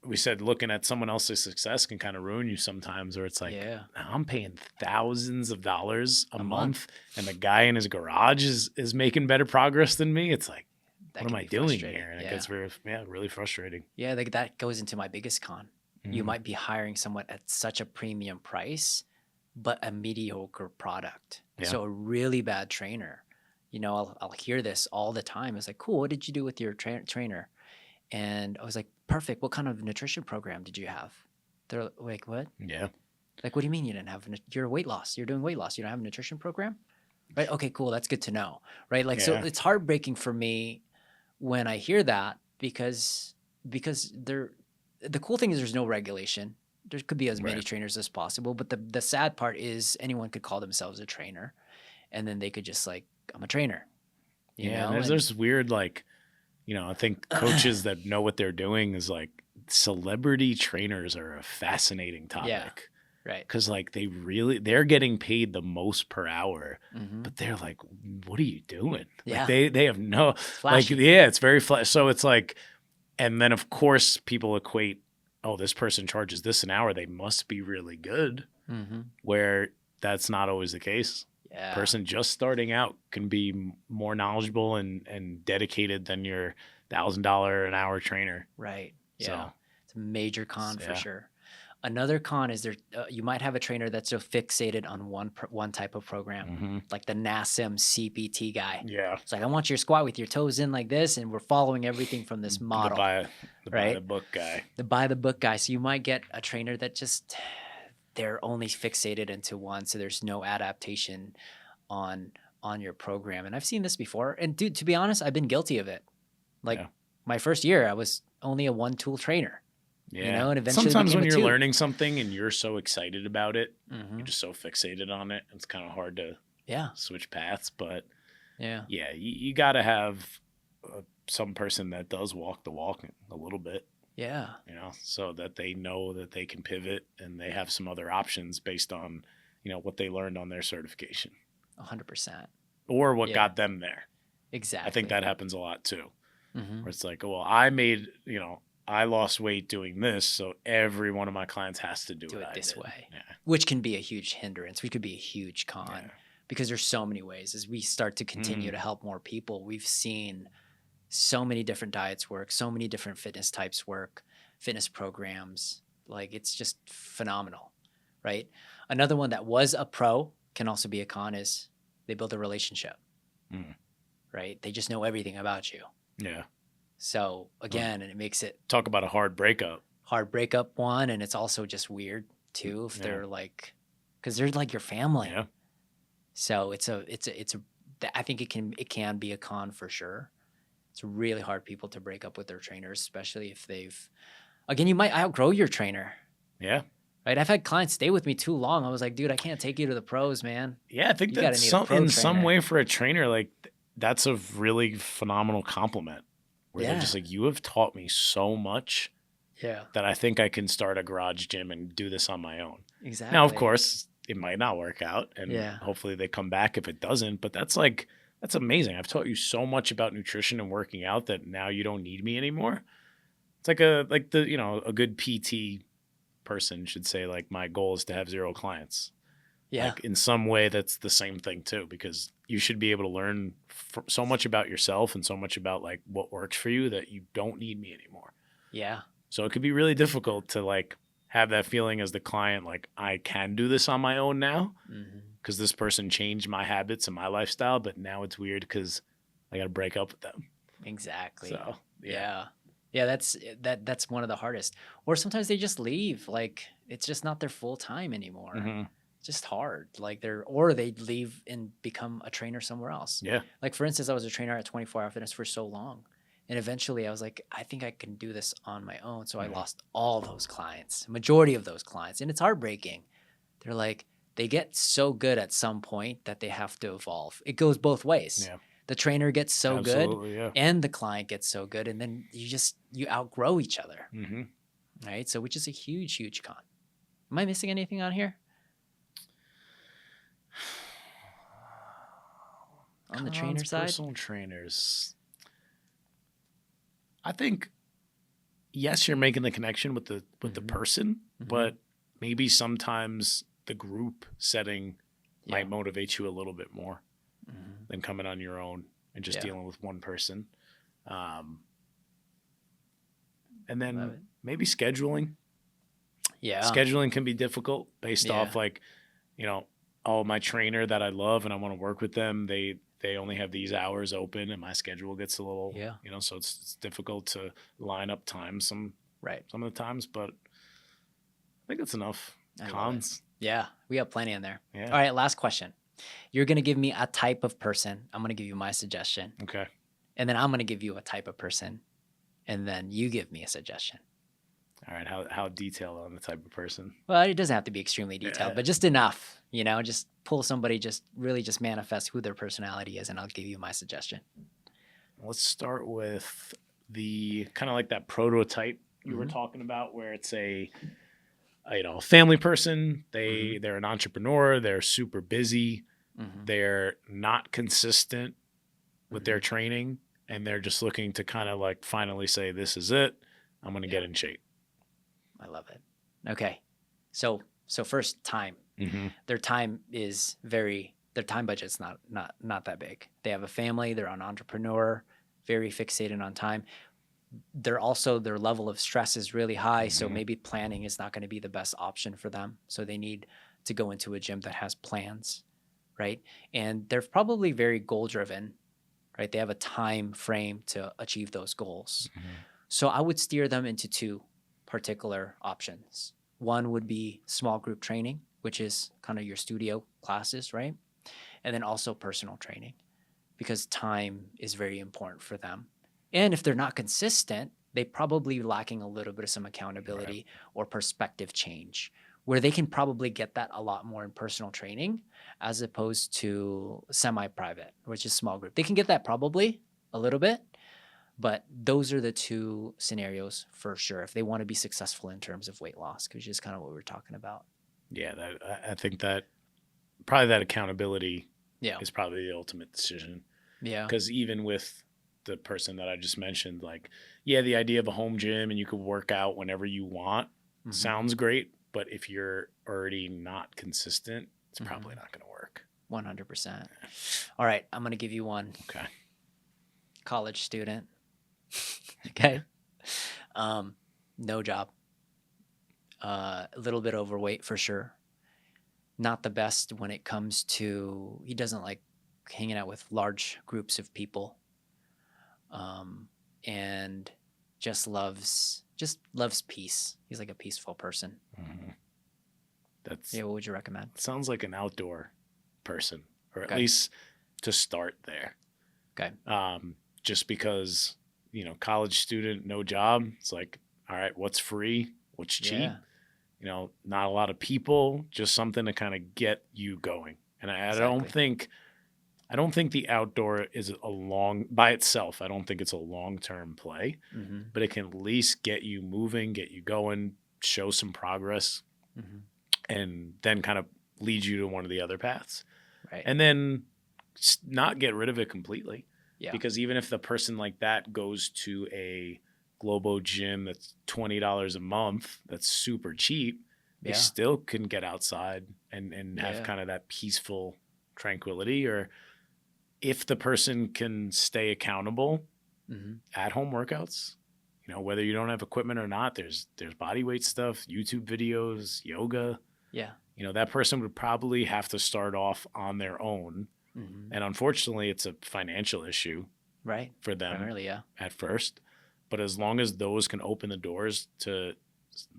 we said looking at someone else's success can kind of ruin you sometimes, or it's like, I'm paying thousands of dollars a month and the guy in his garage is making better progress than me. It's like, what am I doing here? And it gets really frustrating. Yeah, that goes into my biggest con. You might be hiring someone at such a premium price, but a mediocre product. Yeah. So a really bad trainer. I'll hear this all the time. It's like, cool, what did you do with your trainer? And I was like, perfect. What kind of nutrition program did you have? They're like, what? Yeah. Like, what do you mean you didn't have? You're weight loss. You're doing weight loss. You don't have a nutrition program? Right. Okay, cool. That's good to know. Right. Like, so Yeah. it's heartbreaking for me when I hear that because the cool thing is there's no regulation. There could be as many Right. trainers as possible, but the sad part is anyone could call themselves a trainer, and then they could just like, I'm a trainer, Yeah. And and there's weird, like, I think coaches that know what they're doing is like celebrity trainers are a fascinating yeah, topic right. because like they're getting paid the most per hour, Hmm. but they're like, what are you doing? Like Yeah, they have no, it's like, flashy. yeah, it's very flat. So it's like, and then of course people equate, oh, this person charges this an hour, they must be really good, Hmm. where that's not always the case. Yeah, Person just starting out can be more knowledgeable and dedicated than your $1,000 an hour trainer. right. Yeah, So it's a major con for yeah. sure. Another con is there you might have a trainer that's so fixated on one type of program, Hmm. like the NASM CPT guy. Yeah. It's like, I want you to squat with your toes in like this, and we're following everything from this The model, buy the buy the right? book guy. The by the book guy. So you might get a trainer that just they're only fixated into one, so there's no adaptation on on your program. And I've seen this before. And dude, to be honest, I've been guilty of it. Like Yeah. my first year, I was only a one tool trainer, Yeah. and eventually Sometimes became when a you're two. learning something and you're so excited about it, Hmm. you're just so fixated on it, it's kind of hard to Yeah, switch paths. But yeah, yeah, you got to have some person that does walk the walk a little bit, yeah. so that they know that they can pivot and they have some other options based on, what they learned on their certification 100%. or what Yeah, got them there. exactly. I think that happens a lot too, Hmm. where it's like, well, I lost weight doing this, so every one of my clients has to do Do what it I this did. way, Yeah. which can be a huge hindrance, which could be a huge con Yeah. because there's so many ways. As we start to continue Mhm. to help more people, we've seen so many different diets work, so many different fitness types work, fitness programs. Like it's just phenomenal, right? Another one that was a pro can also be a con is they build a relationship, Mhm. right? They just know everything about you. Yeah. So again, and it makes it Talk about a hard breakup. hard breakup one, and it's also just weird too if Yeah. they're like, because they're like your family. Yeah. So I think it can be a con for sure. It's really hard people to break up with their trainers, especially if again, you might outgrow your trainer, Yeah. right? I've had clients stay with me too long. I was like, dude, I can't take you to the pros, man. Yeah. I think You got to that's need a pro in some trainer. way for a trainer, like that's a really phenomenal compliment where they're Yeah. just like, you have taught me so much Yeah, that I think I can start a garage gym and do this on my own. exactly. Now, of course, it might not work out, and Yeah. hopefully they come back if it doesn't. But that's amazing. I've taught you so much about nutrition and working out that now you don't need me anymore. It's like a good PT person should say, like, my goal is to have 0 clients. Yeah, Like in some way, that's the same thing too, because you should be able to learn so much about yourself and so much about like what works for you that you don't need me anymore. yeah, So it could be really difficult to like have that feeling as the client, like I can do this on my own now because this person changed my habits and my lifestyle, but now it's weird because I got to break up with them. exactly. So Yeah. Yeah, that's one of the hardest. Or sometimes they just leave. Like it's just not their full time anymore. Mhm. It's just hard. Like or they leave and become a trainer somewhere else. Yeah. Like for instance, I was a trainer at 24 Hour Fitness for so long. And eventually I was like, I think I can do this on my own. So I Mhm. lost all those clients, majority of those clients. And it's heartbreaking. They're like, they get so good at some point that they have to evolve. It goes both ways. Yeah. The trainer gets so good Absolutely. Yeah. and the client gets so good. And then you outgrow each other. Mm-hmm. Right. So which is a huge, huge con. Am I missing anything on here? On the trainer side? Personal trainers. I think yes, you're making the connection with the Mhm. person, Mhm. but maybe sometimes the group setting Yeah. might motivate you a little bit more Mhm. than coming on your own and just Yeah. dealing with one person. And Love it. then maybe scheduling. Yeah. Scheduling can be difficult based Yeah. off like, oh, my trainer that I love and I want to work with them, they only have these hours open and my schedule gets a little, Yeah. so it's difficult to line up time some Right. of the times, but I think that's enough I love it. cons. Yeah. We have plenty in there. Yeah. All right. Last question. You're going to give me a type of person. I'm going to give you my suggestion. Okay. And then I'm going to give you a type of person. And then you give me a suggestion. All right. How detailed on the type of person? Well, it doesn't have to be extremely detailed, Yeah. but just enough, just pull somebody, just really just manifest who their personality is. And I'll give you my suggestion. Let's start with the kind of like that prototype you were Mhm. talking about, where it's a family person. They're an entrepreneur. They're super busy. Mhm. They're not consistent with Mhm. their training, and they're just looking to kind of like finally say, "This is it. I'm going to get in shape." I love it. Okay. So first, time. Mm-hmm. Their time budget's not that big. They have a family, they're an entrepreneur, very fixated on time. Their level of stress is really high, so Mhm. maybe planning is not going to be the best option for them. So they need to go into a gym that has plans, right? And they're probably very goal driven, right? They have a time frame to achieve those goals. Mhm. So I would steer them into two particular options. One would be small group training, which is kind of your studio classes, right? And then also personal training, because time is very important for them. And if they're not consistent, they probably lacking a little bit of some accountability or perspective change, where they can probably get that a lot more in personal training as opposed to semi-private, which is small group. They can get that probably a little bit, but those are the two scenarios for sure if they want to be successful in terms of weight loss, which is kind of what we're talking about. Yeah, I think that probably that accountability Yeah. is probably the ultimate decision. Yeah. Because even with the person that I just mentioned, like, yeah, the idea of a home gym and you could work out whenever you want Mhm. sounds great. But if you're already not consistent, it's Mhm. probably not going to work. 100%. All right. I'm going to give you one. Okay. College student. Okay. No job. A little bit overweight for sure. Not the best when it comes to, he doesn't like hanging out with large groups of people. And just loves peace. He's like a peaceful person. Mm-hmm. Yeah, what would you recommend? Sounds like an outdoor person, or at Okay. least to start there. Okay. Just because, college student, no job. It's like, all right, what's free? What's cheap? Yeah. Not a lot of people, just something to kind of get you going. And I Exactly. don't think the outdoor is by itself. I don't think it's a long-term play, Mm-hmm. but it can at least get you moving, get you going, show some progress, Mm-hmm. and then kind of lead you to one of the other paths. Right. And then not get rid of it completely. Yeah. Because even if the person like that goes to a Globo gym that's $20 a month, that's super cheap, they still can get outside and have kind of that peaceful tranquility. Or if the person can stay accountable, at home workouts, whether you don't have equipment or not, there's body weight stuff, YouTube videos, yoga. Yeah. That person would probably have to start off on their own. Mm-hmm. And unfortunately, it's a financial issue for them primarily, at first. But as long as those can open the doors to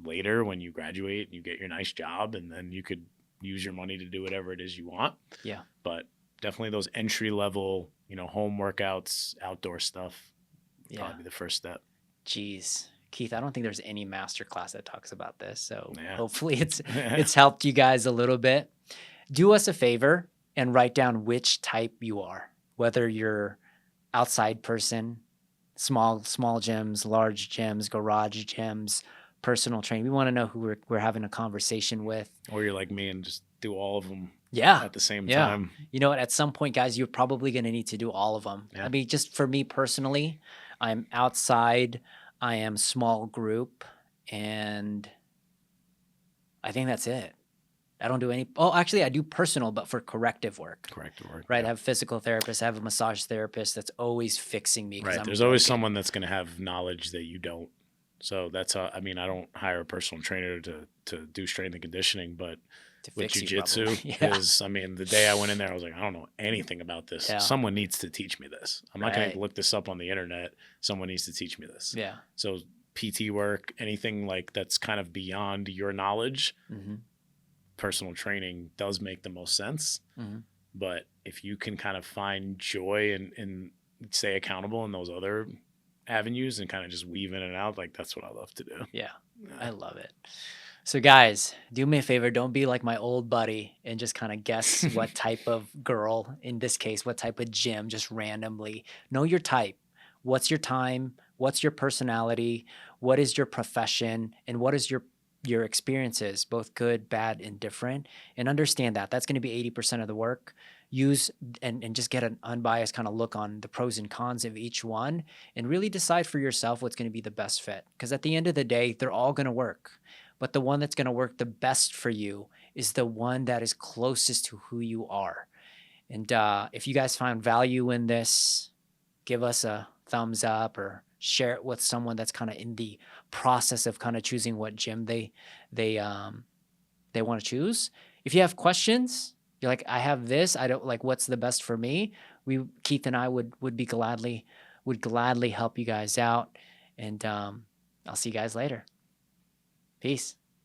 later when you graduate and you get your nice job, and then you could use your money to do whatever it is you want. Yeah. But definitely those entry level, home workouts, outdoor stuff, probably the first step. Jeez. Keith, I don't think there's any master class that talks about this. So Yeah. hopefully it's helped you guys a little bit. Do us a favor and write down which type you are, whether you're outside person, small gyms, large gyms, garage gyms, personal training. We want to know who we're having a conversation with. Or you're like me and just do all of them at the same Yeah. time. You know what? At some point, guys, you're probably going to need to do all of them. Yeah. I mean, just for me personally, I'm outside, I am small group, and I think that's it. I don't do any. Oh, actually, I do personal, but for corrective work. Right. Yeah. I have a physical therapist. I have a massage therapist that's always fixing me. Right. There's always someone that's going to have knowledge that you don't. So that's how, I don't hire a personal trainer to do strength and conditioning, but with jiu-jitsu, because the day I went in there, I was like, I don't know anything about this. Yeah. Someone needs to teach me this. I'm not going to look this up on the internet. Someone needs to teach me this. Yeah. So PT work, anything like that's kind of beyond your knowledge, personal training does make the most sense. But if you can kind of find joy in stay accountable in those other avenues and kind of just weave in and out, like that's what I love to do. Yeah, Yeah. I love it. So guys, do me a favor, don't be like my old buddy and just kind of guess what type of girl, in this case, what type of gym, just randomly. Know your type. What's your time? What's your personality? What is your profession? And what is your experiences, both good, bad, and different? And understand that. That's going to be 80% of the work. Use and just get an unbiased kind of look on the pros and cons of each one and really decide for yourself what's going to be the best fit. Because at the end of the day, they're all going to work. But the one that's going to work the best for you is the one that is closest to who you are. And if you guys find value in this, give us a thumbs up or share it with someone that's kind of in the process of kind of choosing what gym they want to choose. If you have questions, you're like, I have this, I don't like, what's the best for me? Keith and I would gladly help you guys out. And I'll see you guys later. Peace.